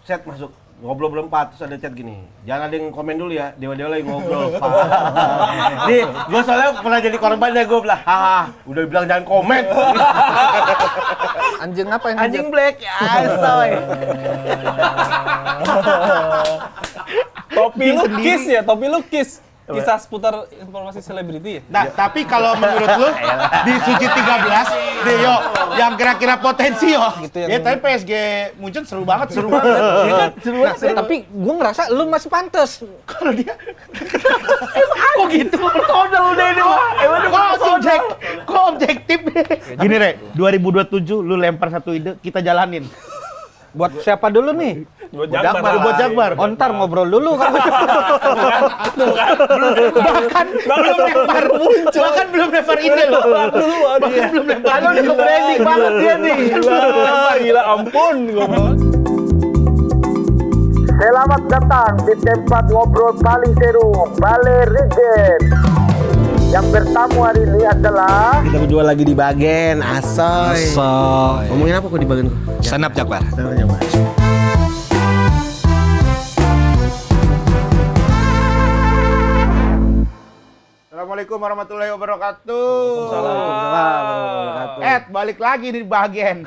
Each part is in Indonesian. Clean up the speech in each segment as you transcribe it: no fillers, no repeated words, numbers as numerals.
set masuk ngobrol berempat, terus ada chat gini, jangan ada yang komen dulu ya, dewa-dewa lagi ngobrol. Nih, gue soalnya pernah jadi korban ya, gue bilang, udah bilang jangan komen. Anjing apa yang Anjing black, ya soy. Topi lu kiss ya, topi lu kiss. Kisah seputar informasi selebriti ya? Nah, tapi kalau menurut lu di Suci 13, deh yo, yang kira-kira potensi yo. Gitu Ya, tapi PSG Munchen seru banget. Seru banget. Ya kan? Seru Nah, banget. tapi gue ngerasa lu masih pantes. Kalau dia Kok gitu? Personal udah ini, Pak. kok objektif. Gini, Re, 2027 lu lempar satu ide, kita jalanin. Buat siapa dulu nih? Buat Buat Jakbar. Ontar ngobrol dulu kan. Bahkan belum lempar ide loh. Belum lempar ide. Udah branding banget dia nih. Gila ampun. Selamat datang di tempat ngobrol paling seru, Balai Regen. Yang bertamu hari ini adalah Kita berdua lagi di Bagen, asoy. Ngomongin apa kok di Bagen? Stand up Jakbar. Assalamualaikum warahmatullahi wabarakatuh. Waalaikumsalam. Balik lagi di bagian.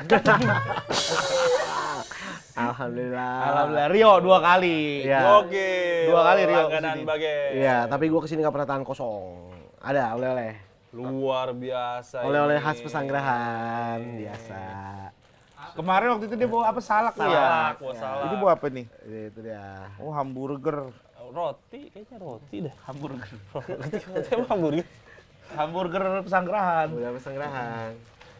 Alhamdulillah. Rio 2 kali. Iya. Oke. 2 kali Rio Langganan kesini. Bagen. Iya, tapi gua kesini nggak pernah tangan kosong. Ada oleh-oleh. Luar biasa. Oleh-oleh ini. khas pesanggerahan biasa. Kemarin waktu itu dia bawa apa salak tuh ya? Salak. Ini bawa apa nih? Itu dia. Oh, hamburger. Roti, kayaknya roti dah. Hamburger. Roti emang hamburger. Hamburger pesanggerahan. Udah pesanggerahan.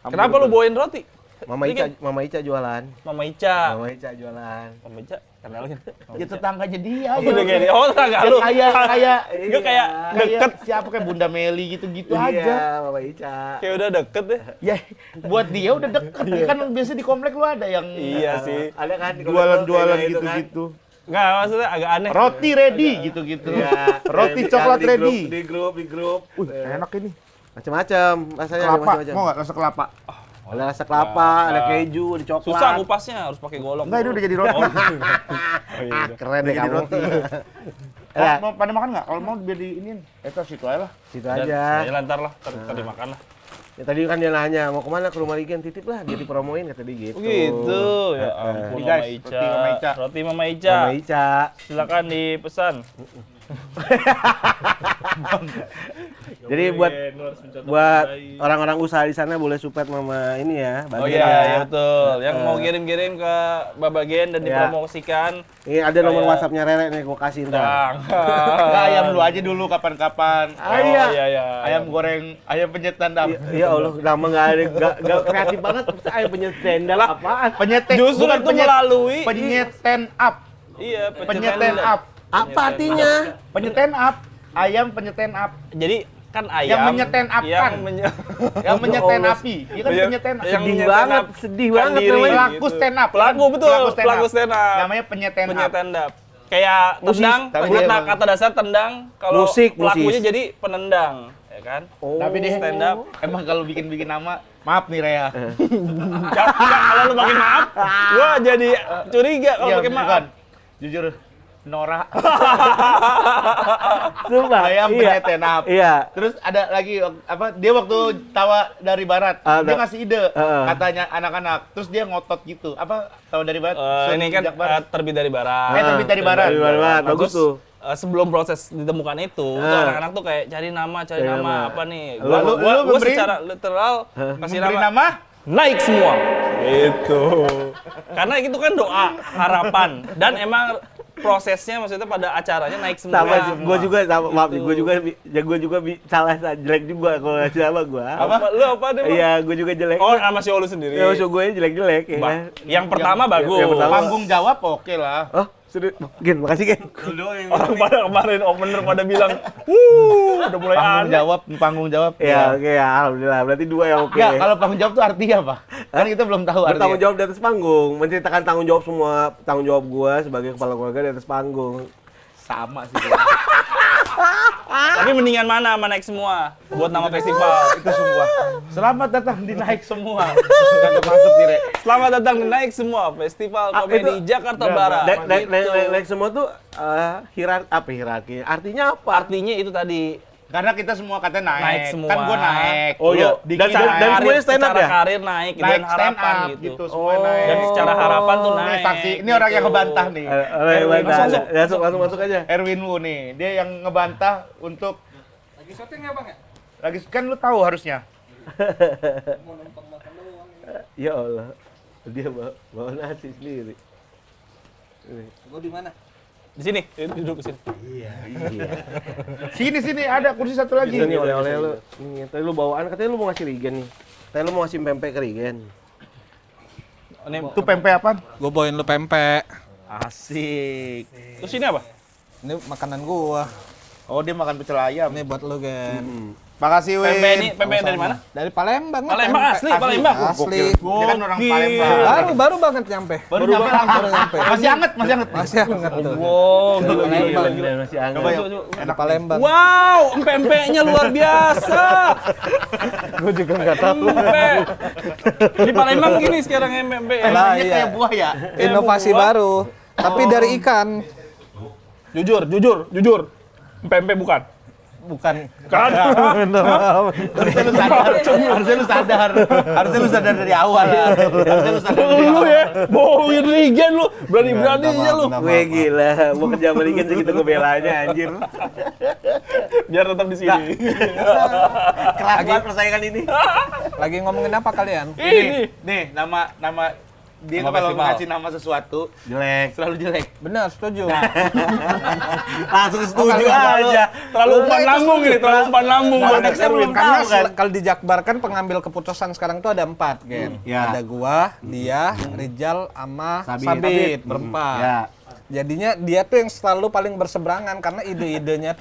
Kenapa lu bawain roti? Mama Ica jualan. Mama Ica. Mama Ica jualan. Mama Ica kenal gitu. Ya tetangganya dia. Oh, udah kayak dia. Oh, enggak lu. Kayak Gue kayak deket. siapa kayak Bunda Meli gitu-gitu Iya, aja. Mama Ica. Kayak udah deket deh. Ya, buat dia udah deket. Kan biasa di komplek lu ada yang Iya sih. Ada kan jualan-jualan kayak gitu kan. gitu-gitu. Enggak, maksudnya agak aneh. Roti ready gitu-gitu. Iya. Roti Yang coklat di grup- ready. Di grup. Enak ini. Macam-macam rasanya ada Kelapa, macam-macam. mau nggak rasa kelapa? Ada rasa kelapa, ada keju, ada coklat. Susah ngupasnya, harus pakai golong. Enggak, itu udah jadi roti. Oh, iya. Keren deh kamu. Mau pada makan nggak? Kalau mau biar di iniin. Situ aja lah. Situ Dan aja. saya lantar lah, tadi makan lah. Ya tadi kan dia nanya, mau kemana ke rumah Rigen, titip lah, dia dipromoin kata dia gitu. Oh gitu, ya ampun Ini Mama guys, Ica. roti Mama Ica. Roti Mama Ica. Mama Ica. Silakan dipesan. Jadi buat orang-orang usaha di sana boleh support Mama ini ya, Oh Bagen iya, ya. iya betul. Yang mau kirim-kirim ke Babagen dan Ya. dipromosikan. Ini ada nomor Kayak- WhatsApp-nya Rere nih, gua kasih ntar. Enggak, ayam lu aja dulu kapan-kapan. Oh iya iya. Ayam goreng, ayam penyet stand up. Ya Allah, nama nggak ada, nggak kreatif banget. Ayo punya stand up apaan? Penyet Justru bukan itu melalui penyet stand up. Iya, Penyet stand up. Apa artinya? Penyet stand up. Ayam penyet stand up. Jadi kan ayam Yang menyeten up kan? Yang menyeten api. Iya kan penyeten up. Yang Sedih menyeten banget, up sedih kan banget diri. namanya. Pelaku stand up. Pelaku betul, pelaku stand up. Namanya penyeten up. Penyeten up. Kayak Musik, tendang, tapi menurut dia- kata dasar tendang, kalau Musik, pelakunya musis. jadi penendang, ya kan? Tapi dia stand up. Emang kalau bikin nama, maaf nih Rea. Enggak, kalau lu pakai maaf, gua jadi curiga kalau Iya, pakai maaf. bukan. Jujur, Nora. Sumpah. Ayam Iya. penyeten up. Iya. Terus ada lagi apa? Dia waktu tawa dari barat, dia ngasih ide katanya anak-anak. Terus dia ngotot gitu. Apa tawa dari barat? Ini kan Jakbar. terbit dari barat. Terbit dari barat. Dari barat, bagus tuh. Sebelum proses ditemukan itu, tuh anak-anak tuh kayak cari nama apa nih? Lu Gua memberi- secara literal kasih Memberi nama nama? naik semua. Itu. Karena itu kan doa, harapan dan emang prosesnya maksudnya pada acaranya naik semua. Sama, gue juga sama, maaf, gue juga salah jelek juga kalau ngasih nama gue. Apa? Lu apa deh? Bang? Iya, gue juga jelek. Oh, sama si Olu sendiri. Ya, usul gue jelek-jelek ya. kan? Yang pertama bagus. yang pertama. Panggung jawab oke lah. Oh, serius. Gen, makasih Gen. Orang pada kemarin opener pada bilang, udah mulai aneh. Panggung jawab. Ya, oke ya, alhamdulillah. Berarti dua yang oke. Enggak, kalau panggung jawab tuh artinya apa? Kan kita belum tahu artinya. Bertanggung jawab di atas panggung, menceritakan tanggung jawab semua, tanggung jawab gue sebagai kepala keluarga di atas panggung. Sama sih. Tapi mendingan mana sama naik semua buat nama festival. Itu semua. Selamat datang di Naik Semua. Kagak masuk sih, Rek. Selamat datang di Naik Semua Festival Komedi Jakarta Barat. Naik semua tuh hierarki. Artinya apa? Artinya itu tadi Karena kita semua kata naik. naik semua. Kan gua naik. Oh iya. Diki Dan naik. semuanya stand up secara ya? karir naik, Naik dan stand harapan up gitu. gitu. Semua naik. Dan secara harapan tuh Nih, naik. saksi. Ini orang yang ngebantah nih. Masuk aja. Erwin Wu nih. Dia yang ngebantah untuk lagi syuting ya, Bang ya? Lagi kan lu tahu harusnya. Ya Allah. Dia bawa nasi sendiri. Gua di mana? Di sini, duduk di sini. Sini ada kursi satu lagi. Ini oleh-oleh lu. Nih, tadi lu bawaan katanya lu mau ngasih Rigen nih. Tadi lu mau ngasih pempek ke Rigen. Ini Itu pempek apaan? Gua bawain lu pempek. Asik. terus ini apa? Ini makanan gua. Oh, dia makan pecel ayam. Ini buat lu, Gen. Makasih, Win. Pempek dari mana? Dari Palembang. Palembang pempek. asli, Palembang. Asli. Dia kan orang Palembang. Baru banget nyampe. Baru nyampe langsung. Baru nyampe. Masih anget. Masih hangat tuh. Wow, Dari Palembang. Masih hangat. Coba ya. Enak Palembang. wow, pempeknya luar biasa. Gua juga enggak tahu. Pempek. Di Palembang gini sekarang pempek. Lah, Ini iya. kayak buah ya. Inovasi baru. Tapi dari ikan. Jujur. Pempek bukan. Bukan. Kan? Harusnya lu sadar dari awal ya. Harusnya lu sadar dari Lu awal. ya, bohongin Rigen lu. Berani-beraninya lu. Gue gila, mau kerja sama Rigen segitu gue belanya anjir. Biar tetap di sini. Keras banget persaingan ini. Lagi ngomongin apa kalian? Ini. Nih, nama dia Nama kalau festival. ngasih nama sesuatu Jelek. selalu jelek. Benar, setuju. Langsung setuju Terlalu aja. umpan lambung ini, terlalu umpan lambung buat Konteksnya Erwin. belum Karena tahu kan. kalau di Jakbar kan pengambil keputusan sekarang tuh ada 4, Gen. Ya. Ada gua, dia, Rijal, sama Sabit. Sabit, berempat. Ya. Jadinya dia tuh yang selalu paling berseberangan karena idenya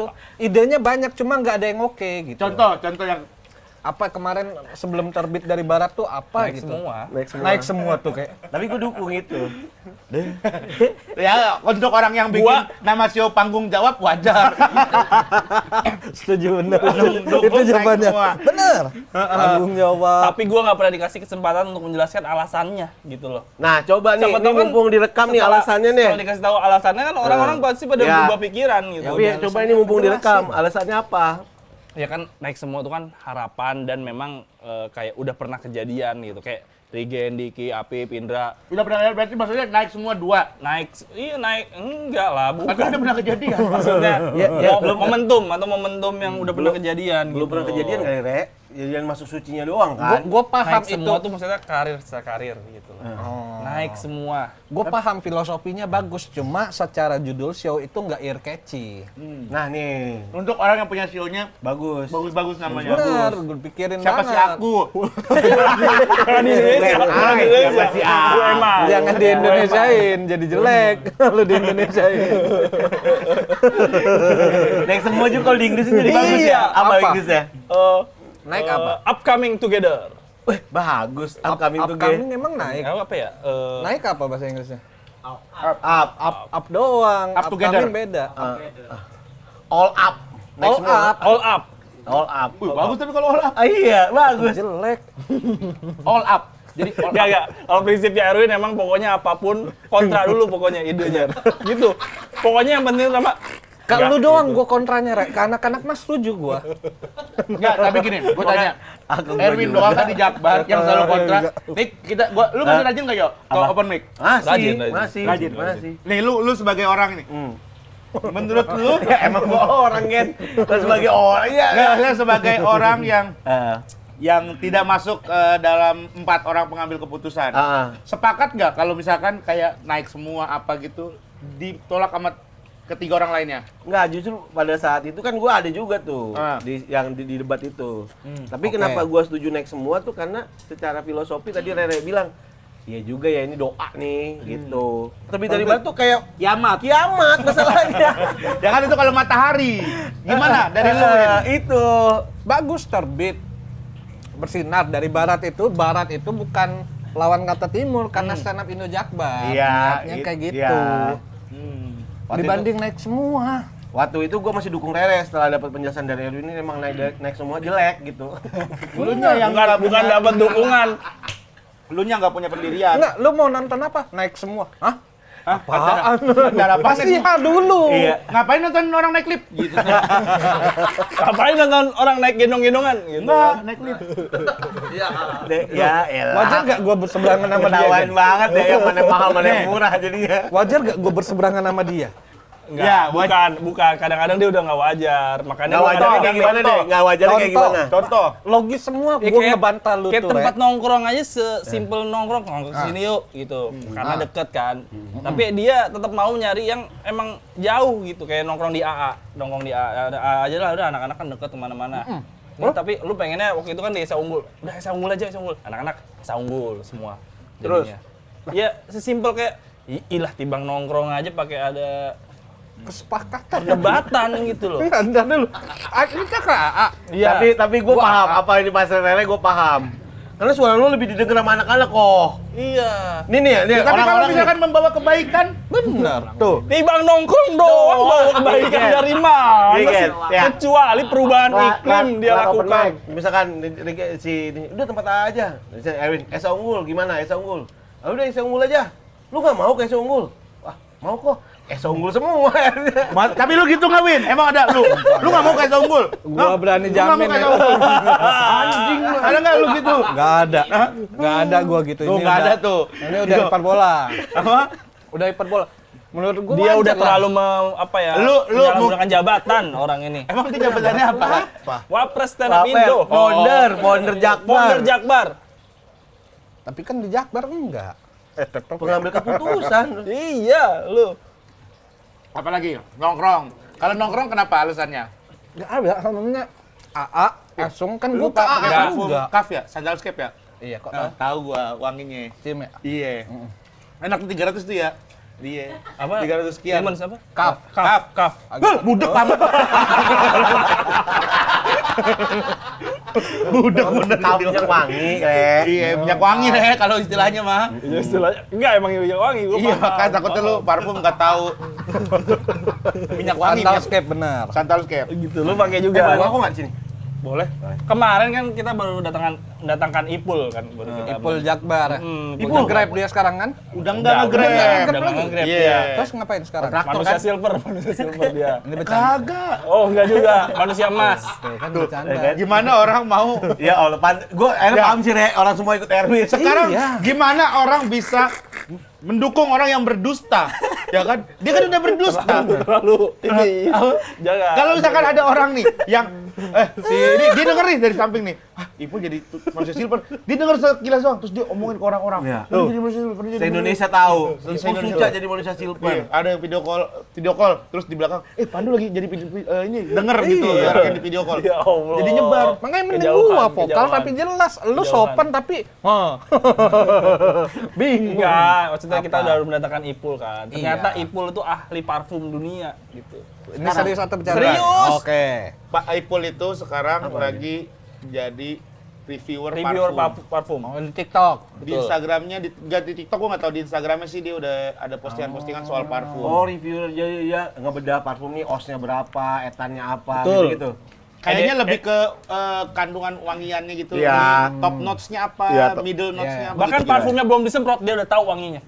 banyak cuma nggak ada yang oke gitu. Contoh yang Apa kemarin sebelum terbit dari barat tuh apa Naik gitu. semua. Naik semua tuh kayak. Tapi gue dukung itu. ya untuk orang yang bikin nama show panggung jawab wajar. Setuju bener. Dukung Itu jawabannya. naik semua. Bener. Tanggung jawab. Tapi gua nggak pernah dikasih kesempatan untuk menjelaskan alasannya gitu loh. Nah, coba nih, Siapa ini tahu kan mumpung direkam nih setelah- alasannya nih. Kalau dikasih tahu alasannya kan orang-orang pasti pada Ya. berubah pikiran gitu. Tapi coba ini mumpung direkam, alasannya apa? Ya kan naik semua itu kan harapan dan memang kayak udah pernah kejadian gitu. Kayak Rigen, Diki, Apip, Indra Udah pernah berarti maksudnya naik semua 2. naik, enggak lah, Kan bukan. udah pernah kejadian. Maksudnya Ya, momentum yang udah pernah kejadian. Belum gitu. pernah kejadian kali, Re. Jadian masuk sucinya doang kan? Gue paham Naik itu. semua tuh maksudnya karir gitu. Naik semua. Gue paham filosofinya bagus, cuma secara judul show itu nggak ear catchy. Nah, nih. Untuk orang yang punya show-nya Bagus. bagus-bagus namanya. Bener, gue pikirin Siapa banget. sih aku? Kan di Indonesia. Kan di Indonesia. Siapa sih aku? Gue emang. Jangan di Indonesiain, jadi jelek. Lu di Indonesiain. Naik semua juga kalau di Inggris jadi bagus Iya, ya. Apa apa? Inggrisnya? Naik apa? Upcoming together. Wih, bagus. Upcoming tuh Upcoming emang naik. Apa ya? Naik apa bahasa Inggrisnya? Up. Up doang. Up together. Upcoming beda. All up. Naik All semua. up. All up. All up. Bagus tapi kalau all up. Ah, iya, bagus. Jelek. All up. Jadi all up. Enggak. Kalau prinsipnya Erwin emang pokoknya apapun kontra dulu pokoknya idenya. Gitu. Pokoknya yang penting sama Kalau lu doang gue kontranya, Rek. Ke anak-anak mas setuju gue. Enggak, tapi gini, gue tanya. Aku Erwin juga. doang kan di Jakbar yang selalu kontra. Nik, lu masih rajin nggak yo? Ke Apa? open mic? Masih, Rajin. masih. Nih, lu sebagai orang nih. Menurut lu, Ya emang gua orang kan. Terus sebagai orang ya. nggak sebagai orang Eh, yang tidak masuk dalam 4 orang pengambil keputusan. Sepakat nggak kalau misalkan kayak naik semua apa gitu ditolak sama ketiga orang lainnya? Enggak, justru pada saat itu kan gua ada juga tuh Ah. di debat itu. Tapi Oke. kenapa gua setuju naik semua tuh karena secara filosofi tadi Rere bilang, iya juga ya ini doa nih gitu. Tapi dari barat tuh kayak kiamat masalahnya. Ya kan itu kalau matahari. Gimana dari lu? Win? Itu. Bagus terbit. Bersinar dari barat itu bukan lawan kata timur karena stand up Indo Jakbar. Iya, Niatnya kayak gitu. iya. Dibanding naik semua. Waktu itu gue masih dukung Rere, setelah dapat penjelasan dari Erwin ini emang naik semua jelek gitu. Lunya yang bukan dapat dukungan. Lunya nggak punya pendirian. Enggak, lu mau nonton apa? Naik semua. Hah? Apaan? Pasti dulu. Iya. Ngapain nonton orang naik lift? Gitu. Ngapain nonton orang naik gendong-gendongan gitu? Enggak, naik lift. Ya elah. Wajar gak gua berseberangan sama dia? Ketahuan Gen? banget ya yang mana mahal mana yang murah jadinya. Wajar gak gua berseberangan sama dia? Enggak, Ya, bukan. Kadang-kadang dia udah nggak wajar. Makanya Nggak gua wajarnya kadang- kayak gimana deh? Nggak wajarnya kayak Contoh. gimana? Contoh. Logis semua, Ya, gua ngebantah lu kayak tuh, tempat Re. nongkrong aja sesimpel nongkrong ke sini yuk gitu. Karena deket kan. Tapi dia tetap mau nyari yang emang jauh gitu, kayak nongkrong di AA. Nongkrong di AA aja lah, udah anak-anak kan deket kemana-mana. Nah, tapi lu pengennya waktu itu kan di Esa Unggul. Udah Esa Unggul aja, Esa Unggul. Anak-anak Esa Unggul semua. Terus? Jadinya. Ya sesimpel kayak ilah timbang nongkrong aja pakai ada Kesepakatan. perdebatan gitu loh. Entar dulu. Kita ke AA. Iya. Tapi gue paham apa ini Pastor Rere, gue paham. Karena suara lu lebih didengar sama anak-anak kok. Iya. Ini nih, Tapi kalau orang-orang misalkan membawa kebaikan, Bener. tuh. Timbang nongkrong doang bawa kebaikan Iya. dari mana Iya, sih? ya. Kecuali perubahan iklim dia lakukan. Misalkan si ini, udah tempat aja. Misalnya Erwin, Esa Unggul gimana? Esa Unggul. Ah, udah Esa Unggul aja. Lu nggak mau ke Esa Unggul? Wah, mau kok. Esa Unggul semua. tapi lu gitu nggak Win? Emang ada lu? Lu nggak mau kayak Unggul? Gua berani Lu nggak mau jamin kayak ya. Unggul? Anjing, ada nggak lu gitu? Gak ada. Gak ada gua gitu. Tuh, nggak ada tuh. Ini udah hiperbola. Apa? Udah hiperbola. Menurut gua Dia wajar udah lah. terlalu apa ya? Lu menyalahgunakan jabatan orang ini. Emang dia jabatannya apa? Wapres stand up Indo. Founder Jakbar. Founder Jakbar. Tapi kan di Jakbar enggak. Pengambil keputusan. Iya, lu. Apalagi nongkrong. Kalau nongkrong kenapa alasannya? Enggak ada namanya AA. Langsung kan gua Lu pakai AA parfum juga. Kaf ya? Sandalscape ya? Iya kok. Tahu gua wanginya. Sim ya. Iya. Enak tuh 300 tuh ya. Iya. Apa? 300 sekian. Lemons apa? Kaf. Kaf. Budek amat. Budek bener. Tahu minyak wangi, kayak. Iya, minyak wangi deh kalau istilahnya mah. Ya istilahnya enggak emang minyak wangi gua. Iya, paham. kan takutnya lu parfum nggak tahu. Minyak wangi, minyak Sandalscape bener. Sandalscape. Gitu, lu pakai Boleh juga. ngomong nggak di sini? Boleh. Kemarin kan kita baru mendatangkan Ipul kan baru kita. Ipul Jakbar. Ipul Grab dia sekarang kan? Udah enggak Udah nge-grab. udah nge-grab Iya. dia. Terus ngapain sekarang? Manusia silver dia. Ini bercanda. Kagak. Oh, enggak juga, manusia emas. Kan bercanda. Gimana orang mau? Ya Allah, gue akhirnya paham sih, Re. Orang semua ikut Erwin. Sekarang Iya. gimana orang bisa mendukung orang yang berdusta? Ya kan? Dia kan udah berdusta. Terlalu ini. Jangan. Kalau misalkan ada orang nih yang ini dia denger nih dari samping nih. Ipul jadi manusia silver. Dia denger sekilas doang terus dia omongin ke orang-orang. Iya. Dia jadi manusia silver. dia jadi Se-Indonesia tahu. Ipul Se-Indonesia Suca tahu. jadi manusia Iya, silver. ada yang video call terus di belakang Pandu lagi jadi ini denger gitu Iya. orang yang di video call. Ya Allah. Jadi nyebar. Makanya mending Kejauhan, gua vokal kejauhan. tapi jelas. Lu Kejauhan. sopan tapi bingung. Enggak, maksudnya kita Apa? udah mendatangkan Ipul kan. Ternyata Iya. Ipul itu ahli parfum dunia gitu. Ini serius atau bercanda? Serius. Oke. Pak Ipul itu sekarang lagi jadi reviewer Reviewer parfum. parfum. Oh, di TikTok. Di Instagramnya, nggak di TikTok gue nggak tahu, di Instagramnya sih dia udah ada postingan-postingan soal parfum. Oh, reviewer jadi ya ngebedah parfum nih osnya berapa, etannya apa, Betul. gitu. Kayaknya lebih ke kandungan wangiannya gitu. Iya. Top notes-nya apa, Iya, middle notes-nya Iya. apa. Bahkan gitu. parfumnya belum disemprot dia udah tahu wanginya.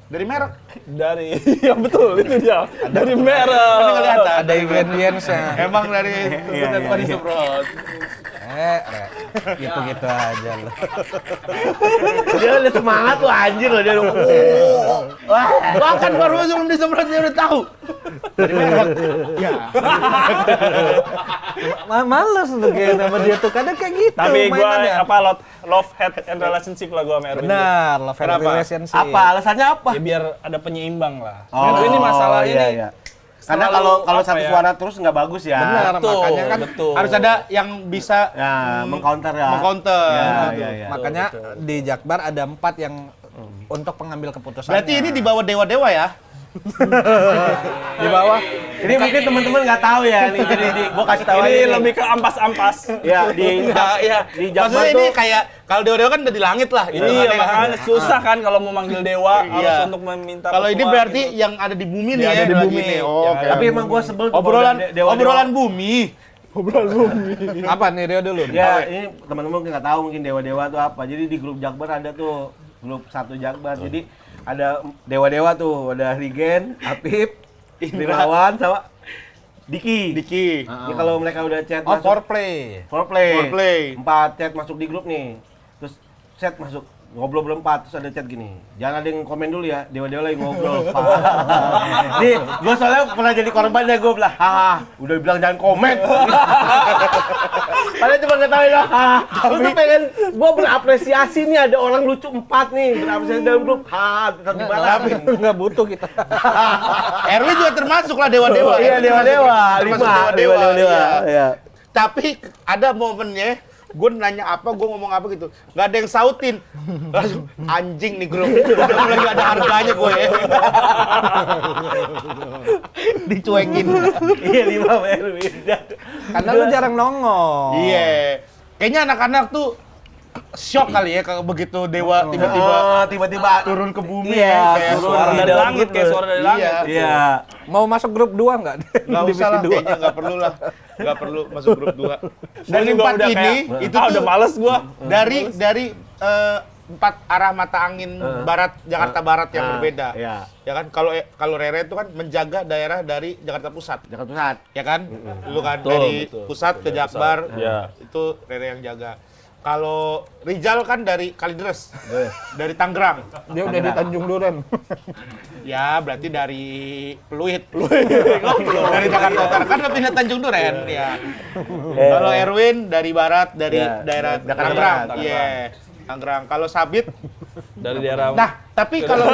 Dari merek. Dari ya betul itu dia. Dari Tapi merek. kelihatan. Ada ingredients-nya. Emang dari iya, iya. disemprot. Gitu-gitu aja lu. Dia udah semangat tuh anjir loh dia. Wah, bahkan parfum sebelum disemprot dia udah tahu. Dari merek. Ya. Males lu kayak sama dia tuh kadang kayak gitu. Tapi gua mainannya. love hate and relationship lah gua sama Erwin. Benar, love and Kenapa? relationship. Apa alasannya apa? Ya biar ada penyeimbang lah. Oh, Erwin ini masalah iya, ini. iya. Karena selalu kalau apa satu ya? suara terus nggak bagus ya. Benar, Betul, makanya kan betul. Harus ada yang bisa Ya, mengcounter ya. mengcounter. Ya, Gitu. ya, ya. makanya di Jakbar ada 4 yang untuk pengambil keputusan. Berarti ini di bawah dewa-dewa ya? Di bawah. Ini mungkin teman-teman nggak tahu ya, nih jadi gua kasih tahu aja Ini nih. lebih ke ampas-ampas. Ya di di Jakbar Maksudnya ini tuh kayak kalau dewa-dewa kan udah di langit lah. Gitu. Iya, Kan. makanya susah kan kalau mau manggil dewa harus Iya. untuk meminta Kalau ini petua berarti gitu. yang ada di bumi nih Yang ya, ada di lagi bumi. nih. Oh, Ya, oke. tapi emang gua sebel tuh obrolan dewa-dewa. obrolan bumi. Apa nih Rio dulu? Ya, ini teman-teman mungkin nggak tahu mungkin dewa-dewa tuh apa. Jadi di grup Jakbar ada tuh grup 1 Jakbar. Jadi ada dewa-dewa tuh, ada Rigen, Apip, Indirawan sama Diki. Ini kalau mereka udah chat Oh, masuk foreplay. Foreplay. 4 chat masuk di grup nih. Terus chat masuk ngobrol berempat, terus ada chat gini. Jangan ada yang komen dulu ya, dewa-dewa lagi ngobrol. Pak. Nih, gue soalnya pernah jadi korban ya, gue bilang, haha, udah bilang jangan komen. Padahal cuma ngetawain lah, haha. Gue tuh pengen, gue berapresiasi nih ada orang lucu 4 nih, berapresiasi dalam grup, haha, tetap dimarahin. Nggak butuh kita. Erwin juga termasuk lah dewa-dewa. Iya, dewa-dewa, Termasuk 5, dewa-dewa. dewa-dewa. Iya. Iya. Tapi ada momennya gue nanya apa, gue ngomong apa gitu, nggak ada yang sautin, langsung anjing nih grup, udah mulai nggak ada harganya gue ya. Dicuekin. Iya, 5 Erwin. Karena lu jarang nongol. Iya, kayaknya anak-anak tuh shock kali ya kalau begitu dewa tiba-tiba Tiba-tiba turun ke bumi Iya, ya, kayak turun Suara dari Gitu. langit kayak suara dari langit. Iya. Mau masuk grup 2 nggak? nggak usah lah, kayaknya nggak perlu lah, nggak perlu masuk grup 2. Dari Gua 4 udah ini kayak, itu udah tuh males gua. dari 4 arah mata angin barat Jakarta Barat yang berbeda. Iya. Ya kan, kalau Rere itu kan menjaga daerah dari Jakarta Pusat. Jakarta Pusat. Ya kan? Lu kan Betul, dari betul. pusat ke Jakbar. Iya. Itu Rere yang jaga. Kalau Rijal kan dari Kalideres. Dari Tangerang. Dia udah di Tanjung Duren. Ya, berarti dari Pluit. Dari Jakarta Utara kan udah pindah Tanjung Duren, ya. Kalau Erwin dari barat, dari Ya, daerah Jakarta Tangerang. Barat. Iya. Tangerang. Kalau Sabit, Dari daerah nah, tapi kalau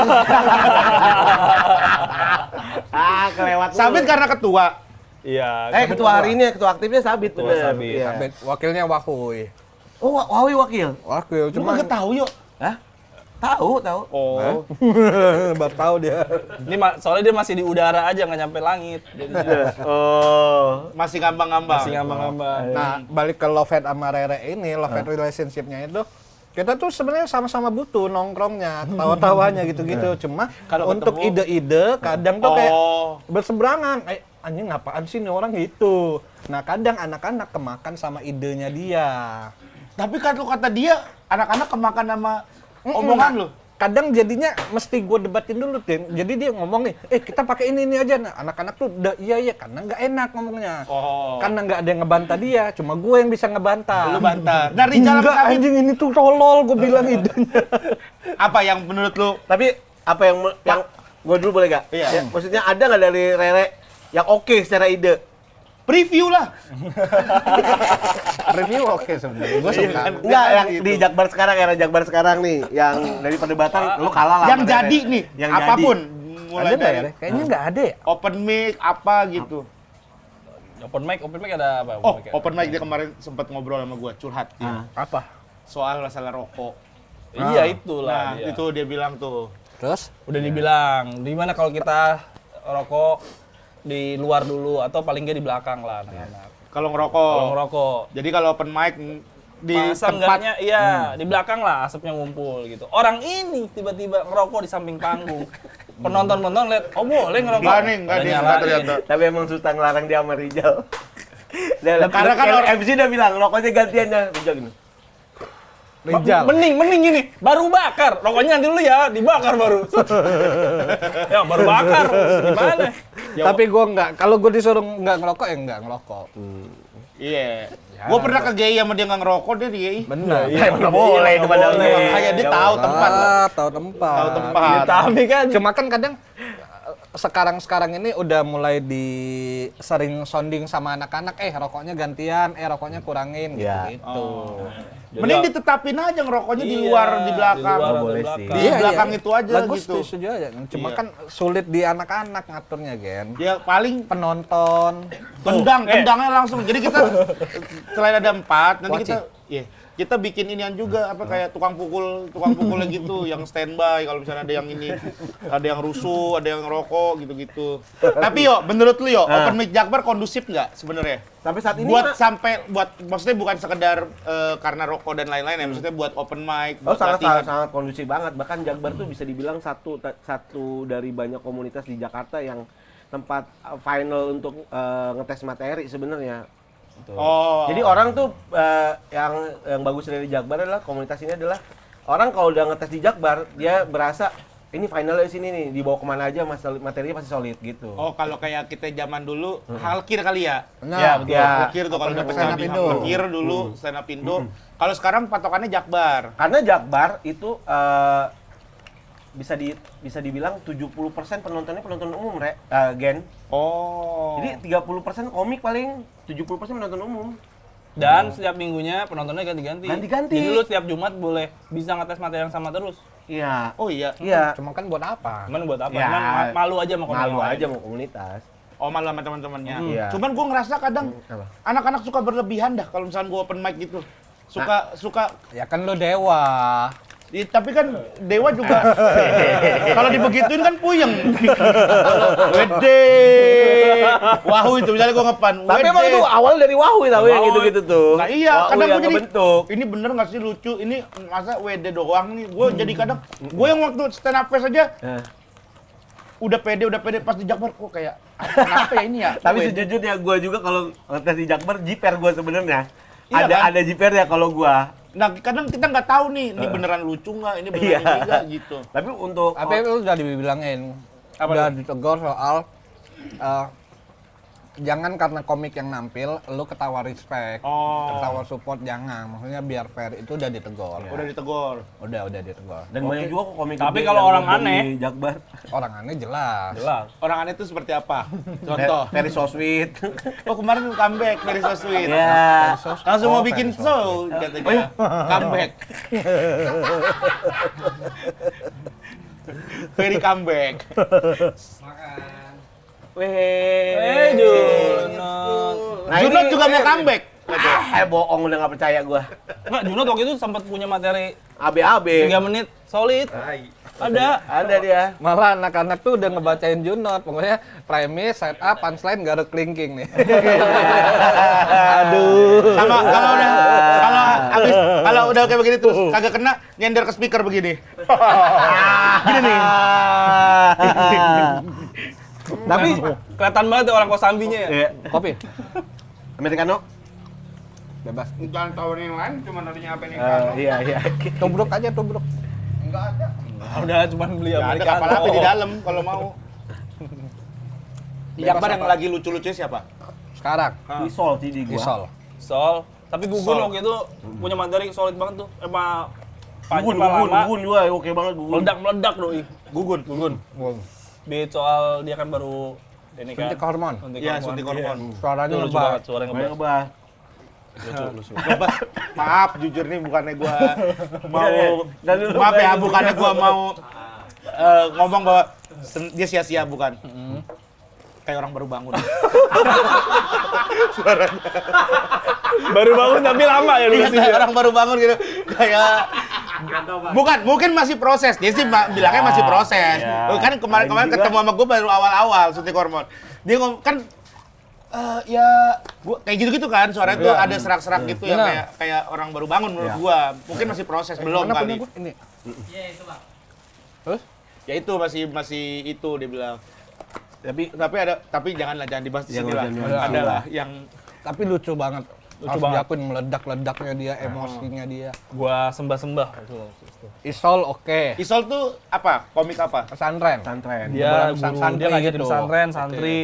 Kelewat dulu. Sabit karena ketua. iya. Ketua hari ini, ketua aktifnya Sabit. Ketua bener. Sabit. Iya. Wakilnya Wahuy. Oh, Wawi wakil. Wakil, Lu cuma kagak tahu yuk. Hah? Tahu. Oh. baru tahu dia. Ini soalnya dia masih di udara aja nggak nyampe langit. Jadinya Oh. Masih ngambang-ngambang. masih ngambang-ngambang. Nah, balik ke Lovet sama Rere ini, Lovet relationship-nya itu kita tuh sebenarnya sama-sama butuh nongkrongnya, tawa-tawanya gitu-gitu. Cuma Kalau untuk ketemu- ide-ide kadang tuh kayak Oh. berseberangan. Anjing apaan sih nih orang gitu. Nah, kadang anak-anak kemakan sama idenya dia. Tapi kalau kata dia, anak-anak kemakan sama omongan lu. Kadang jadinya mesti gue debatin dulu, Tin. Jadi dia ngomong nih, kita pakai ini aja. Nah, anak-anak tuh udah iya karena nggak enak ngomongnya. Oh. Karena nggak ada yang ngebantah dia, cuma gue yang bisa ngebantah. Lu bantah. Nah, Rijal sama Enggak, Sabit, anjing ini tuh tolol, gue bilang idenya. apa yang menurut lu? Tapi apa yang gue dulu boleh gak? Iya. Ya, maksudnya ada nggak dari Rere yang oke secara ide? Preview lah. Review oke sebenarnya, gue suka. Enggak, yang gitu. di Jakbar sekarang, era Jakbar sekarang nih, yang dari perdebatan lu kalah lah. Yang sama Rere. jadi nih, Yang apapun. Ada Mulai nggak ya? dari Re? Kayaknya nggak ada ya. open mic apa gitu. Open mic ada apa? Oh, mic ada? open mic dia kemarin sempat ngobrol sama gua, curhat. Apa? Soal masalah rokok. Iya itulah. Nah, dia. itu dia bilang tuh. Terus? Udah dibilang, di mana kalau kita rokok di luar dulu atau paling nggak di belakang lah anak-anak. Kalau ngerokok. Kalau ngerokok Jadi kalau open mic di masa tempat enggaknya iya di belakang lah asapnya ngumpul gitu. Orang ini tiba-tiba ngerokok di samping panggung. Penonton-penonton lihat, oh boleh ngerokok. Enggak nih, enggak Pada nih, nyalain. enggak ternyata. Tapi emang susah ngelarang dia sama Rijal. Karena kan orang- MC udah bilang, rokoknya gantiannya. Rijal gini. Rijal. Mending gini, baru bakar. Rokoknya nanti dulu ya, dibakar baru. Ya baru bakar. Gimana? Ya, Tapi gue nggak, kalau gue disuruh nggak ngerokok ya nggak ngerokok. iya. Gua pernah ke GI sama dia nggak ngerokok, dia di GI. Benar. Emang nggak boleh itu padahal. boleh. Makanya dia tahu tempat lah. Tahu tempat. Tahu tempat. Tapi kan Cuma kan kadang sekarang ini udah mulai sering sounding sama anak-anak, rokoknya gantian, rokoknya kurangin Iya. gitu. Mending ditetapin aja ngerokoknya di Iya, luar, di belakang. di luar atau boleh belakang. sih. Di belakang itu aja Bagus gitu. tuh, setuju aja. Cuma Iya. kan sulit di anak-anak ngaturnya, Gen. Ya paling Penonton. tendangnya langsung. Jadi kita selain ada 4, nanti Waci. kita Iya, kita bikin inian juga apa kayak tukang pukulnya gitu yang standby kalau misalnya ada yang ini, ada yang rusuh, ada yang ngerokok gitu-gitu. Tapi yo, menurut lu yo, open mic Jakbar kondusif nggak sebenarnya? Sampai saat ini Buat maksudnya bukan sekedar karena rokok dan lain-lain ya, maksudnya buat open mic, buat sangat kondusif banget. Bahkan Jakbar tuh bisa dibilang satu dari banyak komunitas di Jakarta yang tempat final untuk ngetes materi sebenarnya. Oh. Jadi orang tuh yang bagus dari Jakbar adalah komunitas ini adalah orang kalau udah ngetes di Jakbar dia berasa ini finalnya di sini nih, dibawa kemana aja materinya pasti solid gitu. Oh, kalau kayak kita zaman dulu halkir kali ya? Nah, ya betul. Halkir tuh kalau udah stand up Indo. halkir dulu, stand up Indo. Kalau sekarang patokannya Jakbar. Karena Jakbar itu bisa dibilang 70% penontonnya penonton umum, Gen. Oh. Jadi 30% komik paling, 70% penonton umum. Dan setiap minggunya penontonnya ganti-ganti. Ganti-ganti. Jadi lu setiap Jumat boleh bisa ngetes materi yang sama terus. Iya. Oh iya. Iya. Cuma kan buat apa? Cuman buat apa? Ya. Cuman malu aja mau Malu aja mau komunitas. Oh, malu sama teman-temannya. Iya. Cuman gua ngerasa kadang Apa? anak-anak suka berlebihan dah kalau misalnya gua open mic gitu. Suka Ya kan lu dewa. tapi kan Dewa juga kalau dibegituin kan puyeng. Wede. Wahoo itu misalnya gua ngepan. Tapi Wede. emang itu awal dari Wahoo tahu yang gitu-gitu tuh. Nah iya, Wahoo kadang yang gue jadi, kebentuk. ini bener nggak sih lucu, ini masa WD doang nih, gue jadi kadang, gue yang waktu stand up fest aja, udah pede pas di Jakbar, kok kayak, kenapa ya ini ya? Tapi WD. sejujurnya gue juga kalau ngetes di Jakbar, jiper gue sebenarnya. Iya kan? Ada jipernya kalau gue. Nah kadang kita nggak tahu nih, ini beneran lucu nggak, ini beneran ini nggak gitu. Tapi untuk Tapi lu udah dibilangin, udah ditegur soal jangan karena komik yang nampil, lu ketawa respect, ketawa support, jangan. Maksudnya biar fair, itu udah ditegur. Udah ditegor. Udah ditegur. dan banyak juga kok komik Tapi gede kalau yang orang ngomong aneh, di Jakbar. Orang aneh jelas. Jelas. Orang aneh itu seperti apa? Contoh. Very so sweet. Oh kemarin comeback, very so sweet. Ya. Langsung mau bikin show, katanya. Comeback. Very comeback. Weh, Junot. Nah, Junot ini- juga mau comeback. Bohong udah nggak percaya gua. Enggak, Junot waktu itu sempat punya materi ABAB. 3 menit solid. Ada dia. Malah anak-anak tuh udah ngebacain Junot. Pokoknya premis, setup, punchline, garuk kelingking nih. Aduh. Sama kalau udah kayak begini terus kagak kena nyender ke speaker begini. Gini nih. Tapi kelihatan banget tuh orang Kosambinya ya. ya, Kopi? Americano. Bebas. Jangan tawarin yang lain, cuma tadinya apa nih? Iya. Tubruk aja, tubruk. Udah cuma beli Ada Americano. kapal api di dalam kalau mau. Di Jakbar yang lagi lucu-lucu siapa? Sekarang, Isol sih di gua. Isol. Sol. Tapi Gugun Sol. waktu itu punya materi solid banget tuh. Emang panjang Gugun lama. juga oke banget Gugun. Meledak doi. Gugun. Beat soal dia kan baru ini kan. Suntik hormon. Iya, suntik hormon. Suaranya Itu lucu lebay. banget, suaranya Banyak ngebas. ngebahas. Maaf, jujur nih bukannya gua mau Dan lu maaf ya, bayar bukannya juga. gua mau ngomong bahwa dia sia-sia bukan. Kayak orang baru bangun. Baru bangun tapi lama ya lu Iya, sih. kayak orang baru bangun gitu. Kayak bukan, mungkin masih proses. Dia sih bilangnya masih proses. Kan kemarin-kemarin juga. ketemu sama gua baru awal-awal suntik hormon. Dia ngomong kan ya gua kayak gitu-gitu kan suaranya tuh ada serak-serak gitu ya Benar. kayak orang baru bangun menurut gua. Mungkin masih proses belum Mana kali. punya gua? Ini. Ya itu masih itu dia bilang. Tapi Tapi jangan dibahas di sini Jangan, lah. jangan. Ada lah yang Tapi lucu banget. Lucu Harus banget. diakuin meledak-ledaknya dia, emosinya dia. Gua sembah-sembah. Isol oke. Isol tuh apa? Komik apa? Pesantren. pesantren. Dia Beneran guru, santri dia ngajar di gitu. pesantren, santri.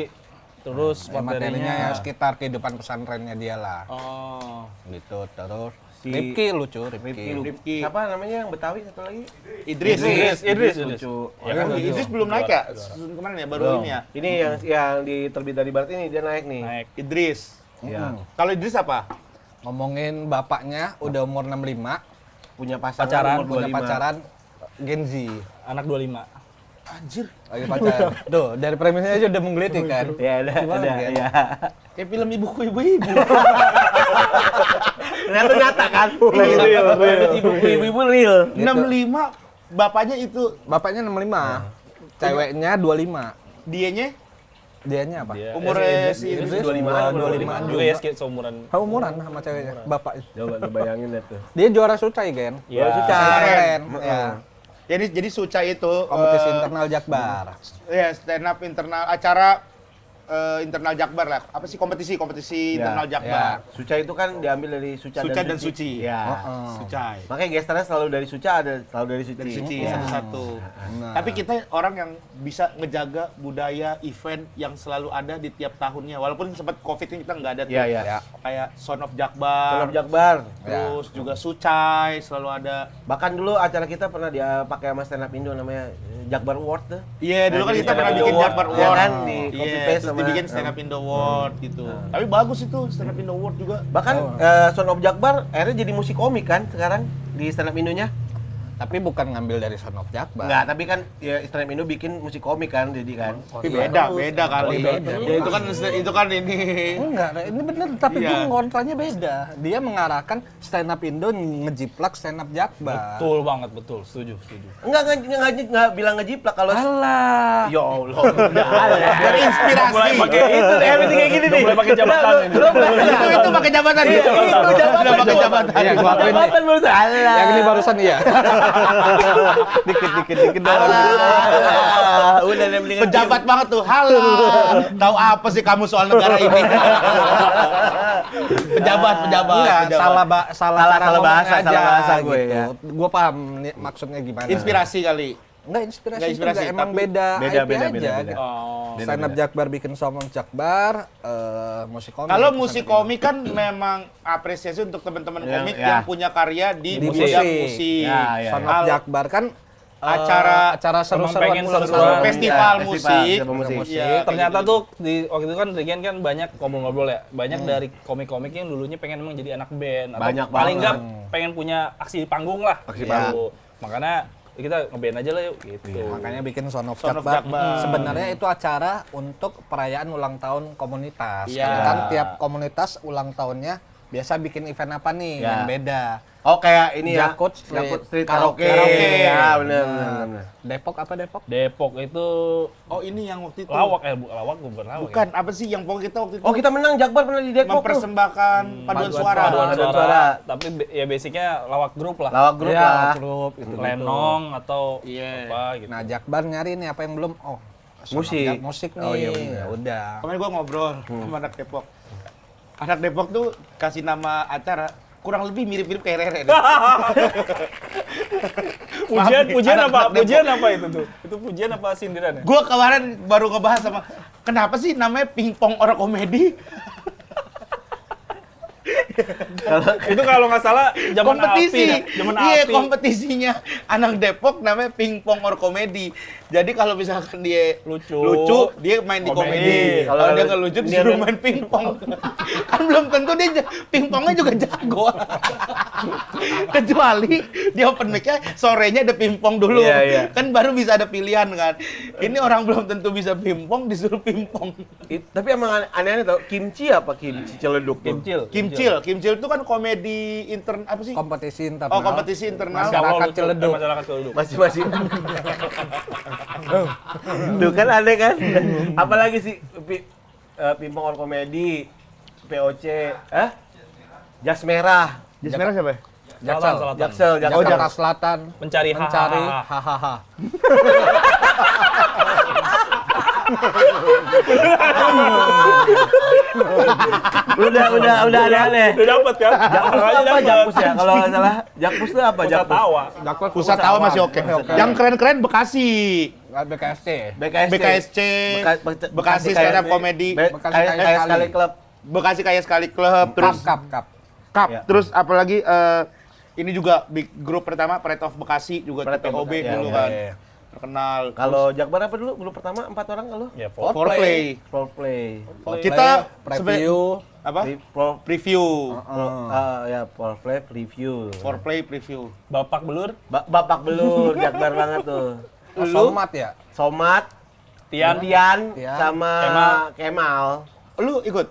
Terus Ya, materinya ya materinya sekitar kehidupan pesantrennya dia lah. Oh. Gitu. Terus Si- Rifki lucu, Rifki. Siapa namanya yang Betawi satu lagi? Idris. Lucu. Ya kan, Idris belum naik ya? Kemarin ya baru ini ya. Ini yang diterbit dari Barat ini dia naik nih. naik. Idris. Iya. Kalau Idris apa? ngomongin bapaknya udah umur 65, Punya pasangan Pacaran, umur punya 25. pacaran Gen Z. Anak 25. Anjir. Lagi pacaran. Tuh, dari premisnya aja udah menggelitik kan. Ya ada, Gimana, Gen? ya. Kayak film ibu-ibu. Ternyata nyata kan? Ibu-ibu real. 65 bapaknya itu, Bapaknya 65, ceweknya 25. dianya Dianya apa? umurnya si Idris 25-an 25-an juga ya seumuran. Umuran sama ceweknya, bapak. Coba lu bayangin deh tuh. Dia juara Sucai, Gen. Iya. Keren. Ya. jadi Suca itu Kompetisi internal Jakbar. ya stand up internal acara internal Jakbar lah. Apa sih kompetisi Ya, internal Jakbar. Suca itu kan diambil dari Suca, Suca dan Suci. Ya. Sucai. Makanya gesternya selalu dari Suca, ada selalu dari Suci. Dari Suci Iya. satu-satu. Nah. Tapi kita orang yang bisa ngejaga budaya event yang selalu ada di tiap tahunnya. Walaupun sempat Covid ini kita nggak ada tuh. Iya, iya. Ya. Kayak Son of Jakbar. Son of Jakbar. Terus juga Sucai selalu ada. Bahkan dulu acara kita pernah dia pakai sama stand up Indo namanya Jakbar Award tuh. Iya, dulu kan Jadi kita stand pernah up bikin Indo Jakbar Award, Award. ya kan, di Iya, copy paste terus sama dibikin Stand Up Indo Award gitu. Tapi bagus itu Stand Up Indo Award juga. Bahkan Son of Jakbar akhirnya jadi musik komik kan sekarang di stand up Indonya. Tapi bukan ngambil dari Son of Jakbar. Enggak, tapi kan ya stand up Indo bikin musik komik kan jadi kan. Tapi beda kali. Ya itu kan ini. Enggak, ini bener, tapi Iya. gue ngontranya beda. Dia mengarahkan stand up Indo ngejiplak stand up Jakbar. Betul banget, betul. Setuju. Enggak bilang ngejiplak kalau Alah. ya Allah. Udah Berinspirasi. Mulai pakai itu everything kayak gini nih. Mulai pakai jabatan ini. Itu pakai jabatan Itu jabatan. Udah pakai jabatan. Iya, gua akuin nih. Jabatan baru salah. Yang ini barusan iya. Dikit doang. Udah deh mendingan Pejabat banget tuh. Halo. Tahu apa sih kamu soal negara ini? Pejabat. Enggak, salah cara salah ngomong bahasa, aja salah bahasa gue, gitu. ya. Gue paham maksudnya gimana. Inspirasi kali. Enggak inspirasi, Nggak itu inspirasi, enggak, emang tapi beda beda, IP beda, aja. beda. Gitu. Oh. Stand up Jakbar bikin Son of Jakbar, musik komik. Kalau stand musik up Indo. komik kan memang apresiasi untuk teman-teman Yang- komik ya. yang punya karya di Di bidang musik. musik. Ya, ya. Son of Kalau Jakbar kan acara acara seru-seruan pengen ulang seru-seruan. tahun. festival Ya, musik. festival musik. Iya, Ternyata kayak gitu. tuh di waktu itu kan Regen kan banyak ngobrol-ngobrol ya. Banyak dari komik-komik yang dulunya pengen emang jadi anak band atau Banyak paling banget. enggak pengen punya aksi di panggung lah. Aksi Gitu. panggung. Makanya kita ngeband aja lah yuk gitu. Makanya bikin Son of Son of Jakbar. Jakbar. Sebenarnya itu acara untuk perayaan ulang tahun komunitas. Iya. Karena kan tiap komunitas ulang tahunnya biasa bikin event apa nih Ya. yang beda. Oh kayak ini ya. Jakut Street. Jakut Street Karaoke. karaoke. Ya benar Nah, benar. Depok apa Depok? Depok itu Oh, ini yang waktu itu. lawak lawak bukan lawak. Bukan, apa sih yang pokoknya kita waktu itu Oh kita menang Jakbar pernah di Depok tuh. mempersembahkan paduan suara. Paduan Paduan suara. suara. Tapi ya basicnya lawak grup lah. Lawak grup Ya, lah. grup gitu. Lenong atau Iya. apa gitu. Nah, Jakbar nyari nih apa yang belum. Oh, Son of Musik. Musik nih. Oh, iya bener. Ya udah. Kemarin gua ngobrol sama anak Depok. Anak Depok tuh kasih nama acara kurang lebih mirip-mirip kayak Rere deh. Pujian Anak- apa? anak Depok. Pujian apa itu tuh? Itu pujian apa sindiran ya? Gua kemarin baru ngebahas sama kenapa sih namanya pingpong orang komedi? Itu kalau nggak salah zaman Kompetisi. api ya? Zaman Iya, api. kompetisinya anak Depok namanya pingpong or komedi. Jadi kalau misalkan dia Lucu. dia main di Komedi. komedi. Kalau Kalau dia nggak lucu dia disuruh main- main pingpong. Kan belum tentu dia pingpongnya juga jago. Kecuali dia open mic-nya sorenya ada pingpong dulu. Iya, iya. Kan baru bisa ada pilihan kan. Ini orang belum tentu bisa pingpong disuruh pingpong. Tapi emang aneh-aneh tau, kimchi apa kimchi celeduk tuh? Kimcil itu kan komedi intern apa sih? Kompetisi internal. Oh, kompetisi internal. Masyarakat Ciledug. Masyarakat Ciledug. Masih. Tuh kan aneh kan? Apalagi sih Pimpong Or Komedi, POC, Jas Merah, Jas merah siapa ya? Jaksel. Jaksel, Jakarta Selatan. Mencari hahaha. udah aneh-aneh. Udah dapet kan? Jakpus tuh apa Jakpus ya? Kalau nggak salah, Jakpus tuh apa? Pusat Jakpus. tawa. Pusat tawa masih oke. Yang keren-keren Bekasi. BKSC. BKSC. Bekasi stand up comedy. Bekasi Kayak Kaya sekali Sekali. klub. Bekasi Kaya Sekali Club. Terus Kap. Cup. Ya. Terus apalagi ini juga big grup pertama Pride of Bekasi juga Pride of TPOB Bekasi, dulu ya, kan. ya. Terkenal. Kalau Jakbar apa dulu? Grup pertama 4 orang kalau? Ya, Foreplay. Foreplay. Kita preview. apa? Pro Preview. ya Foreplay preview. Foreplay preview. Bapak belur, Bapak belur, Jakbar banget tuh. Somat ya? Somat, Tian, Tian, Tian, sama Kemal. Kemal. Lu ikut?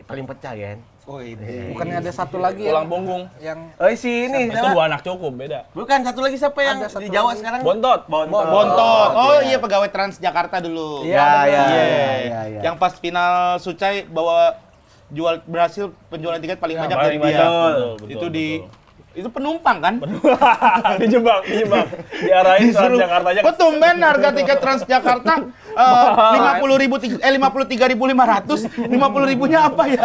Paling pecah kan? Oh ini. Bukannya ada satu lagi Tulang punggung. yang Oh si ini, Itu siapa? 2 anak cukup, beda. Bukan, satu lagi siapa yang Ada satu di Jawa lagi. sekarang? Bontot. Bontot. Oh iya pegawai Transjakarta dulu. Iya, iya, Iya. iya. Yang pas final Sucai bawa berhasil penjualan tiket paling banyak dari paling dia. banyak. Betul, Itu betul. itu penumpang kan? dijebak. Diarahin ke Jakartanya. Kok tumben harga tiket Transjakarta 53.500, 50.000-nya apa ya?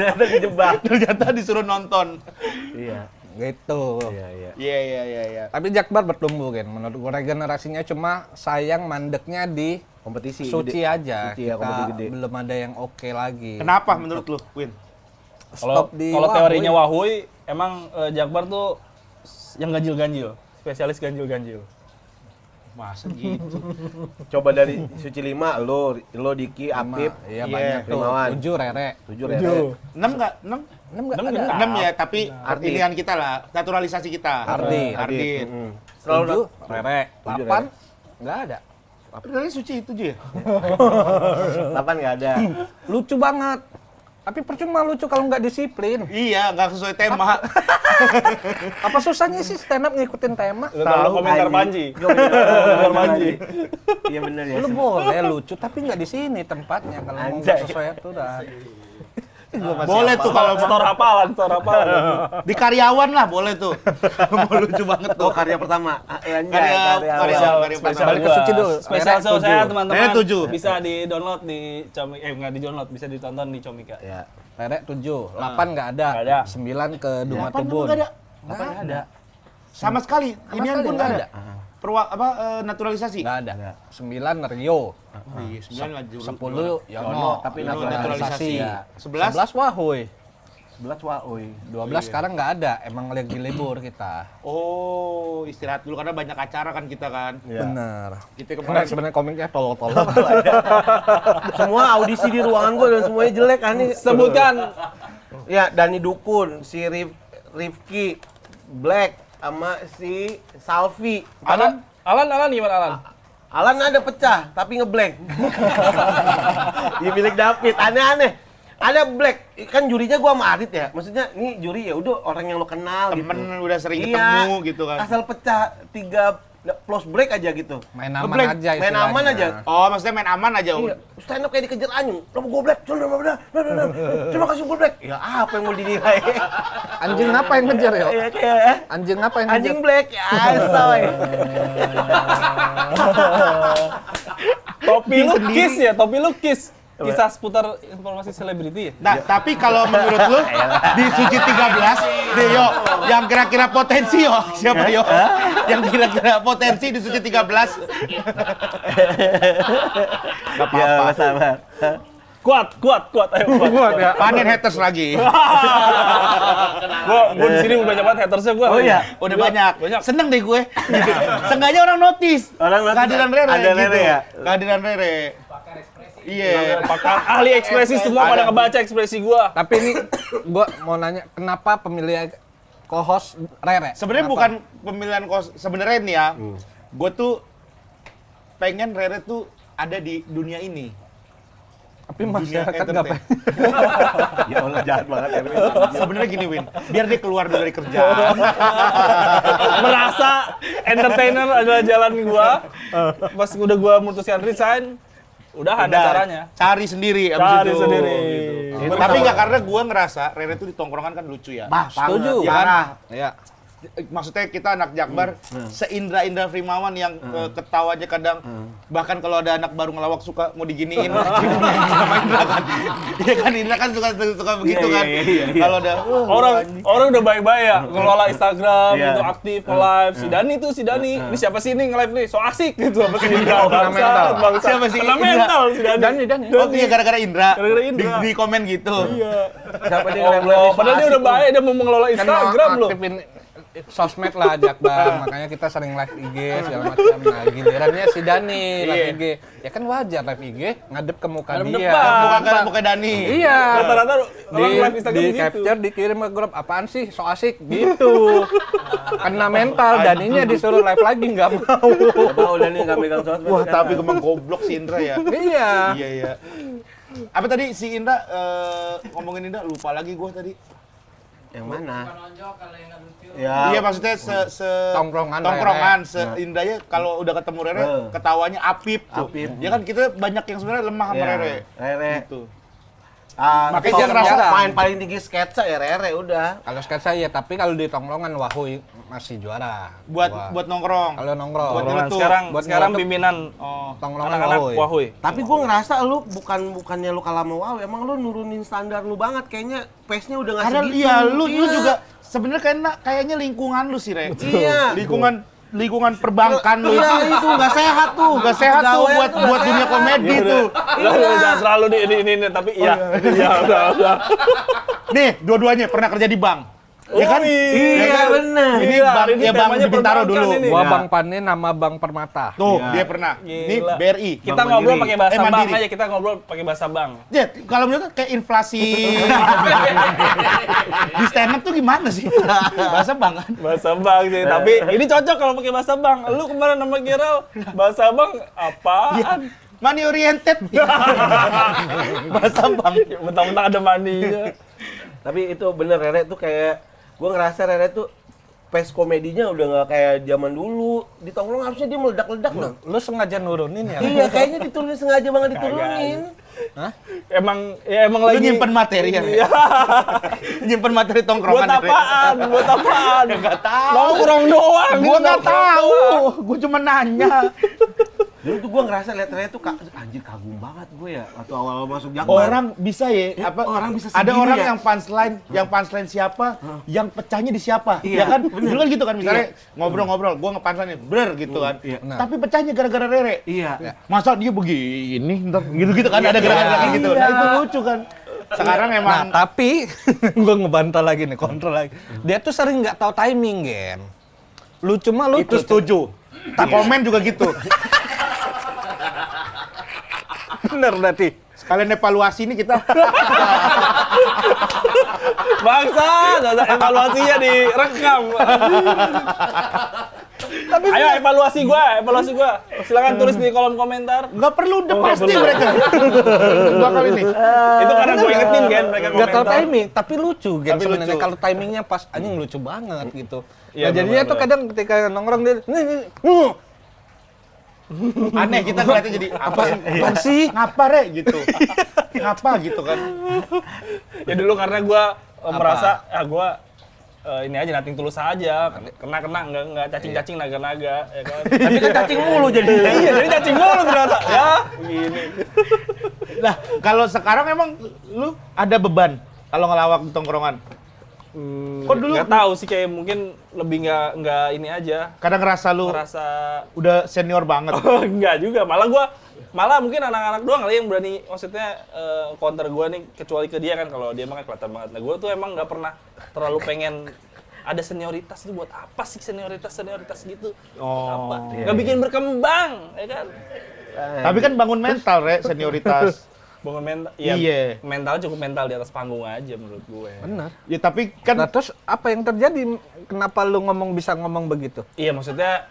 Ternyata dijebak. Ternyata disuruh nonton. Iya. gitu. Iya. Iya. Tapi Jakbar bertumbuh kan. Menurut gue regenerasinya cuma sayang mandeknya di Kompetisi Suci gede. aja. Suci ya, Kita kompetisi gede. belum ada yang oke lagi. Kenapa menurut lu, Win? Kalau Stop di kalau Wahui. teorinya Wahui, emang Jakbar tuh yang ganjil-ganjil, spesialis ganjil-ganjil. Masa gitu? Coba dari Suci 5, lo Diki, Apip, Iya Iya, banyak tuh. Rimawan. 7 Rere. 7 Rere. 6 nggak? 6? 6 enggak Enam ada. enggak. 6 ya, tapi Ardit. pilihan kita lah, naturalisasi kita. Ardit. Ardit. Mm. 7 Rere. 7 8 enggak ada. Apa dari Suci 7 ya? 8 nggak ada. Lucu banget. Tapi percuma lucu kalau nggak disiplin. Iya, nggak sesuai tema. Apa susahnya sih stand up ngikutin tema? Lu tahu komentar anjing. Panji. Komentar Panji. Iya bener ya. Lu boleh lucu tapi nggak di sini tempatnya kalau mau Anjay. nggak sesuai aturan. Boleh tuh kalau Store hafalan. di karyawan lah, boleh tuh. Mau lucu banget tuh. Oh, karya pertama. Anjay, Karya pertama. Balik ke Suci dulu. Spesial Rere show 7. saya teman-teman. Rere 7. Bisa di-download di Comika, nggak di-download, bisa ditonton di Comika. Ya. Rere 7, 8 nggak ada. Nggak ada. 9 ke Duma 8 Tubun. nggak ada. Nggak ada. Sama sekali. Inian sekali pun nggak nggak ada. Naturalisasi. Nggak ada. 9 Rio. Iya, 9 nggak juru. 10 Yono, tapi naturalisasi. naturalisasi. 11 Wahui. 11 Waoi. 12 sekarang nggak ada, emang lagi libur kita. Oh, istirahat dulu karena banyak acara kan kita kan. Iya. Bener. Kita Karena kemarin sebenarnya komiknya tolol-tolol. Semua audisi di ruangan gue dan semuanya jelek aneh. Sebutkan Ya, Dani Dukun, si Rifki, Black, sama si Salvi. Alan gimana Alan? Alan ada pecah, tapi ngeblank. Iya milik David, aneh-aneh. Ada black, kan jurinya gua sama Adit ya. Maksudnya ini juri ya udah orang yang lo kenal temen gitu. udah sering Iya, ketemu gitu kan. Asal pecah 3 plus break aja gitu. Main aman Ngeblank, aja main aman istilahnya. aja. Oh, maksudnya main aman aja. Iya, stand up kayak dikejar anyung. Lo mau gue black, terima kasih gue black. Ya apa yang mau dinilai? Anjing apa yang ngejar yo? Iya kayak Anjing apa yang ngejar? anjing black, ya asoy. Topi lu kiss ya, topi lu kiss. Kisah seputar informasi selebriti ya? Nah, tapi kalau menurut lu di Suci 13, deh yo, yang kira-kira potensi yo, siapa yo? Yang kira-kira potensi di Suci 13. Gak Ya, apa-apa. sabar. Kuat, ayo kuat. Panen haters lagi. Gua di sini banyak banget hatersnya gua. Oh iya? Udah banyak. Banyak. Seneng deh gue. Gitu. Seenggaknya orang notice. Orang notice. Kehadiran Rere Ada gitu. Rere ya? Kehadiran Rere. Iya. Pakar ahli ekspresi semua pada ngebaca ekspresi gua. Tapi ini gua mau nanya, kenapa pemilih co-host Rere? Sebenarnya bukan pemilihan sebenarnya nih ya. Gue tuh pengen Rere tuh ada di dunia ini. Tapi Dunia masyarakat nggak entertain. pengen. Ya Allah jahat banget ya. Sebenarnya gini Win, biar dia keluar dulu dari kerjaan. Merasa entertainer adalah jalan gua. Pas udah gua memutuskan resign, udah ada caranya. Cari sendiri abis Cari itu. sendiri. Gitu. Tapi nggak, karena gue ngerasa Rere tuh di tongkrongan kan lucu ya. Bah, Setuju. banget. Parah. Ya. Maksudnya kita anak Jakbar seindra-indra Frimawan yang ketawanya kadang bahkan kalau ada anak baru ngelawak suka mau diginiin sama Indra kan. Iya kan Indra kan suka begitu Iya, kan. iya. Kalau ada Orang udah baik-baik ya, ngelola Instagram, Iya. itu aktif, nge-live. Si Dani, ini siapa sih ini nge-live nih? So asik gitu apa sih ini? kena mental. Siapa sih? Kena mental si Dani. Dani. Oh iya gara-gara Indra. Gara-gara Indra. Di komen gitu. Iya. Siapa dia Oh, nge-live padahal dia udah baik, dia mau mengelola Kan mau Instagram loh. aktifin sosmed lah Jakbar, makanya kita sering live IG segala macam. Nah, gilirannya si Dani live IG. Ya kan wajar live IG ngadep ke muka Ngadep dia. depan. Bukan Dani. Iya. Rata-rata orang live Instagram di gitu. capture dikirim ke grup, apaan sih so asik gitu. Kena mental, Daninya disuruh live lagi nggak mau. Tahu dan ini nggak megang sosmed. Wah, sekarang. tapi emang goblok si Indra ya. Iya. Iya, iya. Apa tadi si Indra ngomongin Indra lupa lagi gua tadi. Yang mana? Iya Ya, maksudnya Tongkrongan, se-Indranya kalau udah ketemu Rere ketawanya apip tuh. Apip. Ya kan kita banyak yang sebenarnya lemah sama ya, Rere. Rere. Gitu. Makanya dia dia ngerasa jarang. main paling tinggi sketsa ya Rere udah. Kalau sketsa ya, tapi kalau di tongkrongan Wahoy masih juara. Buat Wah. buat nongkrong. Kalau nongkrong. Buat Tongkrongan nyeletuk. sekarang Buat sekarang nyeletuk. pimpinan Tongkrongan anak-anak Wahoy. Wahoy. Tapi gue ngerasa lu bukannya lu kalah sama Wow, emang lu nurunin standar lu banget kayaknya pace-nya udah nggak Karena segitu. iya lu juga sebenarnya kayaknya lingkungan lu sih, Re. Iya. Lingkungan perbankan lu. Iya itu nggak sehat tuh. Nggak sehat tuh Pegawaian buat tuh nggak dunia sehat. komedi tuh. Jangan terlalu di ini tapi iya. Iya udah. Nih, dua-duanya pernah kerja di bank. Ya kan? Iya Ya kan? bener. Ini Gila, bank, ini ya bank temanya di Bintaro perbankan dulu. ini. Gua Ya. Bang Pane nama Bang Permata. Tuh, Iya. dia pernah. Ini Gila. BRI. Kita Bank ngobrol Mandiri. pakai bahasa bank Mandiri. aja, kita ngobrol pakai bahasa bank. Jet, kalau menurut kayak inflasi di stand up tuh gimana sih? Bahasa bank kan? Bahasa bank sih, tapi ini cocok kalau pakai bahasa bank. Lu kemarin sama Gerald bahasa bank apaan? Money oriented. Bahasa bank. Mentang-mentang ada maninya. Tapi itu bener Rere tuh kayak gue ngerasa Rere tuh pace komedinya udah nggak kayak zaman dulu. Di tongkrong harusnya dia meledak-ledak loh. Lu sengaja nurunin ya? Iya kayaknya diturunin sengaja banget diturunin. Emang Lu lagi nyimpen materi ya? Iya. Nyimpen materi Buat tongkrongan. Re. apaan? Buat apaan? Nggak tahu. Nongkrong doang. Gua gitu, nggak nongkrong tahu. doang. Gua cuma nanya. Dulu tuh gue ngerasa liat Rere tuh anjir kagum banget gue ya. Waktu awal masuk Jakbar. Orang bisa ya, orang bisa ada segini orang ya? yang punchline siapa, yang pecahnya di siapa, Iya, ya kan? bener. Dulu kan gitu kan, misalnya ngobrol-ngobrol, gua nge-punchline ber gitu kan. Iya. Nah. Tapi pecahnya gara-gara Rere. Iya. Masa dia begini, ntar gitu-gitu kan, ada gerakan kayak gitu. Nah itu lucu kan. Sekarang Nah, emang tapi gua ngebantah lagi nih, kontrol lagi. Dia tuh sering nggak tahu timing, Gen. Lucu mah lucu. itu setuju. Tak komen juga gitu. Bener berarti. Sekalian evaluasi ini kita. Bangsa, evaluasinya direkam. Tapi Ayo evaluasi gua. Silakan tulis di kolom komentar. Nggak perlu, udah pasti mereka. Dua kali nih. Itu karena gue ingetin kan mereka nggak tahu komentar. timing, tapi lucu, Gen. Tapi Sebenarnya lucu. kalau timingnya pas, anjing lucu banget gitu. Iya, Nah, jadinya bener-bener. tuh kadang ketika nongkrong dia, Aneh kita ngeliatnya jadi apa sih? apaan sih? Ngapa Re gitu? Ngapa gitu kan? Ya dulu karena gue merasa gue ini aja nating tulus aja, kena nggak cacing naga-naga ya kan. Tapi kan cacing mulu jadi. Iya jadi cacing mulu ternyata ya begini. Nah, kalau sekarang emang lu ada beban kalau ngelawak di tongkrongan? Kok dulu Nggak tahu sih kayak mungkin lebih nggak ini aja kadang ngerasa lu merasa udah senior banget. enggak juga malah mungkin anak-anak doang kali yang berani maksudnya counter gue nih kecuali ke dia kan kalau dia mah kan kelihatan banget. Nah gue tuh emang nggak pernah terlalu pengen ada senioritas itu buat apa sih senioritas gitu apa nggak bikin berkembang ya kan. Tapi kan bangun mental, Re, senioritas. Bangun mental Iya. mental cukup mental di atas panggung aja menurut gue. Benar. Ya tapi kan Nah, terus apa yang terjadi? Kenapa lu bisa ngomong begitu? Iya maksudnya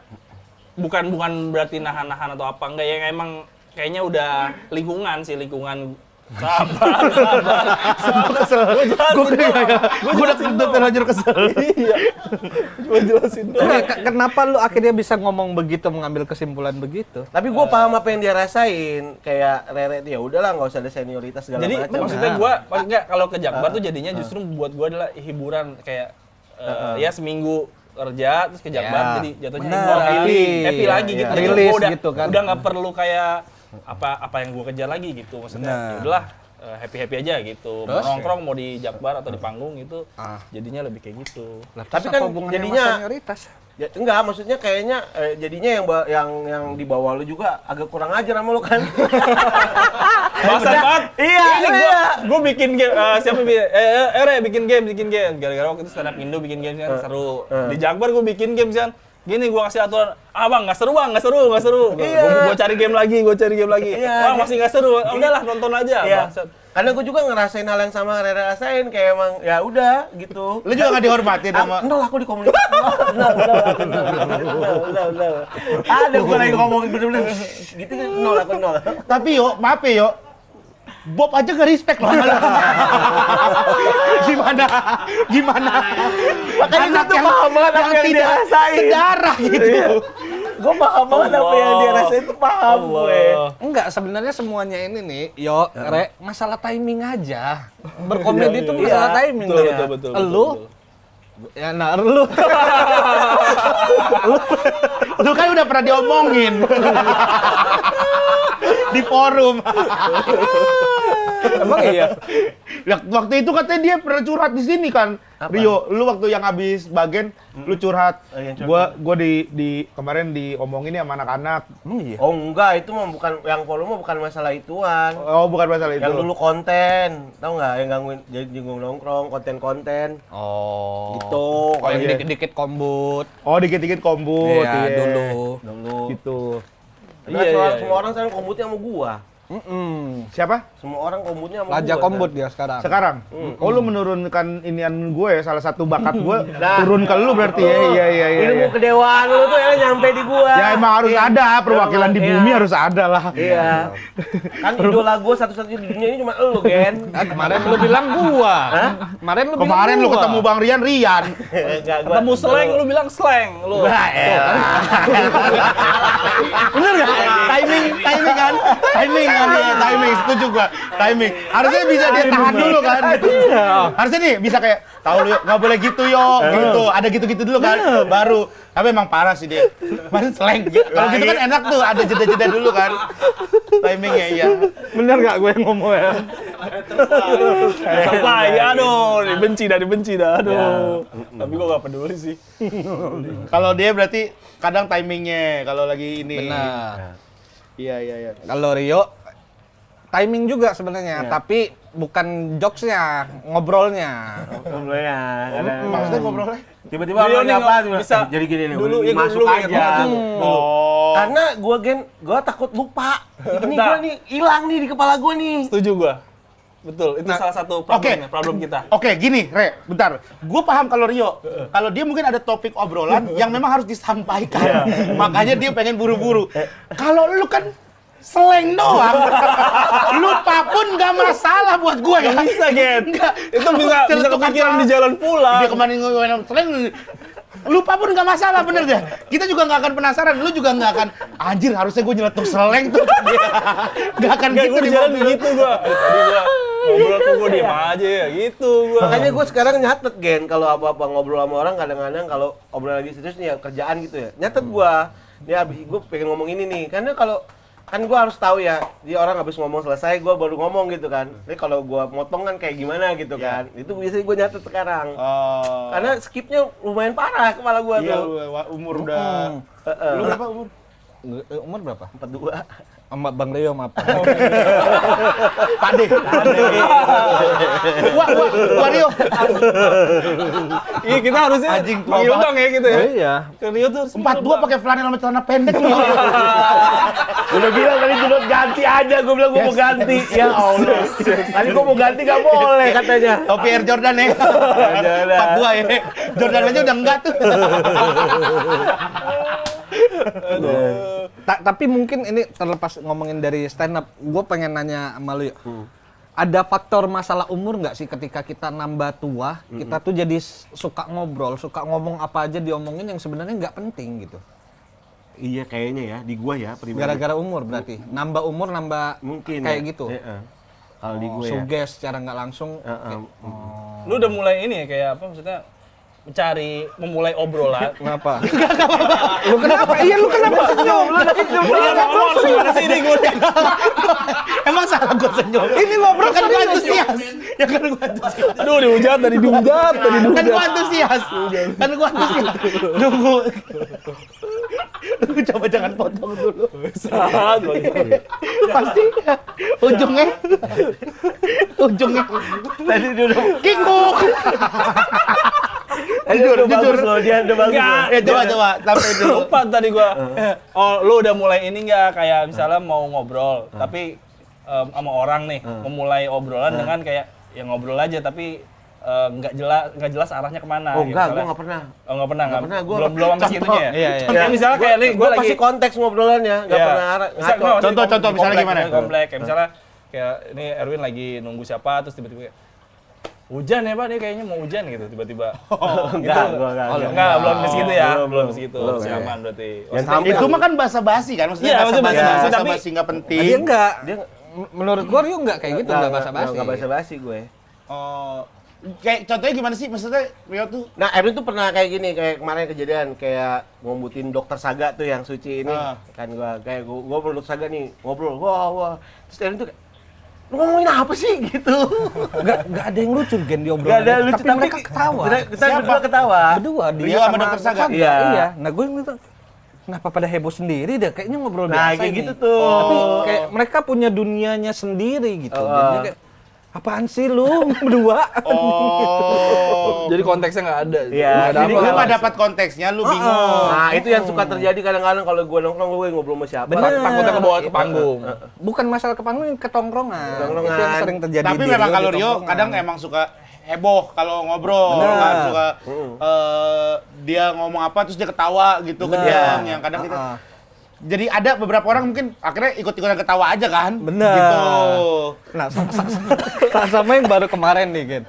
bukan berarti nahan-nahan atau apa enggak ya emang kayaknya udah lingkungan sabar. gue udah terlanjur kesel. Iya. Gue jelasin dong. Nah, kenapa lu akhirnya bisa ngomong begitu, mengambil kesimpulan begitu? Tapi gue paham apa yang dia rasain. Kayak Rere ya udahlah nggak usah ada senioritas segala Jadi macam. maksudnya gue enggak kalau ke Jakbar tuh jadinya justru buat gue adalah hiburan kayak ya seminggu kerja terus ke Jakbar Ya, jadi jatuhnya bener, hiburan, happy iya, lagi iya. gitu. Jadi Rilis gua gitu kan. Udah nggak perlu kayak apa yang gue kejar lagi gitu maksudnya. Bener. Ya udahlah happy aja gitu. Mau Terus? nongkrong mau di Jakbar atau di panggung gitu Ah. jadinya lebih kayak gitu. Tapi kan jadinya- senioritas. Ya, enggak, maksudnya kayaknya jadinya yang di bawah lu juga agak kurang ajar sama lu kan. Bahasa banget. Iya, iya. Gue bikin game, siapa bikin? Re, bikin game. Gara-gara waktu itu stand up Indo bikin game kan seru. Di Jakbar gue bikin game kan. Gini gua kasih aturan, bang nggak seru bang, nggak seru. Iya. Gua cari game lagi. Iya. Bang masih nggak seru. Udahlah nonton aja. Iya. Bangsat. Karena gue juga ngerasain hal yang sama Rere rasain, kayak emang ya udah gitu. Lu juga nggak dihormatin sama... Nol aku di komunitas. Nol. Ada gue lagi ngomongin bener-bener gitu kan, nol aku nol. Tapi yo, maaf ya yo, Bob aja gak respect loh. Gimana? Makanya gue tuh paham banget apa yang dia rasain. Sedarah gitu. Gue paham banget apa yang dia rasain, tuh paham gue. Enggak, sebenarnya semuanya ini nih, Re, masalah timing aja. Berkomedi itu masalah timing. Betul. Lu, ya lu. Lu kan udah pernah diomongin. Di forum. Emang iya? Ya, waktu itu katanya dia pernah curhat di sini kan. Apa? Rio, lu waktu yang habis bagian lu curhat. Oh, yang curhat. Gua di kemarin diomongin sama anak-anak. Emang iya? Oh enggak, itu mah bukan, yang forum mah bukan masalah ituan. Oh, bukan masalah itu. Yang dulu konten, tau nggak? Yang gangguin, jadi jenggung nongkrong, konten-konten. Oh. Gitu. Oh, yang iya. dikit-dikit kombut. Oh, dikit-dikit kombut. Iya, dulu. Dulu. Gitu. Nah, semua orang sekarang kombutnya sama gua. Siapa? Semua orang kombutnya sama Raja gua. kombut dia sekarang. Sekarang? Oh, lu menurunkan inian gue ya, salah satu bakat gue Nah. turun ke lu berarti ya. Iya. Ilmu kedewaan lu tuh ya nyampe di gua. Ya emang harus ada, perwakilan di bumi Iya. harus ada lah. Iya. Kan idola gua satu-satunya di dunia ini cuma elu, Gen. Kemarin lu bilang gua. Kemarin lu bilang Kemarin lu gua. ketemu Bang Rian. Enggak, gua. Ketemu slang, lu bilang slang. Lu. Wah, Bener nggak? Timing kan? Timing. Setuju gua. Timing. Harusnya bisa dia tahan dulu kan. Gitu. Harusnya nih bisa kayak tahu lu nggak boleh gitu yo, gitu. Ada gitu-gitu dulu kan. Baru. Tapi emang parah sih dia. Masih slang. Kalau gitu kan enak tuh, ada jeda-jeda dulu kan. Timingnya iya. Bener gak gue ngomong ya? Supply, aduh, dibenci dah, aduh. Tapi gua gak peduli sih. Kalau dia berarti kadang timingnya kalau lagi ini. Benar. Iya. Kalau Rio timing juga sebenarnya, tapi bukan jokesnya, ngobrolnya. Ngobrolnya. Maksudnya ngobrolnya? Tiba-tiba Rio orang nih apa? bisa. Jadi gini nih, Dulu, ya, masuk dulu, aja. Oh. Karena gua takut lupa. Ini Nah. gua nih hilang nih di kepala gua nih. Setuju gua. Betul, itu salah satu problem kita. Oke, gini, Re, bentar. Gue paham kalau Rio. Kalau dia mungkin ada topik obrolan yang memang harus disampaikan. Makanya dia pengen buru-buru. Kalau lu kan slang doang. Lupa pun gak masalah buat gue ya. Gak bisa, Gen. Enggak. Itu bisa kepikiran di jalan pulang. Dia kemarin ngomongin slang. Lupa pun gak masalah, bener deh. Kita juga gak akan penasaran. Lu juga gak akan, anjir harusnya gue nyeletuk slang tuh. Gak akan Kayak gitu gue di jalan begitu gua. Tadi gua ngobrol tuh gua diem aja ya, gitu gua. Makanya gue sekarang nyatet, Gen, kalau apa-apa ngobrol sama orang kadang-kadang kalau obrolan lagi serius nih ya kerjaan gitu ya. Nyatet gua. Nih abis gue pengen ngomong ini nih. Karena kalau kan gue harus tahu ya, dia orang habis ngomong selesai, gue baru ngomong gitu kan. Ini kalau gue motong kan kayak gimana gitu kan. Itu biasanya gue nyatet sekarang. Oh. Karena skipnya lumayan parah kepala gue Iya, tuh. umur udah... Lu berapa umur? Umur berapa? 42. Sama Bang Rio sama apa? Pade. Wah Rio. Iya, kita harusnya Anjing, tua panggil banget. Bang ya gitu ya. Iya. Ke Rio tuh 42 pakai flanel sama celana pendek lu. Udah bilang tadi Junot ganti aja, gue bilang gue mau ganti. Ya Allah. Tadi gue mau ganti gak boleh katanya. Topi Air Jordan ya. 42 ya. Jordan aja udah enggak tuh. Tapi mungkin ini terlepas ngomongin dari stand up, gue pengen nanya sama lu ya. Ada faktor masalah umur nggak sih ketika kita nambah tua, kita tuh jadi suka ngobrol, suka ngomong apa aja diomongin yang sebenarnya nggak penting gitu. Iya kayaknya ya, di gua ya pribadi. Gara-gara umur berarti. Nambah umur, nambah Mungkin kayak ya. gitu. Kalau di gua ya. Suges secara nggak langsung. Lu udah mulai ini ya, kayak apa maksudnya? Memulai obrolan. Kenapa? Lu kenapa? Iya lu kenapa senyum? Lu senyum. Ngomong gimana sih ini gue? Emang salah gue senyum. Ini ngobrol Kan gue serius. antusias. Ya kan gue antusias. Aduh, dihujat. Kan gue antusias. Nunggu. Lu coba jangan potong dulu. Saat Pasti ujungnya. Tadi dia udah kikuk. Jujur. bagus loh, dia udah bagus. Enggak. loh. Coba, sampai dulu. Lupa tadi gua. Oh, lu udah mulai ini nggak kayak misalnya mau ngobrol, tapi sama orang nih, memulai obrolan dengan kayak ya ngobrol aja tapi nggak jelas arahnya kemana. Oh gitu. enggak, Misalnya- gua nggak pernah. Oh nggak pernah. Gua belum sampai segitunya ya. Iya, iya. Kayak misalnya kayak nih gua lagi pasti konteks ngobrolannya, nggak Iya. pernah Misal- ngaco. nggak, Contoh, maksudnya misalnya komplek, gimana? Komplek, kayak misalnya kayak ini Erwin lagi nunggu siapa, terus tiba-tiba kayak, hujan ya Pak, dia kayaknya mau hujan gitu tiba-tiba. Enggak, gua enggak. Oh, enggak, belum ke situ ya. Belum, Belum ke situ. belum. Siaman berarti. Yang sampai Itu mah kan basa-basi kan, maksudnya Iya, maksudnya basa-basi, tapi- basa-basi nggak penting. Dia enggak. Dia Menurut gua Rio enggak kayak gitu, enggak basa-basi. Enggak basa-basi gue. Oh, kayak contohnya gimana sih? Maksudnya Rio tuh Nah, Erwin tuh pernah kayak gini, kayak kemarin kejadian kayak ngombutin dokter Saga tuh yang suci ini. Kan gua perlu dokter Saga nih, ngobrol. Wah. Terus Erwin tuh kayak, lu ngomongin apa sih gitu? Enggak ada yang lucu Gen di obrolan. Gak ada itu, lucu, tapi mereka ketawa. Kita berdua ketawa. Berdua dia Rio sama Dr. Saga? Iya. Iya. Nah, gue ngeliat kenapa pada heboh sendiri deh, kayaknya ngobrol Nah, biasa kayak ini. gitu tuh. Tapi kayak mereka punya dunianya sendiri gitu. Jadinya kayak apaan sih lu berdua? Oh. Jadi konteksnya nggak ada. Iya, Nggak ada jadi Lu apa-apa. nggak dapat konteksnya, lu bingung. Nah, itu yang suka terjadi kadang-kadang kalau gue nongkrong gue ngobrol sama siapa. Bener. Takutnya kebawa ke panggung. Bukan masalah ke panggung, ke tongkrongan. Tongkrongan. Itu yang sering terjadi. Tapi di memang Rio kalau di Rio tongkrongan. kadang emang suka heboh kalau ngobrol, Bener. kan suka dia ngomong apa terus dia ketawa gitu ke dia yang kadang kita. Jadi ada beberapa orang mungkin akhirnya ikut-ikutan ketawa aja kan? Bener. Gitu. Nah, sama yang baru kemarin nih, Gen.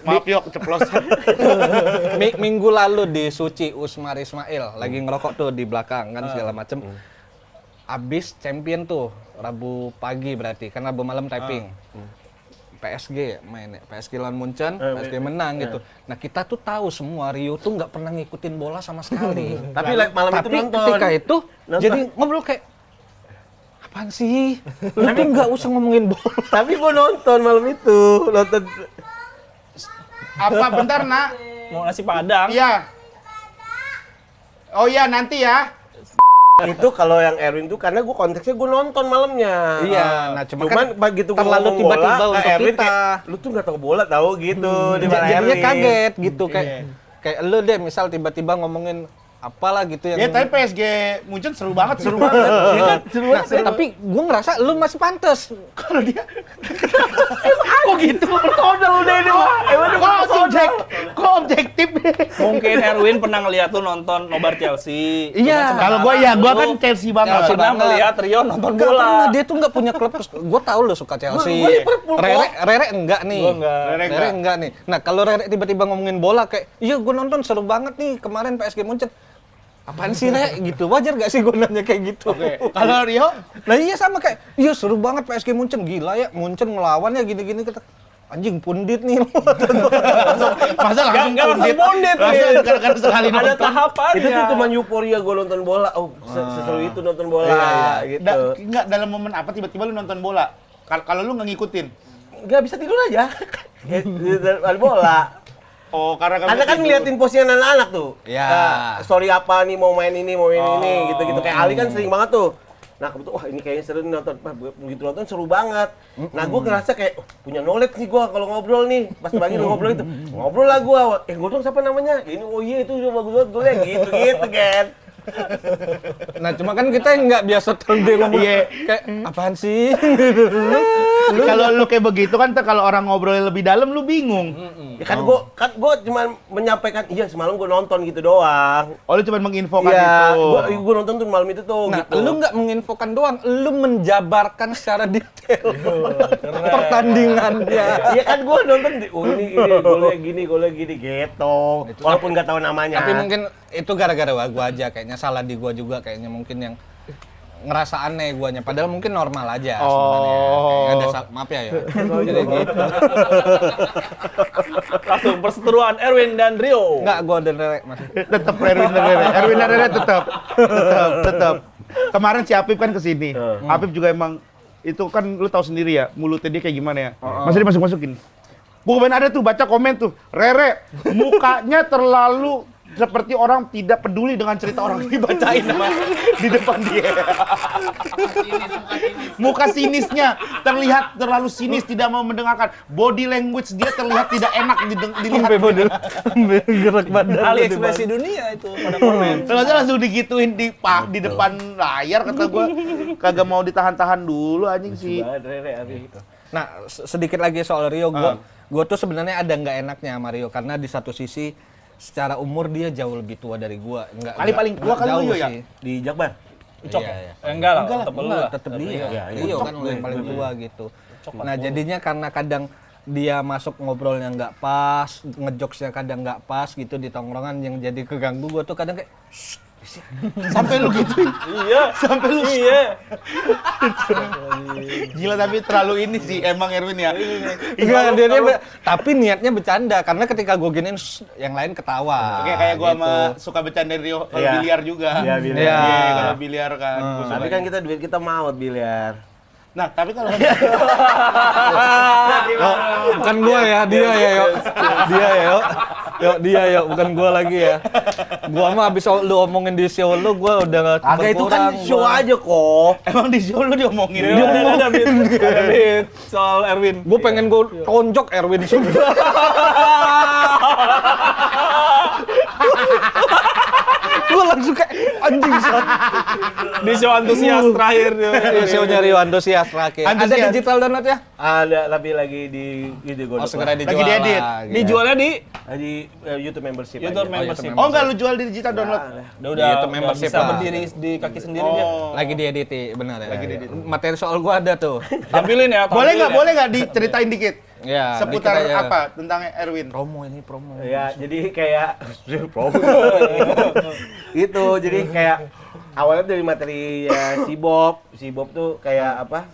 Maaf yuk keceplosan. Minggu lalu di Suci Usmar Ismail lagi ngerokok tuh di belakang kan segala macem. Abis champion tuh Rabu pagi berarti kan Rabu malam typing. PSG main ya, PSG lawan Munchen, PSG menang gitu. Nah kita tuh tahu semua Rio tuh nggak pernah ngikutin bola sama sekali. Tapi malam itu Tapi nonton. ketika itu Nonton. jadi ngobrol kayak apaan sih? Lu tuh nggak usah ngomongin bola. Tapi gue nonton malam itu, nonton. Apa bentar, Nak? Mau nasi padang. Iya. Oh iya, nanti ya. Itu kalau yang Erwin tuh karena gue konteksnya gue nonton malamnya. Iya, nah cuman Cuman kan begitu gua terlalu ngomong tiba-tiba bola, untuk kayak Erwin kita. kayak, lu tuh nggak tahu bola tahu gitu di mana Jadinya Erwin. kaget gitu kayak lu deh misal tiba-tiba ngomongin apalah gitu yang Ya, tapi PSG Munchen seru banget. Seru banget. Iya kan? Seru Nah, banget. tapi gue ngerasa lu masih pantes. Kalau dia Kok gitu? Personal udah ini mah. Emang dia personal. kok objektif. Mungkin Erwin pernah ngeliat tuh nonton nobar Chelsea. Iya. Kalau gua kan Chelsea banget. Nggak pernah banget. ngeliat Rio nonton Enggak bola. pernah, dia tuh nggak punya klub. Gue tahu lu suka Chelsea. Gua Liverpool kok. Rere enggak nih. Gua enggak. Rere Enggak nih. Nah, kalau Rere tiba-tiba ngomongin bola kayak, iya gue nonton seru banget nih kemarin PSG Munchen. Apaan sih Rere? Gitu. Wajar gak sih gue nanya kayak gitu? Oke. Kalau Rio Nah iya sama kayak, iya seru banget PSG Munchen. Gila ya, Munchen ngelawan ya gini-gini. Kata, anjing pundit nih. masa langsung Nggak langsung pundit, Langsung Win. gara-gara sekali Ada nonton. tahapannya. Itu tuh cuma euforia gue nonton bola. Oh, seseru itu nonton bola gitu. Enggak dalam momen apa tiba-tiba lu nonton bola. Kalau lu nggak ngikutin. Nggak bisa tidur aja. Ada bola. Oh, karena Karena kan ngeliatin postingan anak-anak tuh. Ya. Story apa nih mau main ini, gitu-gitu. Kayak Ali kan sering banget tuh. Nah, kebetulan wah ini kayaknya seru nih nonton. Wah, begitu nonton seru banget. Nah, gue ngerasa kayak punya knowledge nih gue kalau ngobrol nih. Pas pagi lu ngobrol itu. Ngobrol lah gue. Ngobrol siapa namanya? Ini oh iya itu bagus banget golnya gitu kan. Nah cuma kan kita yang nggak biasa terus dia ngomong kayak apaan sih? kalau lu kayak begitu kan kalau orang ngobrolnya lebih dalam lu bingung. Ya kan gue cuma menyampaikan iya semalam gue nonton gitu doang. Oh, lu cuma menginfokan Iya, itu. gue nonton tuh malam itu tuh Nah, gitu. lu nggak menginfokan doang, lu menjabarkan secara detail pertandingannya. Iya kan gue nonton oh ini golnya gini gitu. Walaupun nggak tahu namanya. Tapi mungkin itu gara-gara gua aja kayaknya salah di gua juga kayaknya mungkin yang ngerasa aneh guanya padahal mungkin normal aja sebenarnya. Kayak ada maaf ya. Jadi gitu. Langsung perseteruan Erwin dan Rio. Enggak gua dan Rere masih. Tetap Erwin dan Rere. Erwin dan Rere tetap. Kemarin si Apip kan kesini. Apip juga emang itu kan lu tahu sendiri ya mulutnya dia kayak gimana ya. Masa dia masukin. Gua kemarin ada tuh baca komen tuh, Rere mukanya terlalu seperti orang tidak peduli dengan cerita orang yang dibacain sama di depan dia. Muka sinisnya terlihat terlalu sinis, tidak mau mendengarkan. Body language dia terlihat tidak enak dilihat. Gerak badan. Ali ekspresi dunia itu pada komen. Terus langsung digituin di depan layar, kata gua kagak mau ditahan-tahan dulu anjing sih. Nah, sedikit lagi soal Rio, gue tuh sebenarnya ada nggak enaknya sama Rio karena di satu sisi secara umur dia jauh lebih tua dari gue. Paling tua kan jauh lu ya? sih. Di Jakbar. Iya, iya. Enggak lah, Enggak tetep lu lah, lah. tetep dia. Iya, Rio kan yang paling tua gitu. Nah, jadinya karena kadang dia masuk ngobrolnya nggak pas, ngejokesnya kadang nggak pas gitu di tongkrongan yang jadi keganggu gue tuh kadang kayak Sampai lu gituin. Iya. Sampai lu. Iya. Gila, tapi terlalu ini sih emang Erwin ya. enggak tapi niatnya bercanda karena ketika gue giniin yang lain ketawa. Oke, kayak gua gitu. sama suka bercanda Rio kalau Iya. biliar juga. Iya, biliar. Iya. Iya, kalau biliar kan. Gua suka. Tapi kan kita duit kita maut biliar. Nah, tapi kalau Bukan gua ya, dia ya, Yo. Dia ya, Yo. Yo, dia ya, bukan gua lagi ya. Gua mah abis lu omongin di show lu, gua udah Agak itu kan berkurang, show gua. aja kok. emang di show lu diomongin. Ada beat soal Erwin. Gua pengen gua tonjok Erwin sumpah. Gua langsung kayak anjing sat. Di show antusias terakhir. Iya, show-nya Rio antusias terakhir. Ada Antusias. digital download ya? Ada tapi lagi di Oh, segera dijual. Lagi diedit. lah, gitu. Dijualnya di di YouTube membership. YouTube aja. membership. Oh, enggak lu jual di digital download. Udah YouTube membership bisa lah. berdiri di kaki sendiri dia. Lagi diedit, benar ya. Lagi diedit. Materi soal gua ada tuh. Tampilin ya. Boleh nggak diceritain dikit? Ya, Seputar dikit aja. apa tentang Erwin? Promo ini promo. Ya, jadi kayak itu, jadi kayak awalnya dari materi ya, si Bob tuh kayak apa?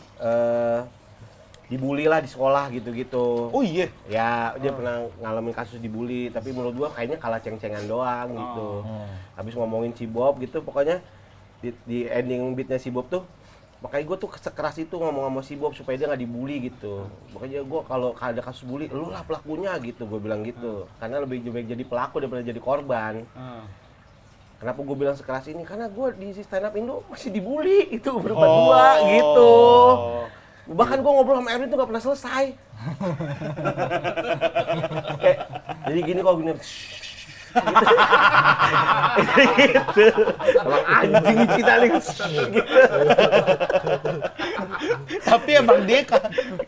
Dibully lah di sekolah gitu-gitu. Oh iya. Ya, dia pernah ngalamin kasus dibully, tapi menurut gua kayaknya kalah ceng-cengan doang gitu. Habis ngomongin si Bob gitu, pokoknya di ending beatnya si Bob tuh, makanya gue tuh sekeras itu ngomong sama si Bob supaya dia nggak dibully gitu. Makanya gue kalau ada kasus bully, lu lah pelakunya gitu, gue bilang gitu. Karena lebih baik jadi pelaku daripada jadi korban. Kenapa gue bilang sekeras ini? Karena gue di stand up Indo masih dibully itu berdua gitu. Bahkan gue ngobrol sama Erwin tuh gak pernah selesai. Kayak, jadi gini kalau gini, gitu. Emang anjing kita nih. Gitu. Tapi emang dia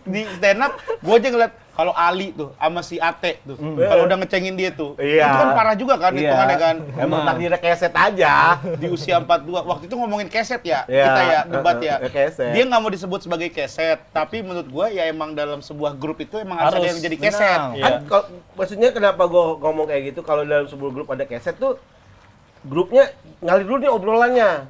di stand up, gue aja ngeliat kalau Ali tuh sama si Ate tuh, kalau udah ngecengin dia tuh, Iya. itu kan parah juga kan hitungannya kan. Emang takdirnya keset aja. Di usia 42, waktu itu ngomongin keset ya, Iya. kita ya debat ya. Keset. Dia nggak mau disebut sebagai keset, tapi menurut gue ya emang dalam sebuah grup itu emang harus ada Harus. yang jadi keset. Benar. Iya. Kan maksudnya kenapa gue ngomong kayak gitu, kalau dalam sebuah grup ada keset tuh grupnya ngalir dulu nih obrolannya,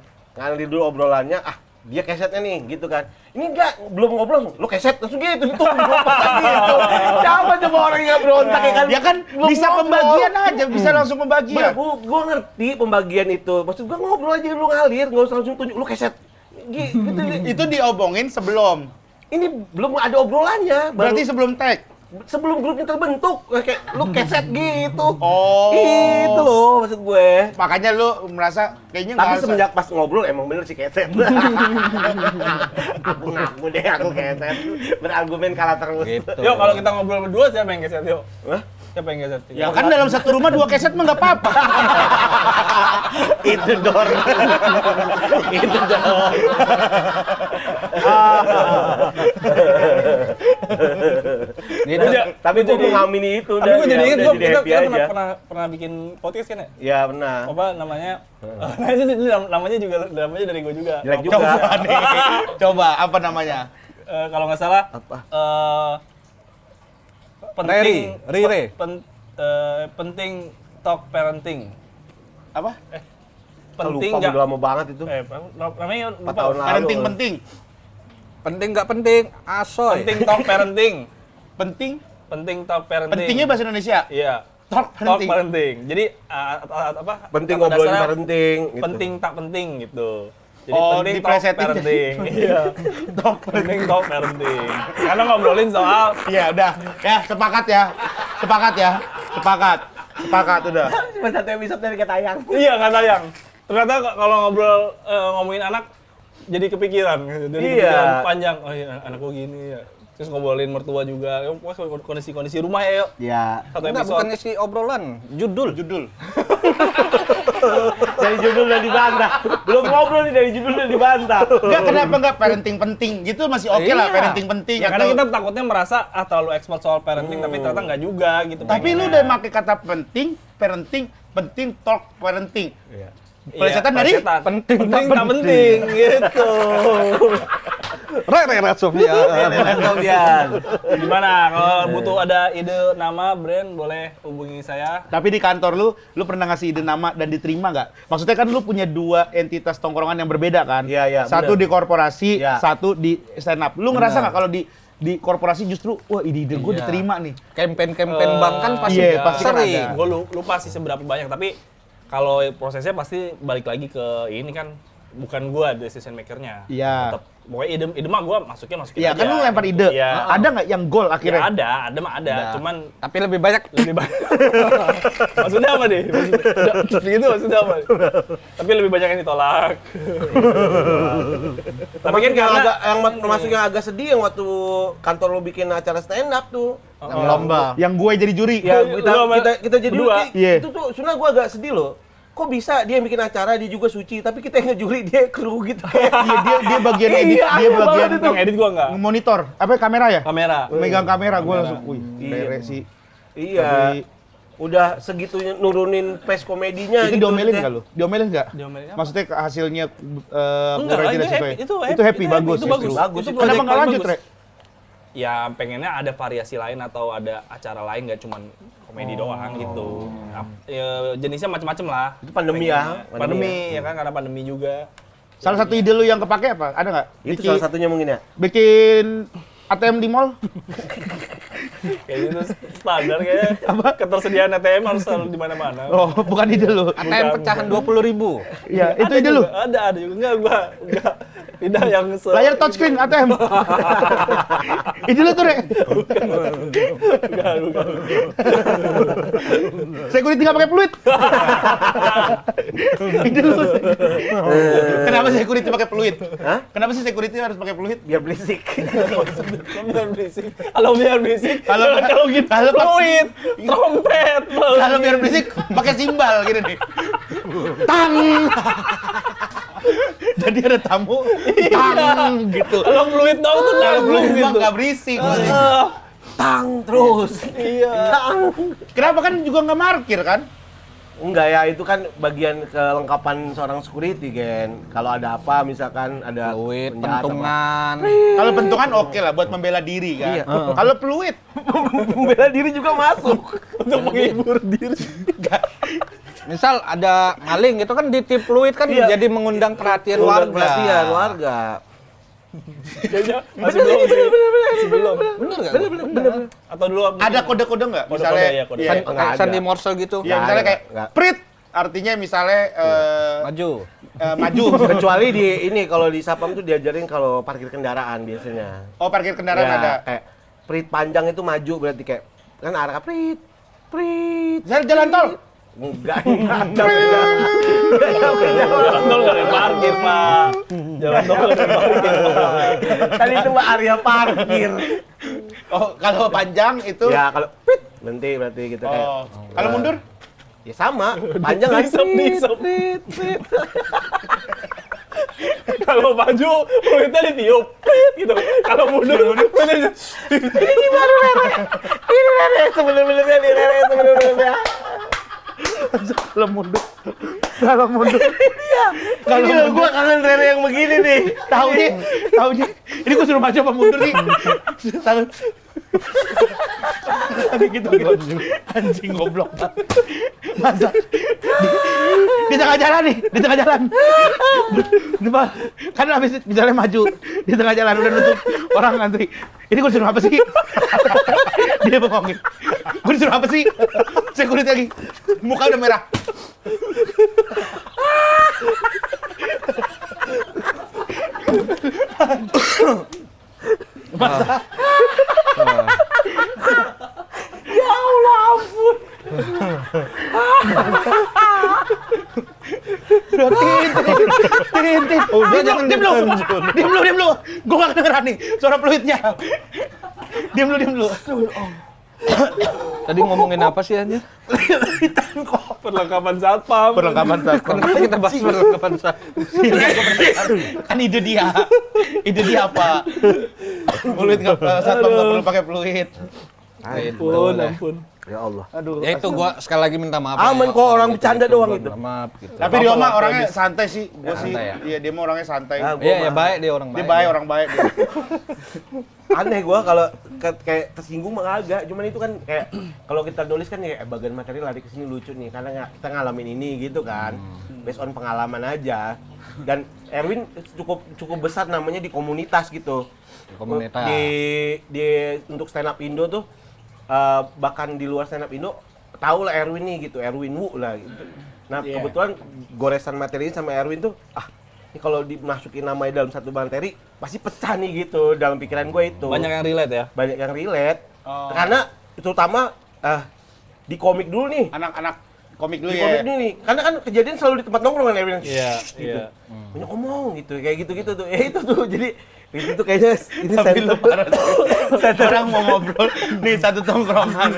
dia kesetnya nih gitu kan. Ini enggak, belum ngobrol, lu keset langsung gitu, itu gitu. Siapa coba orang yang berontak ya kan? Ya kan Belum bisa ngobrol. pembagian aja, bisa langsung pembagian. Gua ngerti pembagian itu. Maksud gua ngobrol aja lu ngalir, nggak usah langsung tunjuk lu keset. Gitu. Itu diomongin sebelum. Ini belum ada obrolannya, baru Berarti sebelum tag. sebelum grupnya terbentuk kayak lu keset gitu. Oh. Itu loh maksud gue. Makanya lu merasa kayaknya nggak Tapi harus. semenjak pas ngobrol emang bener sih keset. Aku ngaku deh aku keset. Berargumen kalah terus. Gitu. Yuk kalau kita ngobrol berdua siapa yang keset yuk? Hah? Siapa yang keset? Ya kan dalam satu rumah 2 keset mah nggak apa-apa. Itu dor. Itu dor. Gitu. Tapi gue mengamini itu Tapi gue jadi inget, udah kita happy aja. pernah bikin podcast kan ya? Ya pernah. Apa namanya? Nah ini namanya dari gue juga. Jelek juga. Coba nih. Coba apa namanya? Kalau nggak salah. Apa? Penting. Rire. Penting talk parenting. Apa? Penting Lupa, nggak? udah lama banget itu. Namanya 4 lupa. tahun lalu. Parenting-penting. Penting nggak penting? Asoy. Penting talk parenting. Penting. Penting talk parenting. Pentingnya bahasa Indonesia. Iya. Talk Talk parenting. parenting. Jadi apa? Penting kata ngobrolin dasarnya parenting. Gitu. Penting tak penting gitu. Jadi Oh, penting talk diplesetin parenting. Iya. Penting talk parenting. Karena ngobrolin soal Iya, udah. Ya, sepakat ya. Sepakat ya. Sepakat. Sepakat udah. Cuma 1 episode dari ketayang. Iya, nggak tayang. Ternyata kalau ngobrol ngomongin anak jadi kepikiran gitu. Jadi Iya. kepikiran panjang. Oh iya, anak gua gini ya. Terus ngobrolin mertua juga. Wah, kondisi rumah ya, yuk. Ya. Satu Enggak, episode. bukan isi obrolan, judul. Dari judul udah dibantah. Belum ngobrol nih dari judul udah dibantah. Enggak, kenapa enggak parenting penting? Gitu masih oke lah, Iya. parenting penting. Ya karena atau- kita takutnya merasa terlalu expert soal parenting, tapi ternyata nggak juga gitu. Tapi lu udah pakai kata penting, parenting, talk parenting. Pelesetan dari penting, penting tak tak penting gitu. Rere Sofia. Sofian. Gimana kalau butuh ada ide nama brand boleh hubungi saya. Tapi di kantor lu pernah ngasih ide nama dan diterima nggak? Maksudnya kan lu punya 2 entitas tongkrongan yang berbeda kan? Iya, iya, Satu bener. di korporasi, Iya. satu di stand up. Lu ngerasa nggak kalau di korporasi justru, wah ide gue Iya. diterima nih? Campaign bank kan pasti Iya, pasti kan sering. ada. Gue lupa sih seberapa banyak, tapi kalau prosesnya pasti balik lagi ke ini kan bukan gua decision makernya. Iya. Tetep, pokoknya ide mah gua masukin Iya, aja. kan lu lempar ide. Iya. Ada nggak yang goal Ya akhirnya? ada mah ada. Cuman Tapi lebih banyak lebih banyak. Maksudnya apa deh? Begitu maksudnya apa? Tapi lebih banyak yang ditolak. Tapi kan karena yang termasuk yang agak sedih yang waktu kantor lu bikin acara stand up tuh. yang lomba. Yang gue jadi juri. Ya Lu kita sama kita jadi berdua. juri. Iya. Itu tuh sebenarnya gua agak sedih loh. Kok bisa dia yang bikin acara, dia juga suci, tapi kita yang ngejuri dia kru gitu. Iya, dia bagian Iya, edit, dia aneh bagian banget itu. yang edit gua enggak. monitor. Apa kamera ya? Kamera. Megang kamera, gue Kamera. langsung, wih, Iya. rere sih. Iya. Tapi- Udah segitunya nurunin pace komedinya Itu gitu. diomelin maksudnya. nggak lu? Diomelin nggak? Diomelin apa? Maksudnya ke hasilnya Enggak lah, tidak itu sesuai. happy, Itu happy, bagus. itu justru. bagus. Bagus. Itu Kenapa project Kenapa nggak paling lanjut, bagus. Re? Ya pengennya ada variasi lain atau ada acara lain, nggak cuman komedi doang gitu. Ya, jenisnya macam-macam lah. Itu pandemi ya, Pengennya. pandemi Pandemi ya kan, karena pandemi juga. Salah satu ide lu yang kepake apa? Ada nggak? Itu salah satunya mungkin ya. Bikin ATM di mall? Kayaknya itu standar kayaknya. Ketersediaan ATM harus selalu di mana-mana. Oh, bukan ide lu. ATM pecahan 20.000. Iya, itu Ada ide lu. juga, Ada juga. Enggak. Tidak yang Layar touchscreen ATM. Ide lu tuh, Re. Bukan. Security nggak pakai fluid. Ide lu. Kenapa security pakai fluid? Hah? Kenapa sih security harus pakai fluid? Biar berisik. Biar berisik. Kalau biar berisik. Kalau- kalau gitu kalau- fluid, trompet. Kalau biar berisik, pakai simbal gini nih. Tang. Jadi ada tamu, tang gitu. Kalau fluid dong tuh Kalau nanggung belum gitu. nggak berisik. Tang terus. Iya. Tang. Kenapa kan juga nggak parkir kan? Enggak ya, itu kan bagian kelengkapan seorang security, Gen. Kalau ada apa, misalkan ada Fluid, penjahat apa. pentungan. Kalau bentukan oke lah buat membela diri kan. Iya. Kalau fluid, Membela diri juga masuk. Untuk menghibur diri. Misal ada maling gitu kan di tip fluid kan Iya. jadi mengundang perhatian Undang warga. perhatian warga. Kayaknya masih belum sih. Masih belum. Bener nggak? Atau dulu ada kode-kode nggak? Kode-kode, Misalnya, ya, kode. iya, Kayak Nggak ada. Sandi Morse gitu. iya, misalnya Nggak kayak ada, nggak. prit, artinya misalnya Maju. maju. Kecuali di ini kalau di Sapam tuh diajarin kalau parkir kendaraan biasanya. Oh, parkir kendaraan Ya, ada. kayak prit panjang itu maju berarti kayak kan arah prit. Misalnya jalan tol. Enggak ada beda. Jalan tol nggak ada parkir, Pak. Jalan tol nggak ada parkir. Tadi itu mah area parkir. Oh, kalau panjang itu. Ya kalau prit nanti berarti kita kayak Oh, kalau mundur? ya sama, panjang kan Disep. prit. Kalau maju, fluidnya ditiup. Prit, gitu. Kalau mundur, fluidnya Ini baru Rere. Ini Rere sebelum-sebelumnya nih Rere sebelum-sebelumnya. Kalau mundur. Kalau mundur. Ini loh gua kangen Rere yang begini nih. Taunya. Ini gua suruh maju apa mundur nih? Tahu. Tapi gitu. Anjing goblok banget. Masa di tengah jalan nih, di tengah jalan. Kan habis misalnya maju di tengah jalan udah nutup orang ngantri. Ini gua disuruh apa sih? Dia bengongin. Gua disuruh apa sih? Security lagi. Muka udah merah. Masa? Ya Allah ampun. Udah jangan Diam lu. Gua nggak kedengeran nih suara fluidnya. Diam lu. Tadi ngomongin apa sih anjir? Perlengkapan satpam. Kenapa kita bahas perlengkapan Kan ide dia apa? Fluid satpam nggak perlu pakai fluid. Ampun. Ya Allah. Aduh. Ya itu gua sekali lagi minta maaf. Aman kok, orang bercanda doang itu. Maaf gitu. Tapi dia mah orangnya santai sih. Gua sih. santai ya? Iya, dia mah orangnya santai. Ah, gua Iya, ya mah- baik dia orang baik. Dia baik, orang baik. Dia. Aneh gua kalau kayak tersinggung mah agak, cuman itu kan kayak kalau kita nulis kan ya bagian materi lari ke sini lucu nih karena kita ngalamin ini gitu kan. Based on pengalaman aja. Dan Erwin cukup besar namanya di komunitas gitu. Di komunitas. Di untuk stand up Indo tuh bahkan di luar stand up Indo tahu lah Erwin nih gitu, Erwin Wu lah gitu. Nah, kebetulan goresan materi sama Erwin tuh ini kalau dimasukin namanya dalam satu materi pasti pecah nih gitu dalam pikiran gue itu. Banyak yang relate ya. Banyak yang relate. Karena terutama di komik dulu nih. Anak-anak komik dulu Di ya. komik dulu nih. Karena kan kejadian selalu di tempat nongkrong kan Erwin. Iya. Banyak ngomong gitu, kayak gitu-gitu tuh. Ya itu tuh. Jadi itu tuh kayaknya ini Tapi lu satu. parah sih. Orang mau ngobrol nih satu tongkrongan.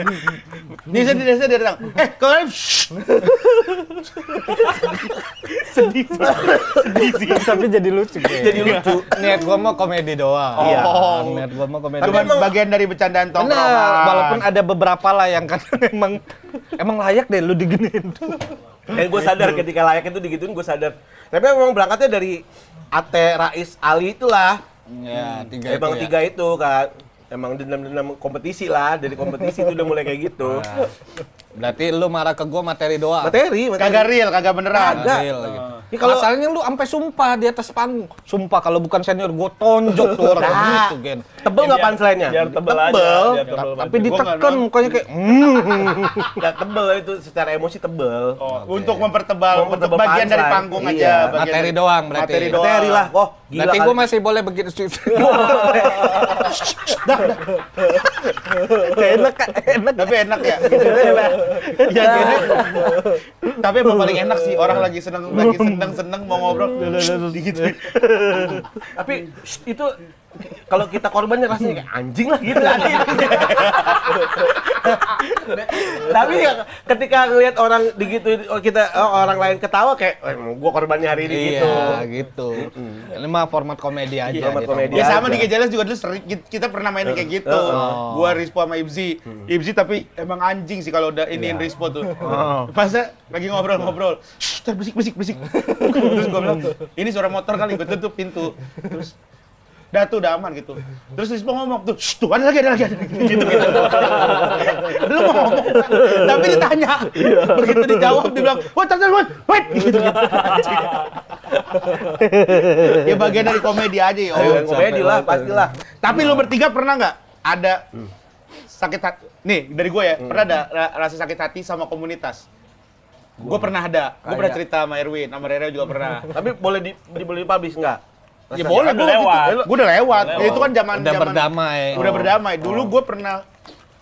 Nih saya datang. Kalian sedih sih. Tapi jadi lucu. Jadi lucu. Niat gua mah komedi doang. Iya. Niat gua mah komedi. Tapi doang. bagian dari bercandaan Bener, tongkrongan. walaupun ada beberapa lah yang kadang emang layak deh lu diginiin. Dan gue sadar ketika layak itu digituin gue sadar. Tapi memang berangkatnya dari Ate, Rais, Ali itulah. Ya, tiga Emang itu ya. tiga itu kan. Emang dendam-dendam kompetisi lah. Dari kompetisi itu udah mulai kayak gitu. Berarti lu marah ke gua materi doang. Materi. Kagak real, kagak beneran. Kagak. Real gitu. Ini kalau Masalahnya lu sampai sumpah di atas panggung. Sumpah kalau bukan senior gua tonjok tuh orang gitu, Gen. tebel nggak punchline-nya? Biar tebel aja. Biar tebel Tapi aja. ditekan mukanya kayak Nggak tebel itu secara emosi tebel. Untuk mempertebal untuk bagian dari punchline. panggung Iya. aja. bagian materi dari- doang berarti. Materi doang. Materi lah. Wah, gila Berarti kali. gua masih boleh begitu sih. Enak. Tapi enak ya. Iya, enak. Tapi emang paling enak sih orang lagi seneng mau ngobrol gitu. Tapi itu kalau kita korbannya rasanya kayak anjing lah gitu. Tapi ya, ketika ngelihat orang digituin orang lain ketawa kayak gua korbannya hari ini gitu. Iya, gitu. Ini mah format komedi aja. Format gitu. komedi. Ya aja. sama di Gejelas juga dulu sering kita pernah main kayak gitu. Gua Rispo sama Ibzi. Ibzi tapi emang anjing sih kalau udah iniin Rispo tuh. Masa lagi ngobrol-ngobrol, "Shh, berisik. Terus gua bilang, "Ini suara motor kali, gua tutup pintu." Terus udah aman gitu. Terus Rispo ngomong tuh, "Shh, tuh ada lagi. Gitu. Dulu mau ngomong, tapi ditanya. Begitu dijawab dia bilang, wait. Gitu. Ya bagian dari komedi aja ya. Komedi lah, pastilah. Tapi lu bertiga pernah nggak ada sakit hati? Nih dari gue ya, pernah ada rasa sakit hati sama komunitas? Gue pernah ada. Gue pernah cerita sama Erwin, sama Rere juga pernah. Tapi boleh dipublish nggak? Ya boleh, Udah lewat. gue udah lewat. Ya, itu kan zaman Udah berdamai. Udah berdamai. Dulu gue pernah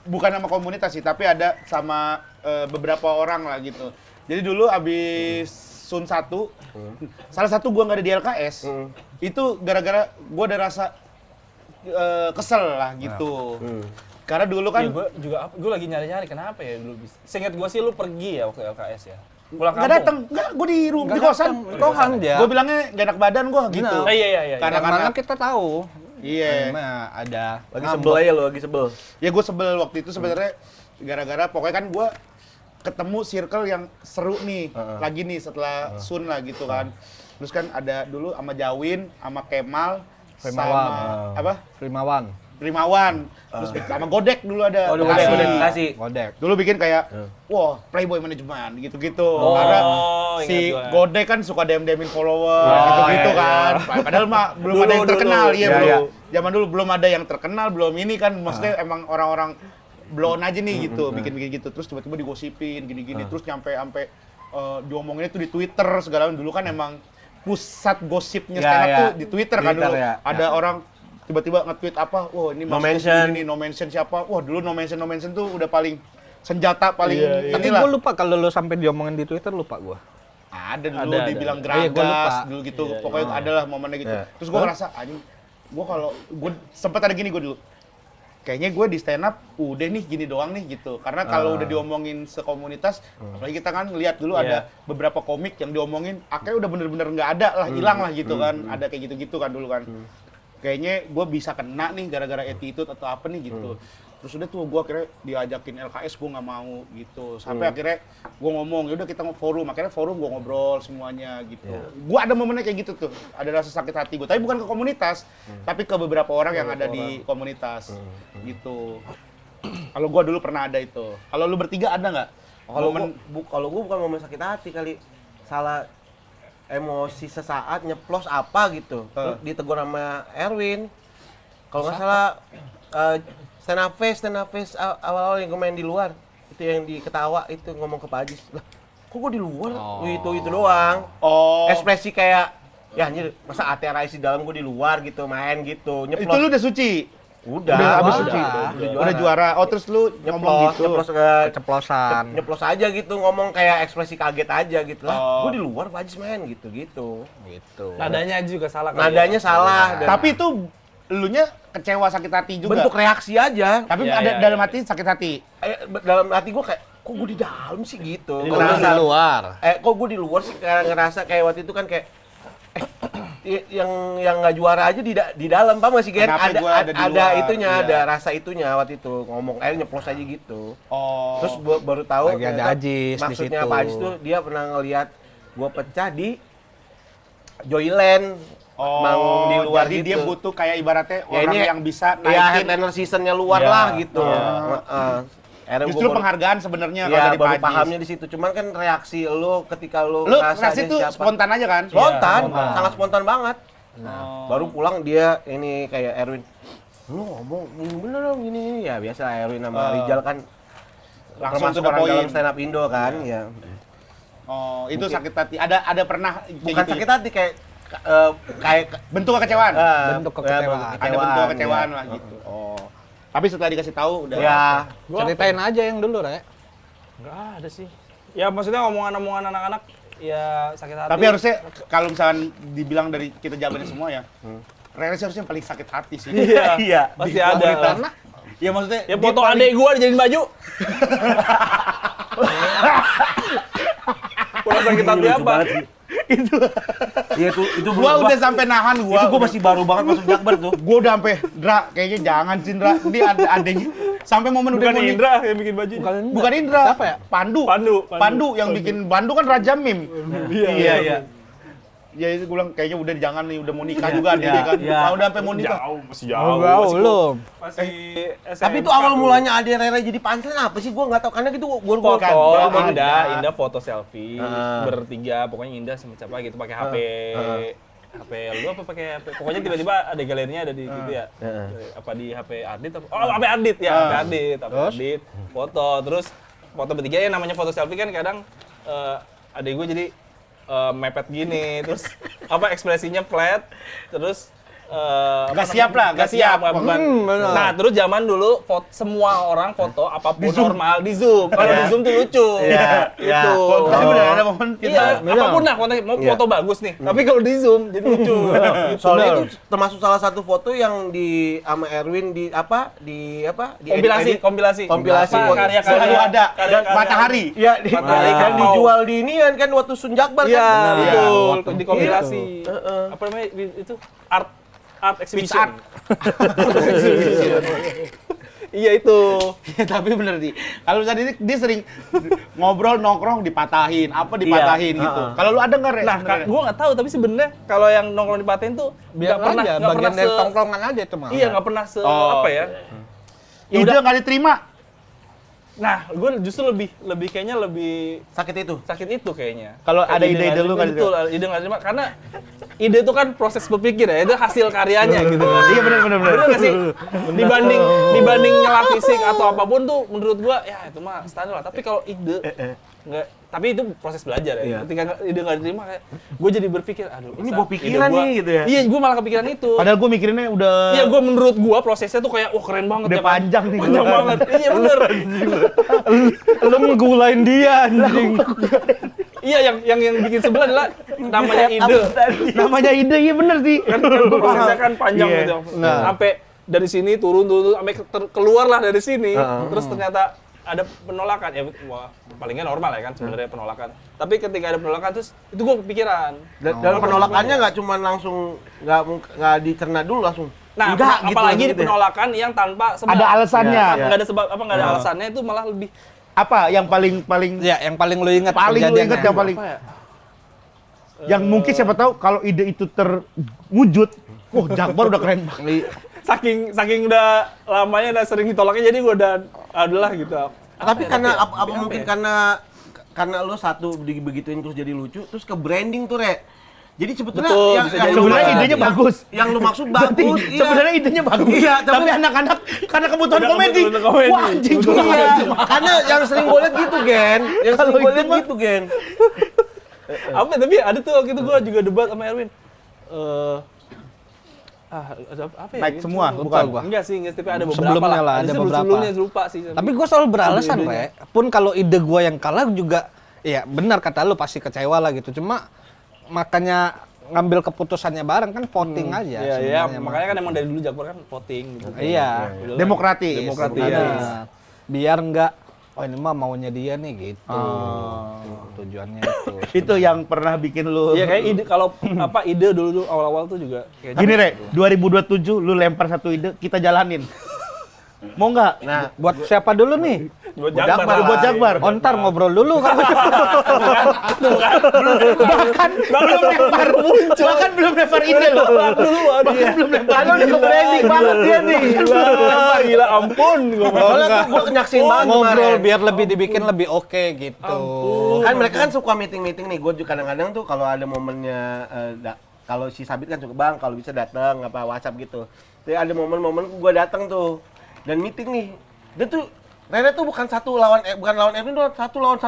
bukan sama komunitas sih, tapi ada sama beberapa orang lah gitu. Jadi dulu abis Sun 1, salah satu gue nggak ada di LKS, itu gara-gara gue ada rasa kesel lah gitu. Karena dulu kan Gue lagi nyari-nyari kenapa ya dulu bisa. Seingat gue sih lu pergi ya waktu LKS ya. Pulang nggak datang, nggak, gue di rumah di kosan. Kosan dia. Gue bilangnya gak enak badan gue gitu. Oh, iya. Karena Mana kita tahu. iya. Nah, ada. Lagi sebel aja lo, lagi sebel. Ya gue sebel waktu itu sebenarnya gara-gara pokoknya kan gue ketemu circle yang seru nih lagi nih setelah Sun lah gitu kan. Terus kan ada dulu sama Jawin, sama Kemal, sama apa? Primawan. Terus sama Godek dulu ada. Oh, Bekasi. kasih. Godek. Dulu bikin kayak, wah Playboy Management gitu-gitu. Oh, Karena ingat si gua. Godek kan suka DM-DMin follower gitu-gitu kan. Padahal mah belum ada yang Dulu. terkenal, iya Ya, belum. ya. Zaman dulu belum ada yang terkenal, belum ini kan. Maksudnya emang orang-orang blow on aja nih gitu, bikin-bikin gitu. Terus tiba-tiba digosipin gini-gini, terus sampai diomonginnya tuh di Twitter segala macam. Dulu kan emang pusat gosipnya Ya, stand up ya. tuh di Twitter kan Twitter, dulu. ya. Ada orang tiba-tiba nge-tweet apa, wah ini No masuk mention. ini, no mention siapa, wah dulu no mention tuh udah paling senjata paling Tapi inilah. gue lupa kalau lo sampai diomongin di Twitter, lupa gue. Ada dulu Ada. dibilang Oh iya, gua lupa. geragas dulu gitu. Pokoknya adalah momennya gitu. Terus gue ngerasa anjing, gue kalau gue sempet ada gini gue dulu. Kayaknya gue di stand up udah nih gini doang nih gitu. Karena kalau udah diomongin sekomunitas, apalagi kita kan lihat dulu ada beberapa komik yang diomongin, akhirnya udah bener-bener nggak ada lah, hilang lah gitu kan. Ada kayak gitu-gitu kan dulu kan. Kayaknya gue bisa kena nih gara-gara attitude atau apa nih gitu. Terus udah tuh gue akhirnya diajakin LKS, gue nggak mau gitu. Sampai akhirnya gue ngomong, yaudah kita forum. Akhirnya forum gue ngobrol semuanya gitu. Gue ada momennya kayak gitu tuh, ada rasa sakit hati gue. Tapi bukan ke komunitas, tapi ke beberapa orang yang ada di komunitas gitu. Kalau gue dulu pernah ada itu. Kalau lu bertiga ada nggak? Kalau gue bukan momen sakit hati kali, salah emosi sesaat nyeplos apa gitu. Terus ditegur sama Erwin. Kalau nggak salah stand up face awal-awal yang gue main di luar, itu yang diketawa itu ngomong ke Pak Ajis, lah kok gue di luar? Itu doang. Oh, Ekspresi kayak ya anjir, masa ATRAIS di dalam gue di luar gitu, main gitu, itu nyeplos. lu udah suci? Udah habis udah, suci? udah Udah juara? Oh terus lu ngomong gitu? Keceplosan. nyeplos aja gitu, ngomong kayak ekspresi kaget aja gitu lah. Oh. Gue di luar Pak Ajis main gitu. Gitu. Nadanya juga salah kali Nadanya ya. salah. Dan Tapi itu elunya kecewa sakit hati juga? bentuk reaksi aja. Tapi Iya, ada iya, dalam iya. hati sakit hati? Dalam hati gue kayak, kok gue di dalam sih gitu. Kalau di luar. Kok gue di luar sih, kayak ngerasa kayak waktu itu kan kayak yang nggak juara aja di dalam, paham gak sih Gen? Kenapa gua ada di Ada luar? itunya, Iya. ada rasa itunya waktu itu ngomong nyeplos aja gitu. Oh. Terus baru tahu Lagi ada ternyata Ajis di maksudnya situ. Pak Ajis tuh dia pernah ngelihat gua pecah di Joyland, manggung di luar jadi gitu. dia butuh kayak ibaratnya Ya, orang ini yang bisa ya naikin. headliner seasonnya luar Iya, lah gitu. iya. Akhirnya Justru gua baru- penghargaan sebenarnya kalau ya dari baru Pak Ajis. pahamnya di situ. Cuman kan reaksi lu ketika lu Lu ngerasa reaksi dia tuh siapa. spontan aja kan? Spontan, spontan. sangat spontan banget. Oh. Baru pulang dia ini kayak Erwin, lu ngomong ini bener dong ini. Ya biasa Erwin sama Rijal kan Langsung termasuk to the orang point. dalam stand up Indo kan, ya. Oh, itu Mungkin. sakit hati. Ada pernah kayak Bukan gitu sakit ya? hati kayak Bentuk kekecewaan. Bentuk kekecewaan. Ada bentuk kekecewaan ya. lah gitu. Oh. Tapi setelah dikasih tahu udah. Ya, Ceritain aja yang dulu, Re. Nggak ada sih. Ya maksudnya omongan-omongan anak-anak ya sakit hati. Tapi harusnya kalau misalkan dibilang dari kita jawabannya semua ya, Rere sih harusnya paling sakit hati sih. Iya. Iya. Pasti ada lah. Ya maksudnya Ya foto adek gua dijadiin baju. Kurang sakit hati apa? Iya itu gua udah sampai nahan itu gua masih baru banget masuk Jakbar tuh. Gua udah sampai Dra, kayaknya jangan sih Dra. Ini ada adanya sampai momen udah Bukan mau Indra yang bikin baju. Bukan Indra. Siapa ya? Pandu. Pandu. Yang bikin Pandu kan Raja Mim. Iya. Ya itu gue bilang kayaknya udah jangan nih, udah mau nikah juga dia kan. iya. Mau udah sampai mau nikah. Masih Belum. Masih Tapi itu awal mulanya Ade Rere jadi pansen apa sih? Gua nggak tahu karena gitu gua foto Kan, Indah foto selfie bertiga, pokoknya Indah sama siapa gitu pakai HP. HP lu apa pakai HP? Pokoknya tiba-tiba ada galerinya ada di gitu ya. Apa di HP Adit apa? Oh, HP Adit ya, HP Adit. Foto terus foto bertiga ya namanya foto selfie kan kadang adek gue jadi mepet gini terus apa ekspresinya flat terus Nggak siap lah, nggak siap. benar. Nah, terus zaman dulu semua orang foto apapun normal di zoom. Kalau di zoom tuh lucu. Iya, Itu. Tapi bener ada momen Iya, kita. apapun lah mau Iya. foto bagus nih. Tapi kalau di zoom jadi lucu. Soalnya itu termasuk salah satu foto yang di sama Erwin di Kompilasi. Kompilasi Apa, foto. karya-karya. Selalu ada karya-karya. Matahari. Iya, Matahari kan Kapau. dijual di inian kan waktu Sun Jakbar Iya, kan. betul. Di kompilasi. Heeh. Apa namanya itu? Art Beach exhibition. art. Iya itu. Iya, tapi bener sih. Kalau misalnya dia sering ngobrol nongkrong dipatahin, apa dipatahin gitu. Kalau lu ada nggak Re? Nah, sebenarnya? gue nggak tahu tapi sebenarnya kalau yang nongkrong di paten tuh Biar nggak aja, nggak bagian dari se- tongkrongan aja itu mah. Iya, nggak pernah Oh. apa ya. ide nggak diterima. Nah, gue justru lebih kayaknya lebih Sakit itu. sakit itu kayaknya. Kalau ada ide-ide lu nggak betul, ide nggak terima karena ide itu kan proses berpikir ya, itu hasil karyanya gitu kan. Iya benar. Bener nggak sih? Dibanding nyelah fisik atau apapun tuh menurut gua ya itu mah standar lah. Tapi kalau ide Nggak, tapi itu proses belajar ya. Iya. Ketika ide nggak diterima kayak gue jadi berpikir, aduh Ini masa gua pikiran ide nih, gitu ya? Iya, gue malah kepikiran itu. Padahal gue mikirinnya udah Iya, gue menurut gue prosesnya tuh kayak wah keren banget udah ya kan. panjang nih. Panjang banget. Iya bener. Lu ngegulain dia anjing. Iya, yang bikin sebel adalah namanya ide. Namanya ide, iya bener sih. Kan gue prosesnya kan panjang Iya. gitu. Sampai dari sini turun sampai keluar lah dari sini. Terus ternyata ada penolakan ya, wah palingnya normal ya kan sebenarnya penolakan. Tapi ketika ada penolakan terus itu gue kepikiran. Dan penolakannya nggak cuma langsung nggak dicerna dulu langsung. Nah, Enggak, apalagi gitu di ya. penolakan yang tanpa sebab. Ada alasannya. Iya. Nggak ada sebab apa nggak ada alasannya itu malah lebih Apa yang paling Ya, yang paling lu ingat paling lu kejadiannya. inget yang paling apa ya? yang mungkin siapa tahu kalau ide itu terwujud, wah Jakbar udah keren banget. Saking udah lamanya udah sering ditolaknya jadi gue udah adalah gitu. Tapi karena apa mungkin karena lo satu begituin terus jadi lucu, terus ke branding tuh, Re. Jadi sebetulnya Betul, yang bisa jadi Sebenarnya lucu. idenya bagus. Yang lu maksud Berarti bagus, iya. sebenarnya idenya bagus. Iya, tapi anak-anak karena kebutuhan Udah komedi. kebutuhan komedi. Wah, anjing juga. Iya, karena yang sering gue liat gitu, Gen. Yang sering gue liat gitu, Gen. Apa tapi ada tuh waktu itu gue juga debat sama Erwin. Ada apa ya? Naik gitu. semua, Lupa bukan? gua. Enggak sih, tapi ada beberapa Sebelumnya lah, ada sebelum- beberapa. Sebelumnya lupa sih. Tapi gue selalu beralasan, Ide-idenya. Re. Pun kalau ide gue yang kalah juga, ya benar kata lu pasti kecewa lah gitu. Cuma makanya ngambil keputusannya bareng kan voting aja. Iya, iya, sebenarnya mah. makanya kan emang dari dulu Jakbar kan voting gitu. Iya. Udah lah. Demokratis. Demokratis. Benar. Biar enggak, oh ini mah maunya dia nih gitu. Tujuannya itu. Itu yang pernah bikin lu. Iya kayak ide kalau apa ide dulu awal-awal tuh juga kayak Gini, Re, 2027 lu lempar satu ide, kita jalanin. Mau nggak? Nah, Buat siapa dulu nih? buat Jakbar Jakbar. lah. Buat Jakbar. Oh, ntar ngobrol dulu kan. Bahkan belum lempar muncul. Bahkan belum lempar ide loh. Duluan dia. Belum lempar kalau udah ke branding banget dia nih. Gila ampun gua. Soalnya tuh gue nyaksin banget Ngobrol kemarin. biar lebih dibikin lebih oke gitu. Kan mereka kan suka meeting-meeting nih. Gue juga kadang-kadang tuh kalau ada momennya kalau si Sabit kan suka bang kalau bisa datang apa WhatsApp gitu. Jadi ada momen-momen gue datang tuh dan meeting nih. Dia tuh Rere tuh bukan bukan lawan Erwin doang, satu lawan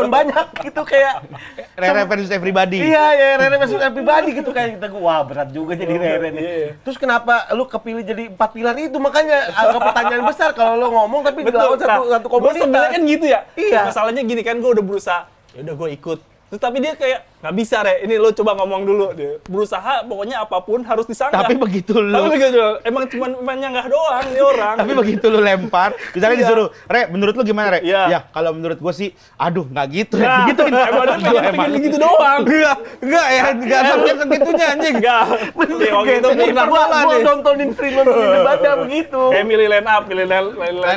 banyak gitu kayak Rere versus everybody. Iya, ya Rere masuk pribadi gitu kayak kita wah berat juga jadi Rere nih. Terus kenapa lu kepilih jadi 4 pilar itu makanya agak pertanyaan besar kalau lu ngomong tapi dilawan satu Gue komunitas. sebenarnya kan gitu ya. Iya. Masalahnya gini kan gue udah berusaha. Ya udah gue ikut. Terus tapi dia kayak nggak bisa Re. Ini lo coba ngomong dulu dia. Berusaha pokoknya apapun harus disanggah. Tapi begitu lu. Tapi begitu. Emang cuma nyanggah doang nih orang. Tapi begitu lu lempar, misalnya Iya. disuruh, Re, menurut lu gimana, Re? Iya. Ya, kalau menurut gua sih, aduh, nggak gitu. Nah, Begituin. emang dia pengen begitu doang. Enggak ya, enggak sampai segitunya anjing. Enggak. Ya waktu itu Ini pernah gua nontonin stream nontonin debatnya begitu. kayak milih line up Line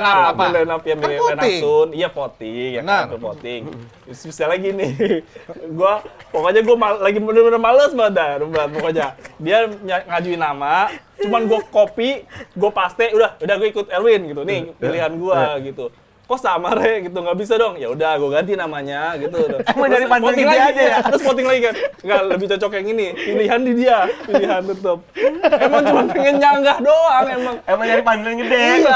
up apa? milih line up ya, milih Kan line up voting. Sun. Iya voting, ya Benar. kan voting. Terus misalnya gini, pokoknya gua lagi bener-bener males banget dah, pokoknya. Dia ngajuin nama, cuman gua copy, gua paste, udah gua ikut Erwin gitu. Nih pilihan gua gitu. Kok sama Re gitu, nggak bisa dong. Ya udah gua ganti namanya gitu. Emang dari pandangan voting dia lagi aja ya? Terus voting lagi kan. Enggak, lebih cocok yang ini. Pilihan di dia, pilihan tetep. Emang cuma pengen nyanggah doang emang. Emang nyari panggilan gede. Iya,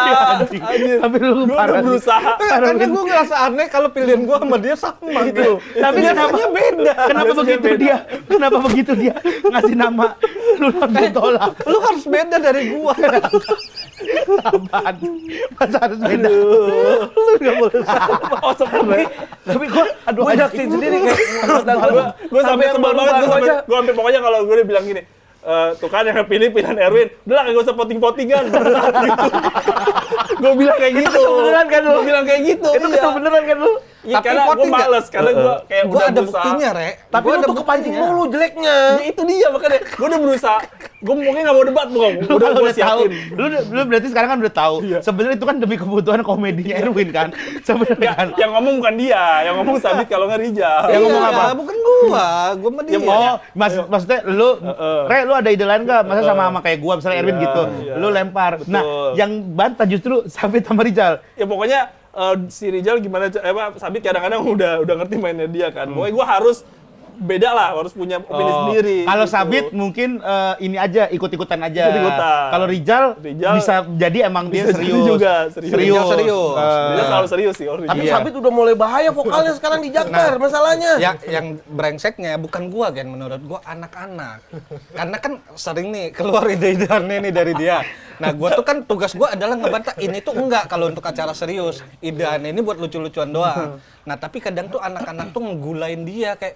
anjir. Tapi lu Gua parah udah sih. berusaha. Karena gue ngerasa aneh kalau pilihan gue sama dia sama gitu. Tapi kenapa beda? Kenapa Biasanya begitu beda. dia? Kenapa begitu dia ngasih nama? Lu langsung tolak. Lu harus beda dari gua. Apaan? Masa harus beda? Lu enggak boleh sama. Oh, seperti Tapi gua nyaksin sendiri kayak gue sampai sebel banget, gue sampai pokoknya kalau gue udah bilang gini, tuh kan yang pilih pilihan Erwin, udah lah gak usah voting-votingan. Gitu. Gue bilang kayak gitu. kesel beneran kan lu? Gue bilang kayak gitu. Itu kesel beneran kan lu? Iya, Tapi karena gue voting nggak? males, karena gue kayak Gua udah ada berusaha. buktinya, Re. Tapi Gua lu ada tuh kepancing buktinya. mulu jeleknya. Ya itu dia makanya gue udah berusaha. Gue mungkin nggak mau debat bro. Lu Udah kalau gue udah tahu, siapin. lu berarti sekarang kan udah tahu. Sebenarnya itu kan demi kebutuhan komedinya Erwin kan. Sebenarnya Ya, kan. yang ngomong bukan dia, yang ngomong Sabit kalau nggak Rijal. Yang ngomong Iya, apa? bukan gua sama dia. Oh, maksudnya lu, Re, lu ada ide lain nggak? Masa sama kayak gua, misalnya Erwin Iya, gitu, iya. lu lempar. Betul. Nah, yang bantah justru Sabit sama Rijal. Ya pokoknya si Rijal gimana Sabit kadang-kadang udah ngerti mainnya dia kan. Pokoknya gue harus beda lah, harus punya opini sendiri. Kalau gitu. Sabit mungkin ini aja ikut-ikutan aja. Ikut-ikutan. Kalau Rijal bisa jadi emang dia Bisa jadi serius. juga, serius. Rijal serius. Dia selalu serius sih orang. Tapi Iya. Sabit udah mulai bahaya vokalnya sekarang di Jakbar masalahnya. Yang brengseknya bukan gua kan, menurut gua anak-anak. Karena kan sering nih keluar ide-ide aneh nih dari dia. Nah, gua tuh kan tugas gua adalah ngebantah ini tuh enggak kalau untuk acara serius. Ide aneh ini buat lucu-lucuan doang. Nah, tapi kadang tuh anak-anak tuh ngegulain dia kayak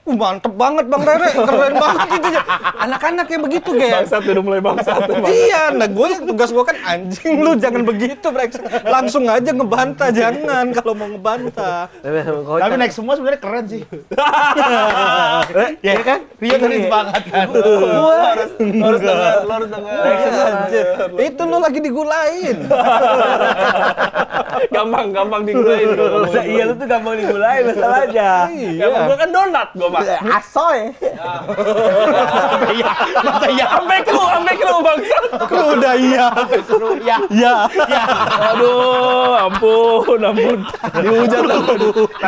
mantep banget Bang Rere, keren banget gitu ya. Anak-anak yang begitu, Gen. Bangsat udah mulai bangsat. Iya, nah tugas gue kan anjing lu jangan begitu, brengsek. Langsung aja ngebantah, jangan kalau mau ngebantah. Tapi naik semua sebenarnya keren sih. ya kan? Rio tadi semangat kan. harus dengar, lo harus dengar. Anjir. Itu lu lagi digulain. Gampang digulain. Iya lu tuh gampang digulain masalahnya. Gampang gua kan donat gua mah. Asoy. Masa ya? Sampai kru bangsat. Lu udah iya. Ya. Aduh, ampun. Dihujat lah.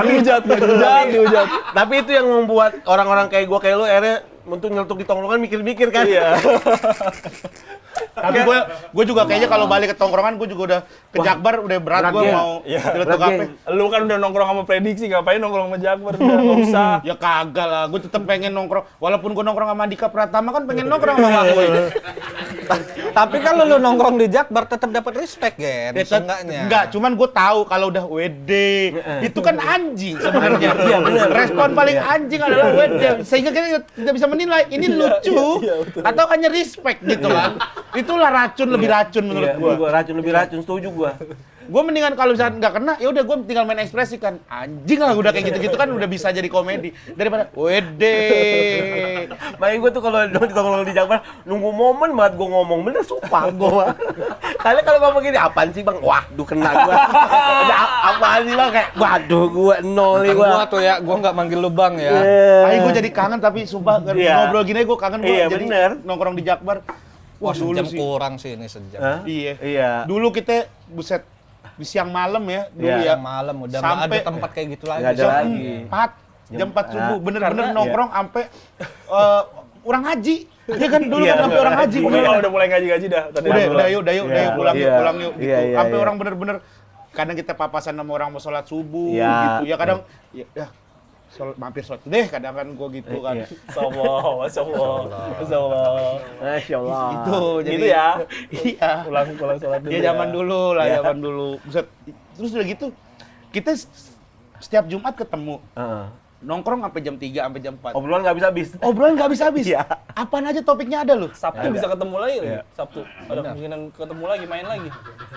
Dihujat. Tapi itu yang membuat orang-orang kayak gua kayak lu akhirnya untuk nyeletuk di tongkrongan mikir-mikir kan. Iya. Tapi gue juga kayaknya kalau balik ke tongkrongan gue juga udah ke Jakbar udah berat gue Berat, mau nyeletuk apa. Lu kan udah nongkrong sama prediksi, ngapain nongkrong sama Jakbar? Udah enggak usah. Ya kagak lah, gue tetep pengen nongkrong. Walaupun gue nongkrong sama Andika Pratama kan pengen nongkrong sama gue. Tapi kalau lu nongkrong di Jakbar tetap dapat respect, Gen. Seenggaknya. Enggak, cuman gue tahu kalau udah WD itu kan anjing sebenarnya. Iya, bener. Respon paling anjing adalah WD. Sehingga kita tidak bisa menilai ini lucu atau hanya respect gitu kan. Itulah racun lebih racun menurut gue. Gua racun lebih racun, setuju gua. Gue mendingan kalau misalnya nggak kena, ya udah gue tinggal main ekspresi kan. Anjing lah udah kayak gitu-gitu kan udah bisa jadi komedi daripada wede. Makanya gue tuh kalau di Jakbar nunggu momen banget gue ngomong, bener sumpah gue. Kalian kalau ngomong gini, apaan sih Bang? Waduh kena gue. Apaan sih Bang? Kayak waduh gue nol nih gue. Gua tuh ya, gua nggak manggil lu Bang ya. Ayo gue jadi kangen tapi sumpah Iya. ngobrol gini gue kangen gue Iya, jadi bener. nongkrong di Jakbar. Wah, dulu sejam sih. kurang sih ini sejam. Hah? Iya. Iya. Dulu kita buset di siang malam ya dulu Iya. ya. Malam udah nggak ada Sampai- tempat kayak gitu lagi. Nggak ada Jam lagi. 4 jam 4 subuh bener-bener Karena- nongkrong sampai orang haji. Ya kan dulu Iya, kan sampai orang haji. Udah beneran. udah mulai ngaji-ngaji dah. Tadi Udah pulang. yuk Iya, pulang iya. yuk pulang yuk gitu. Iya, iya, Sampai iya. orang bener-bener kadang kita papasan sama orang mau sholat subuh Iya. gitu. Ya kadang ya mampir sholat deh kadang kan gue gitu kan. Iya. Masya Allah. Masya Allah. Gitu jadi Gitu ya. Iya. Pulang sholat dulu. Ya zaman dulu lah, zaman dulu. Buset. Terus udah gitu kita setiap Jumat ketemu. Heeh. Nongkrong sampai jam 3 sampai jam 4. Obrolan nggak bisa habis. Obrolan nggak bisa habis. Iya. Apaan aja topiknya ada loh. Sabtu bisa ketemu lagi loh. Iya. Sabtu. Ada kemungkinan ketemu lagi, main lagi.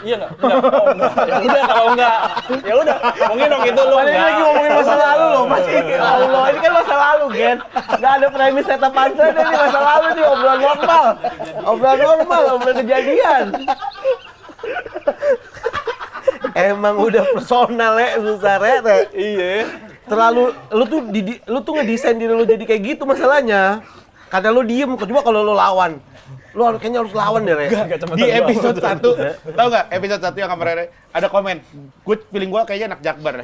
Iya nggak? Enggak. Oh, enggak. Ya udah kalau enggak. Ya udah. Mungkin dong itu lu. Ini lagi ngomongin masa lalu loh, masih Allah, ini kan masa lalu, Gen. Nggak ada premis setup answer, ini masa lalu nih, obrolan normal. Obrolan kejadian. Emang udah personal ya, susah Re. Iya. Terlalu, lu tuh ngedesain diri lu jadi kayak gitu masalahnya. Karena lu diem, coba kalau lu lawan. Lu kayaknya harus lawan deh, Re. Di episode 1, tahu nggak? Episode 1 yang sama Rere ada komen. Feeling gua kayaknya anak Jakbar.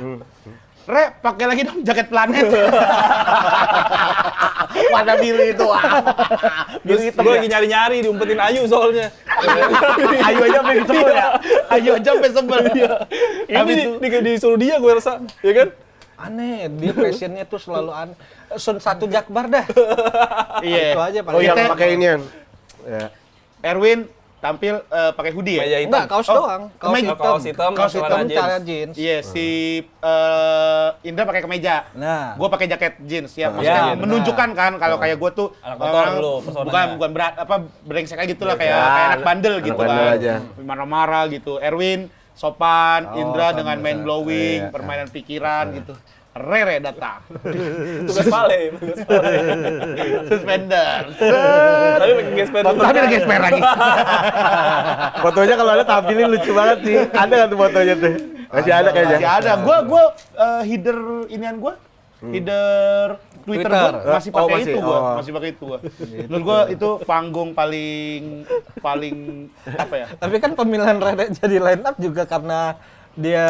Re, pakai lagi dong jaket planet. Warna biru itu. Biru hitam Gue ya. lagi nyari-nyari diumpetin Ayu soalnya. Ayo aja pengen sebel ya. Ayo aja sampai sebel dia. Ini disuruh dia gue rasa, ya kan? Aneh, dia passionnya tuh selalu aneh. Sun satu Jakbar dah. Iya. Itu aja paling. Oh yang Kita- pakai inian. Ya. Erwin tampil pakai hoodie ya? Meja hitam. Enggak, kaos Oh, doang. kemeja. Kaos hitam, Kaos celana hitam, cara jeans. jeans. Iya, si Indra pakai kemeja. Nah. Gua pakai jaket jeans ya, maksudnya Ya, menunjukkan kan kalau kayak gua tuh Anak motor dulu, pesonanya. bukan berat apa brengsek aja gitu lah kayak Ya, kayak anak bandel anak gitu bandel kan. aja. Marah-marah gitu. Erwin sopan, Indra sama dengan main sama. blowing, Iya. permainan pikiran gitu. Rere datang. Tugas pale. Suspender. Tapi pakai gesper. Tapi ada gesper lagi. Fotonya kalau ada tampilin lucu banget sih. Ada nggak tuh fotonya tuh? Masih ada kayaknya. Masih ada. Gua header inian gua. Header Twitter gua Twitter. masih Oh, pakai masih. itu gua, Oh. masih pakai itu gua. Menurut gua itu panggung paling apa ya? Tapi kan pemilihan Rere jadi line up juga karena Dia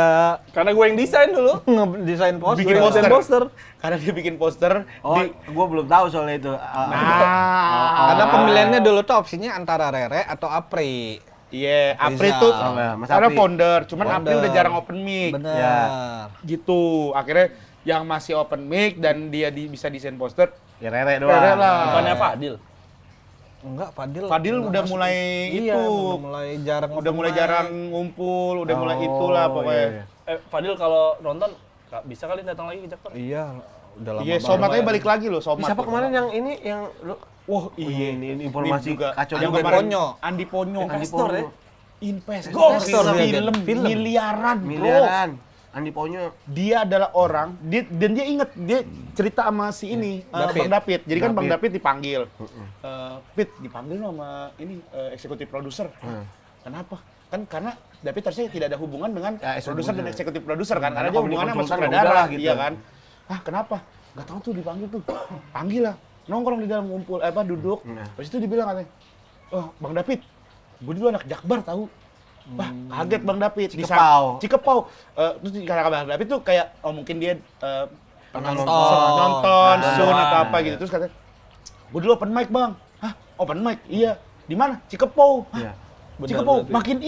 Karena gue yang desain dulu. ngedesain poster. Bikin Desain poster. Karena dia bikin poster. Oh, gua belum tahu soal itu. Karena pemilihannya dulu tuh opsinya antara Rere atau Apri. Iya, Apri Rizal. tuh Mas karena Apri. founder, cuman Apri Founder. udah jarang open mic. Bener. Ya. Gitu. Akhirnya yang masih open mic dan dia bisa desain poster, Ya Rere doang. Rere lah. Bukannya Fadil. Enggak, Fadil. Fadil enggak udah masuk. mulai Iya, itu. udah mulai jarang. Udah mulai open jarang mic. ngumpul, udah mulai Oh, itulah pokoknya. iya. Fadil kalau nonton bisa kali datang lagi ke Jakper. Iya, udah lama Iya, banget. Somat aja balik lagi loh, Somat. Siapa tuh. kemarin yang ini yang lu Wah, iya ini informasi juga. kacau Yang juga. kemarin Ponyo. Andi Ponyo. Investor ya? Investor Film. film miliaran, bro. Miliaran. Andi Ponyo. Dia adalah orang dan dia inget dia cerita sama si ini Bang David. Jadi kan Bang David dipanggil. Pit dipanggil sama ini eksekutif produser. Kenapa? Kan karena David harusnya tidak ada hubungan dengan Ya, produser dan eksekutif produser kan, Karena karena dia kalau hubungannya sama dikonsultan ya sutradara udahlah gitu. iya kan. Ah, kenapa? Nggak tahu tuh dipanggil tuh. Panggil lah. Nongkrong di dalam ngumpul duduk. Habis itu dibilang katanya, "Oh, Bang David, gue dulu anak Jakbar tahu." Wah, kaget Bang David. Cikepau. Cikepau. Terus kata Bang David tuh kayak, oh mungkin dia Nonton. Sun atau apa gitu. Terus katanya, gue dulu open mic Bang. Hah, open mic? Iya. Di mana? Cikepau. Hah? Iya. Cikepau, makin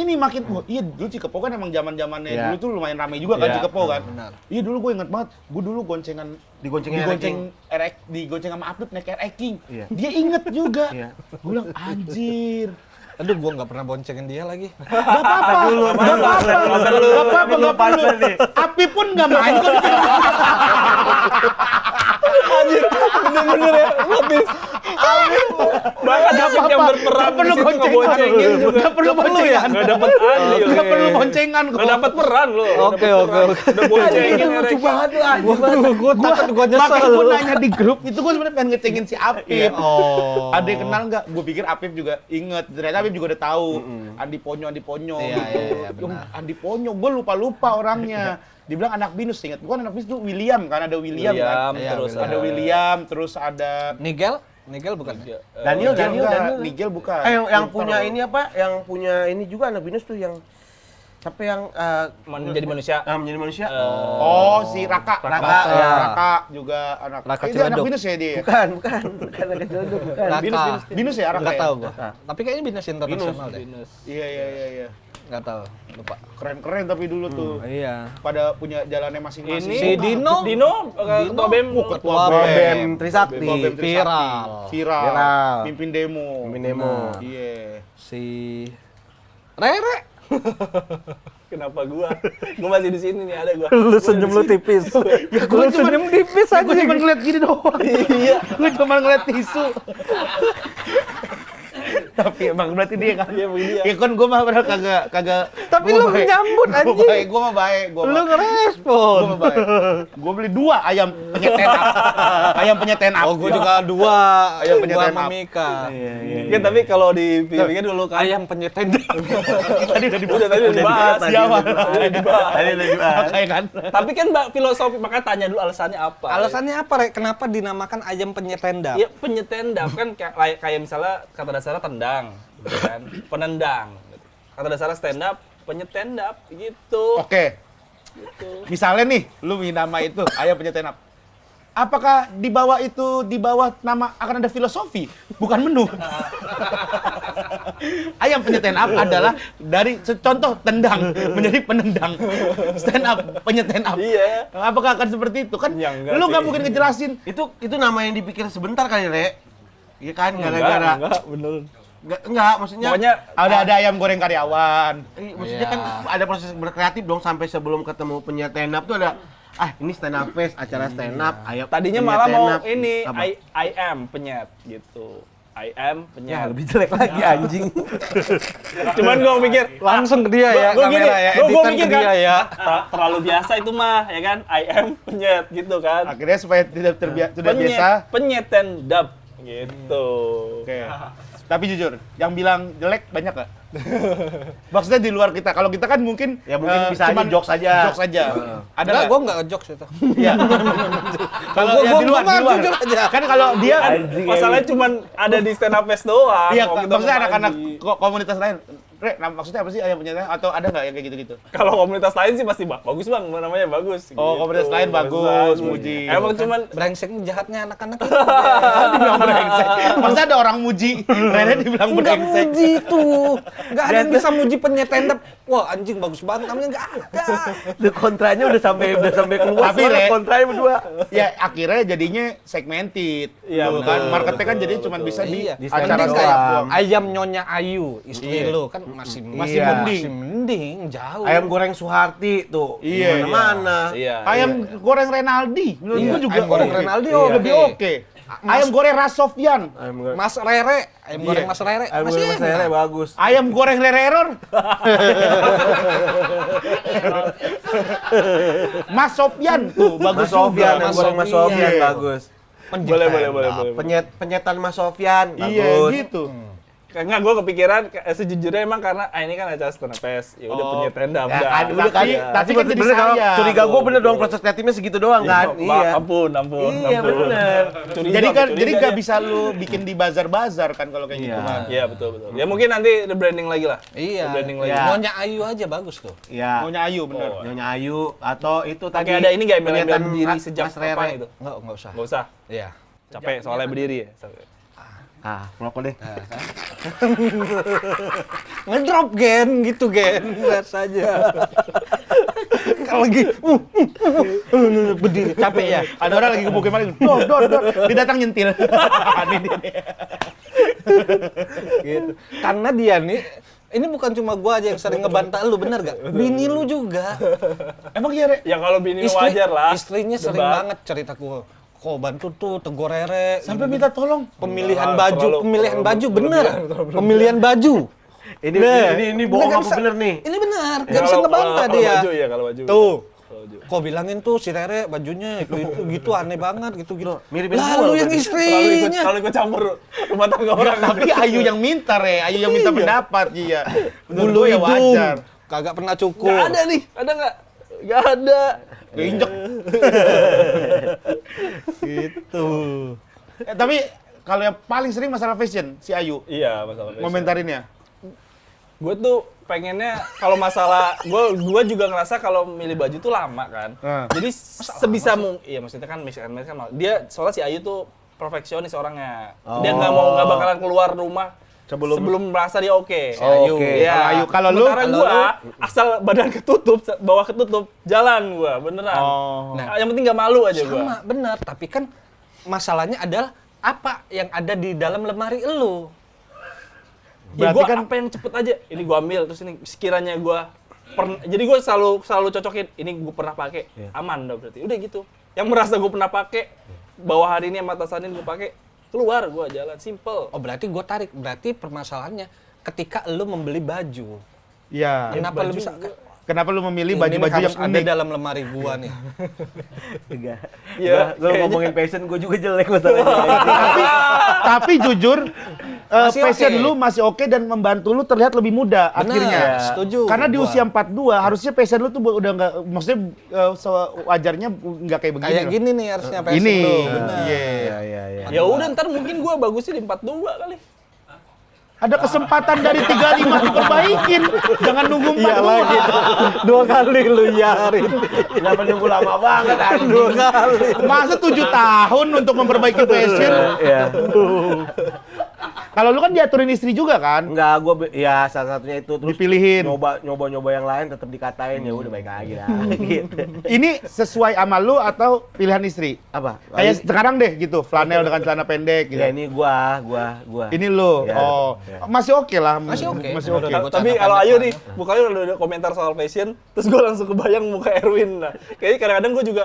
wah iya dulu Cikepau kan emang zaman-zamannya Iya. dulu tuh lumayan ramai juga kan Iya. Cikepau kan. Benar. Iya dulu gue inget banget, gue dulu digonceng sama Apip naik RX King. Iya. Dia inget juga. Iya. Gue bilang anjir. Aduh, gua nggak pernah boncengin dia lagi. Gak perlu. Api pun gak main kok. Bener-bener ya, habis. Bahkan David yang berperan Gak perlu di situ boncengan. ngeboncengin juga. Gak perlu boncengan. Nggak dapat andil. Gak perlu boncengan kok. Nggak dapat peran lo. Oke. Udah boncengin Lucu Erek. banget tuh anjing. Gua takut gua nyesel. Makanya gue nanya di grup, itu gue sebenarnya pengen ngecengin si Apip. Oh. Ada yang kenal nggak? Gue pikir Apip juga inget. Ternyata Apip juga udah tahu. Andi Ponyo. Iya, benar. Andi Ponyo, gue lupa orangnya. Dibilang anak binus, ingat. Bukan anak binus itu William kan, ada William kan. Iya, terus William. Ada William, terus ada Nigel bukan? Daniel. Nigel bukan. Yang punya ini apa? Yang punya ini juga anak binus tuh yang siapa yang Menjadi manusia. menjadi manusia? Oh, si Raka. Raka, ya. Raka juga anak. Raka Dia anak Ciledug. binus ya dia. Bukan anak kecil itu bukan. Binus ya Raka. Nggak ya? tahu gua. Tapi kayaknya binus internasional deh. Iya. Nggak tahu, lupa. Keren tapi dulu tuh. Iya. Pada punya jalannya masing-masing. Ini Si Dino. ketua BEM. Ketua BEM. BEM Trisakti. Ketua BEM Trisakti. Viral. Viral. Pimpin demo. Pimpin demo. Iya. Si Rere. Kenapa gua? Gua masih di sini nih, ada gua. Lu senyum lu tipis. Lu senyum tipis aja. Gue cuma ngeliat gini doang. Iya. Gue cuma ngeliat tisu. Tapi emang berarti dia kan. Iya, dia. Ya kan gue mah padahal kagak. Tapi gua lu baik. menyambut, Gua anjing. baik, gue mah baik. Lu ngerespon. Gue mah baik. Gue beli 2 ayam penyeten up. Ayam penyeten up. Oh, gua juga 2. Ayam Gua penyeten sama up. Mika. Ya, tapi kalau dipikir dulu kan. Ayam penyeten. Tadi udah dibahas. Tadi udah dibahas. Di awal. Tadi udah dibahas. Kayak kan. Tapi kan filosofi, makanya tanya dulu alasannya apa. Alasannya apa, Rek? Kenapa dinamakan ayam penyetendap? Iya, penyetendap kan kayak misalnya kata dasarnya tendang, gitu kan? Penendang. Kata dasarnya stand up, penyetendap gitu. Oke. Misalnya nih, lu bikin nama itu ayam penyeten up. Apakah di bawah nama akan ada filosofi, bukan menu? Ayam penyeten up adalah dari contoh tendang menjadi penendang. Stand up, penyeten up. Iya. Apakah akan seperti itu? Kan Ya, enggak lu nggak sih. mungkin ngejelasin. Itu nama yang dipikir sebentar kali, Re. Iya kan, gara-gara. Enggak, bener. Enggak, maksudnya Pokoknya Ada ayam goreng karyawan. maksudnya kan ada proses berkreatif dong sampai sebelum ketemu penyiar stand up tuh ada ini stand up fest, acara stand up, ayo. tadinya penyiar malah stand mau up. ini Apa? I am penyet gitu. I am Ya, penyet. lebih jelek lagi anjing. Cuman gua mikir Langsung ke dia ya, gua gini, kamera ya, gua editan mikir ke kan, dia ya. terlalu biasa itu mah, ya kan? I am penyet gitu kan. Akhirnya supaya tidak sudah biasa. Penyeten dap gitu. Oke. Tapi jujur, yang bilang jelek banyak gak? Maksudnya di luar kita. Kalau kita kan mungkin Ya, mungkin bisa aja jokes aja. Jokes aja. Ada Enggak, nggak? gua enggak ngejokes itu. Iya. Kalau ya di luar, gua mah jujur aja. Kan kalau dia Masalahnya cuman ada di stand up fest doang. iya, Kalau kita maksudnya mau anak-anak mandi. komunitas lain. Re, maksudnya apa sih ayam penyet? Atau ada nggak yang kayak gitu-gitu? Kalau komunitas lain sih pasti bagus bang, namanya bagus. Oh, komunitas lain bagus, muji. Emang cuman Brengseknya jahatnya anak-anak itu. Dibilang brengsek. Masa ada orang muji, Rene dibilang Enggak brengsek. muji tuh. Enggak ada yang bisa muji penyet stand up. Wah, anjing bagus banget namanya enggak ada. Itu kontranya udah sampai keluar Tapi, semua Le, kontranya berdua. Ya akhirnya jadinya segmented. Iya, Tuh betul, kan marketnya kan betul, jadi betul, cuma bisa di Iya, Di acara stand up mending kayak doang. ayam Nyonya Ayu, istri Iya. lu kan masih Masih mending. Masih mending, jauh. Ayam goreng Suharti tuh. Iya, Mana-mana. iya. ayam goreng Renaldi menurut Iya, gua juga ayam goreng oke. Renaldi Iya. lebih oke. Ayam goreng Rasofyan, Ayam goreng. Mas Rere, ayam goreng Iya. Mas Rere. Ayam masih goreng Mas Rere enak. bagus. ayam goreng Rereror. Mas Sofyan tuh bagus Mas Sofyan, juga. ayam goreng Mas Sofyan bagus. Boleh. Penyetan Mas Sofyan Iya bagus. gitu. Enggak, gue kepikiran sejujurnya emang karena ini kan acara stand up fest. Ya udah Oh. punya tenda Ya, kan, udah. udah kan. tapi kan jadi bener kalau sayang. curiga gue bener dong proses kreatifnya segitu doang kan. Iya. Ampun. Iya bener. Jadi nggak bisa lu bikin di bazar-bazar kan kalau kayak gitu Iya. kan. Iya betul. Ya mungkin nanti rebranding lagi lah. Iya. Rebranding lagi. Iya. Nyonya Ayu aja bagus tuh. Iya. Maunya Ayu bener. Nyonya Ayu atau itu tadi Pakai ada ini nggak embel-embel penyetan berdiri Mas sejak Rere. kapan itu? Enggak usah. Nggak usah. Iya. Capek soalnya berdiri ya. Ah, ngerokok deh. Ngedrop gen gitu gen biasa aja. Kalau lagi berdiri capek ya. Ada orang lagi gebukin maling. Dor. Dia datang nyentil. Ini dia. Gitu. Karena dia nih ini bukan cuma gua aja yang sering ngebantah lu, bener gak? Bini lu juga. Emang iya, Re? Ya kalau bini wajar lah. Istrinya sering Debat. banget cerita gua. Kok bantu tuh tegur Rere. Sampai minta tolong. Pemilihan Nah, baju, terlalu- pemilihan terlalu baju bener. berlebihan. Pemilihan baju. Ini Nah, ini bohong nggak apa bisa- bener nih? Ini benar, Ya, gak bisa ngebantah kalau dia. baju ya, kalau baju. Tuh. Kalau baju. Kok bilangin tuh si Rere bajunya itu gitu aneh banget gitu. Miripin Lah gua lu yang berarti. istrinya. Terlalu ikut campur rumah tangga orang. Tapi Ayu yang minta, Re. Ayu yang minta pendapat, iya. Menurut Bulu gua ya hidung. wajar. Kagak pernah cukur. Nggak ada nih, ada nggak? Nggak ada. Keinjek. Gitu. Tapi kalau yang paling sering masalah fashion, si Ayu. Iya, masalah fashion. Komentarinnya. Gue tuh pengennya kalau masalah gue juga ngerasa kalau milih baju tuh lama kan. Jadi sebisa mungkin, iya maksudnya kan mix and match kan. Dia soalnya si Ayu tuh perfeksionis orangnya. Dia nggak bakalan keluar rumah sebelum merasa dia oke. Oh, oke. Iya. Kalau Ayu, kalau lu- Sementara gua asal badan ketutup, bawah ketutup, jalan gua beneran. Oh. Nah, yang penting nggak malu aja gua. Sama, benar. Tapi kan masalahnya adalah apa yang ada di dalam lemari elu. Ya Berarti gua kan- apa yang cepet aja, ini gua ambil terus ini sekiranya gua jadi gua selalu cocokin ini gua pernah pakai, aman dah berarti. Udah gitu. Yang merasa gua pernah pakai bawa hari ini sama tas ini gua pakai, keluar gua jalan simple. Oh berarti gue tarik. Berarti permasalahannya ketika lu membeli baju. Iya. Kenapa lu baju bisa? Kenapa lu memilih Ini baju-baju harus yang ada unik? dalam lemari gua nih. Enggak. Iya, Lo kayaknya- ngomongin passion gue juga jelek masalahnya. Tapi jujur, Masih fashion oke. lu masih oke dan membantu lu terlihat lebih muda Benar, akhirnya. setuju Karena di gua. usia 42 harusnya fashion lu tuh udah nggak, maksudnya sewajarnya nggak kayak begini. Kayak loh. gini nih harusnya fashion Ini. lu. Benar. Iya. Iya. Ya udah ntar mungkin gua bagusnya di 42 kali. Ada kesempatan dari 35 diperbaikin. Jangan nunggu 42. 2 kali lu yarin. Kenapa nunggu lama banget anjing? 2 kali. Masa 7 tahun untuk memperbaiki fashion? Iya. Kalau lu kan diaturin istri juga kan? Enggak, ya salah satunya itu terus Dipilihin. nyoba yang lain tetap dikatain ya udah baik lagi lah gitu. Ini sesuai sama lu atau pilihan istri? Apa? Kayak sekarang deh gitu, flanel dengan celana pendek gitu. Ya ini gua. Ini lu. Ya, Oh, ya. masih oke lah. Masih oke. Masih oke. Menurut gua. Tapi Celana kalau pendek Ayu lah. nih, mukanya udah ada komentar soal fashion, terus gue langsung kebayang muka Erwin. Nah, kayaknya kadang-kadang gue juga,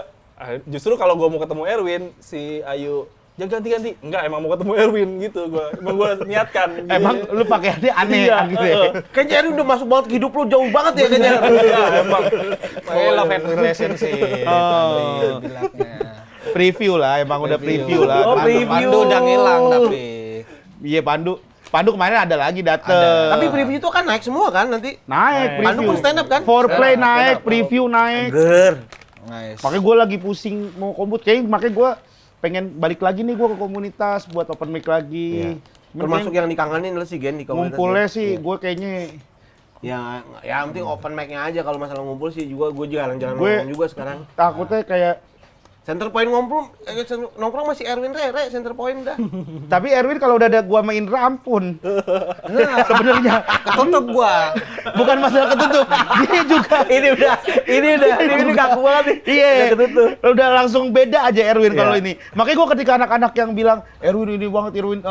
justru kalau gue mau ketemu Erwin, si Ayu, jangan ganti-ganti. Enggak, emang mau ketemu Erwin gitu gue. Emang gue niatkan. Emang lu pakaiannya aneh Iya, gitu ya. Kayaknya Erwin udah masuk banget ke hidup lu jauh banget ya kayaknya. Iya, emang. Makanya love and relationship. Oh. Bilangnya. Preview lah, emang udah preview lah. Oh, Pandu- preview. Pandu udah ngilang tapi. Iya, Pandu kemarin ada lagi dateng. Tapi preview itu kan naik semua kan nanti. naik Pandu preview. pun stand up kan? Foreplay Stand up, naik, stand up. preview naik. Ger. Nice. Makanya gue lagi pusing mau kombut. Kayaknya makanya gue pengen balik lagi nih gue ke komunitas buat open mic lagi. Termasuk yang dikangenin lu sih Gen di komunitas. Ngumpulnya sih gue kayaknya Ya, yang penting open mic-nya aja. Kalau masalah ngumpul sih juga gue jarang-jarang Gue- nongkrong juga sekarang. Takutnya kayak Center point nongkrong masih Erwin Rere, center point dah. tapi Erwin kalau udah ada gua main rampun. Nah, Sebenarnya ketutup gua. bukan masalah ketutup. Dia juga ini kaku banget nih. iya. Udah ketutup. Udah langsung beda aja Erwin Iya. kalau ini. Makanya gua ketika anak-anak yang bilang Erwin ini banget Erwin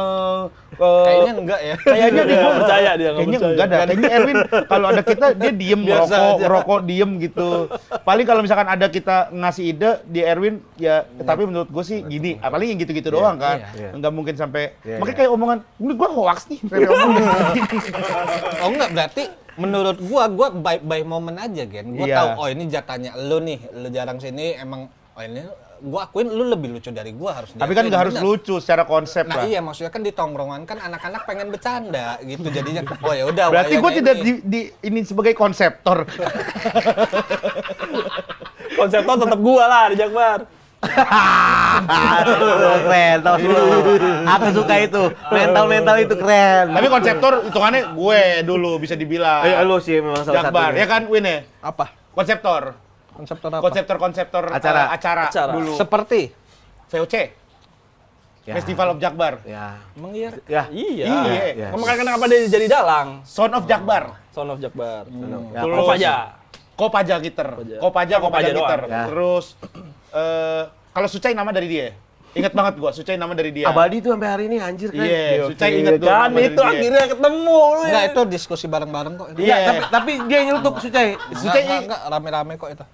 Kayaknya enggak ya. kayaknya dia Nggak percaya dia, nggak kayaknya percaya. enggak dah. Kayaknya Erwin kalau ada kita dia diem Biasa aja. ngerokok diem gitu. Paling kalau misalkan ada kita ngasih ide di Erwin ya tapi menurut gue sih gini, paling yang gitu-gitu doang kan. iya. Enggak mungkin sampai Iya, makanya iya. kayak omongan ini gua hoax nih. Kayak omongin. Oh enggak, berarti menurut gua by moment aja, Gen. Gua Iya. tahu oh ini jatahnya lu nih, lu jarang sini emang oh ini gua akuin lu lebih lucu dari gua harus Tapi kan diakuin, nggak harus bener. lucu secara konsep Nah lah. iya maksudnya kan di tongkrongan kan anak-anak pengen bercanda gitu jadinya oh ya udah Berarti gue wayangnya tidak ini. ini sebagai konseptor. Konseptor tetap gua lah di Jakbar. Keren, tau lu. Aku suka itu. Mental itu keren. Tapi konseptor hitungannya gue dulu bisa dibilang. Lu sih memang salah Jakbar, satunya. ya kan Win ya? Apa? Konseptor. Konseptor apa? Konseptor Acara. acara Acara. dulu. Seperti VOC. Ya. Festival of Jakbar. Ya. emang iya. Ya. Iya. Iya. Makanya kenapa dia jadi dalang? Son of Jakbar. Son of Jakbar. Ya, Terus- Kopaja. Kopaja Gitar. Kopaja. Kopaja doang. Gitar. Ya. Terus kalau Sucai nama dari dia. Ingat banget gua, Sucai nama dari dia. Abadi tuh sampai hari ini anjir kan. Iya, Sucai ingat tuh. Kan nama dari itu dia. akhirnya ketemu lu ya. Enggak itu diskusi bareng-bareng kok. Iya. Tapi dia yang nyelutuk Sucai. Enggak rame-rame kok itu.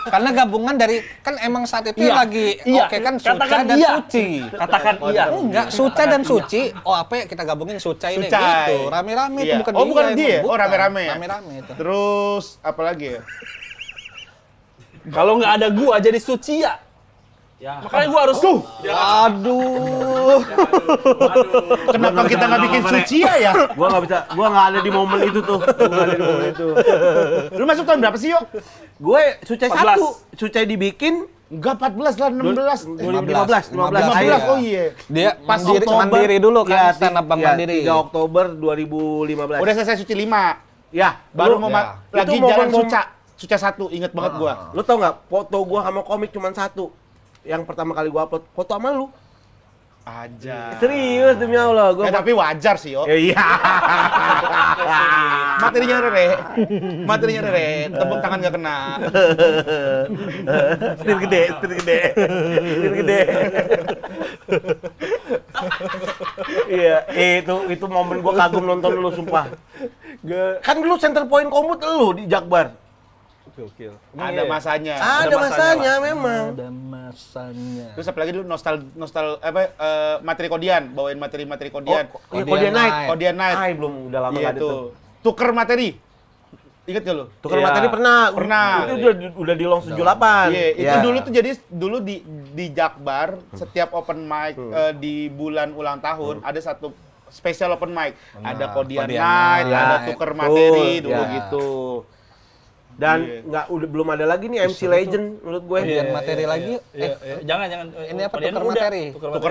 Karena gabungan dari kan emang saat itu Iya. lagi Iya. oke kan Suca Katakan dan iya. Suci. Katakan iya. Enggak, Suca dan Suci. Oh, apa ya kita gabungin Suca ini Sucai. gitu. Rame-rame Iya. itu bukan Oh, bukan yang dia? Oh, bukan. rame-rame ya? Rame-rame itu. Terus apa lagi ya? Kalau nggak ada gua jadi Sucia. Ya. Makanya gua harus Aduh. Kenapa kita nggak bikin Sucia ya? Gua nggak ada di momen itu tuh. Gua nggak ada di momen itu. Lu masuk tahun berapa sih, Yo? Gue Sucai 14. 1. Sucai dibikin Enggak 14 lah, 16. 15. 15, oh iya. Dia Pas mandiri, Oktober. mandiri dulu kan, Ya, stand up Bang Mandiri. 3 Oktober 2015. Udah selesai Suci 5. Ya, Baru lu- mau ya. lagi Itu jalan momen- Suca. Suca 1, inget banget gua. Lu tau nggak foto gua sama komik cuma satu. Yang pertama kali gua upload foto sama lu. Aja. Serius demi Allah gua. Ya, tapi wajar sih, Yo. Ya, iya. Materinya Rere. Materinya Rere. Tepuk tangan gak kena. Setir gede. Setir gede. Iya, itu momen gua kagum nonton lu sumpah. Kan dulu center point komut lu di Jakbar. gokil. Ada masanya. Ada masanya Pak. memang. Ada masanya. Terus apalagi dulu nostal materi kodian, bawain materi kodian. Iya, Kodian Kodian Night. Night. Kodian Night. Ay, belum udah lama Iya nggak ada tuh. tuh. Tuker materi. Ingat gak lu? Tukar Iya. materi pernah. Pernah. Itu udah di long 78. Iya, itu dulu tuh jadi dulu di Jakbar setiap open mic di bulan ulang tahun ada satu spesial open mic. Ada Kodian Kodian Night, Night. ada tuker materi Betul, dulu ya. gitu. Dan Iya. belum ada lagi nih MC Legend menurut gue. Kodian materi lagi. Jangan. Ini apa, Kodian tukar udah.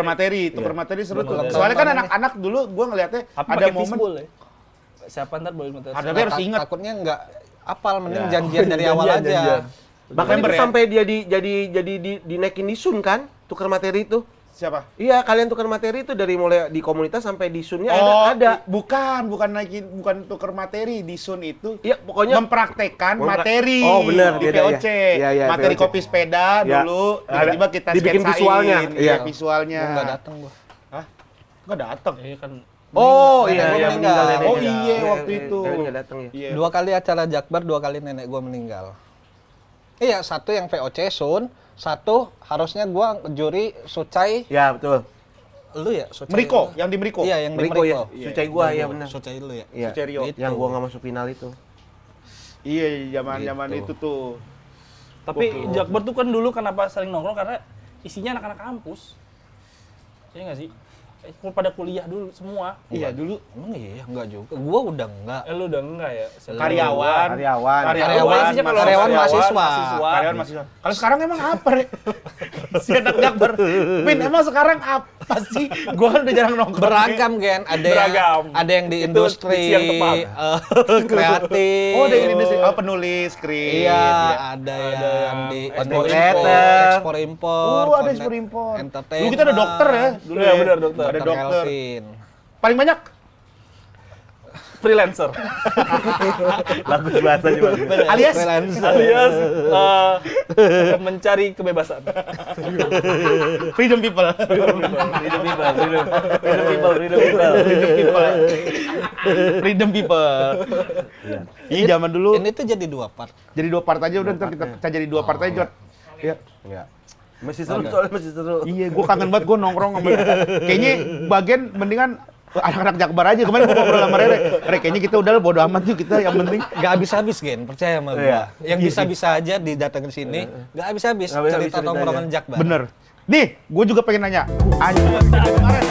materi? Tuker materi seru tuh. materi. Soalnya kan anak-anak dulu gua ngeliatnya Apa ada pakai momen fishbowl ya? Siapa ntar bawain materi? Tapi harus ingat. Takutnya nggak apal, mending janjian dari awal aja. Janjian. Bahkan November itu ya? sampai dia dinaikin di Sun kan, tukar materi itu. Siapa? Iya, kalian tukar materi itu dari mulai di komunitas sampai di Sunnya ada. Bukan tuker materi di Sun itu. Iya, pokoknya Mempraktekkan materi Oh, benar, di beda, VOC. ya. Iya, Materi VOC. kopi sepeda Ya. dulu, Ada. tiba-tiba kita Dibikin sketsain. visualnya. Iya, Iya. visualnya. Gua nggak datang gua. Hah? Nggak datang. Iya kan. Oh, Nenek iya, gua iya, meninggal. neneknya. Oh, iya, waktu itu. Kalian nggak datang ya. Iya. 2 kali acara Jakbar, 2 kali nenek gua meninggal. Iya, satu yang VOC Sun, satu harusnya gua juri Sucai, Ya, betul. lu ya Sucai. Meriko, lu. yang di Meriko. Iya, yang di Meriko ya. Meriko. Sucai gua ya benar. Sucai lu ya. Iya. Sucai Rio. Yang gua nggak masuk final itu. Iya, zaman-zaman Gitu. itu tuh. Tapi Jakbar tuh kan dulu kenapa sering nongkrong karena isinya anak-anak kampus. Iya nggak sih? Pada kuliah dulu semua. Iya, dulu Emang iya, enggak juga. Gua udah enggak. Lu udah enggak ya? karyawan. Isinya kalau Karyawan mahasiswa. Karyawan mahasiswa. Kalau sekarang emang apa, Re? Si anak Jakbar. Min, emang sekarang apa? Pasti gua kan udah jarang nongkrong. Beragam Gen, ada yang di industri diksi yang tepat. kreatif. Oh, ada yang di industri, penulis, skrip. Iya, ya. ada yang di Content ekspor creator. impor. Oh, ada ekspor-impor. Entertainment. Dulu kita ada dokter ya. Dulu Iya, benar, dokter. Ada dokter. Kelvin. Paling banyak? Freelancer. Bagus bahasa juga. Alias? Freelancer. Alias mencari kebebasan. Freedom people. Freedom people, freedom people. Freedom people. Iya, zaman dulu Ini tuh jadi 2 part. jadi 2 part aja udah, ntar kita pecah jadi 2 part aja, Jod. Iya. Enggak. Masih seru soalnya masih seru. Iya, gua kangen banget gua nongkrong sama kayaknya bagian mendingan anak-anak Jakbar aja. Kemarin gua ngobrol sama Rere. Rere, kayaknya kita udah bodo amat yuk, kita yang penting Gak habis-habis Gen, percaya sama gue. Iya. Yang bisa-bisa aja didatengin sini, gak habis-habis Nggak habis-habis cerita ceritanya. tongkrongan Jakbar. bener. Nih, gua juga pengen nanya. Anjing kemarin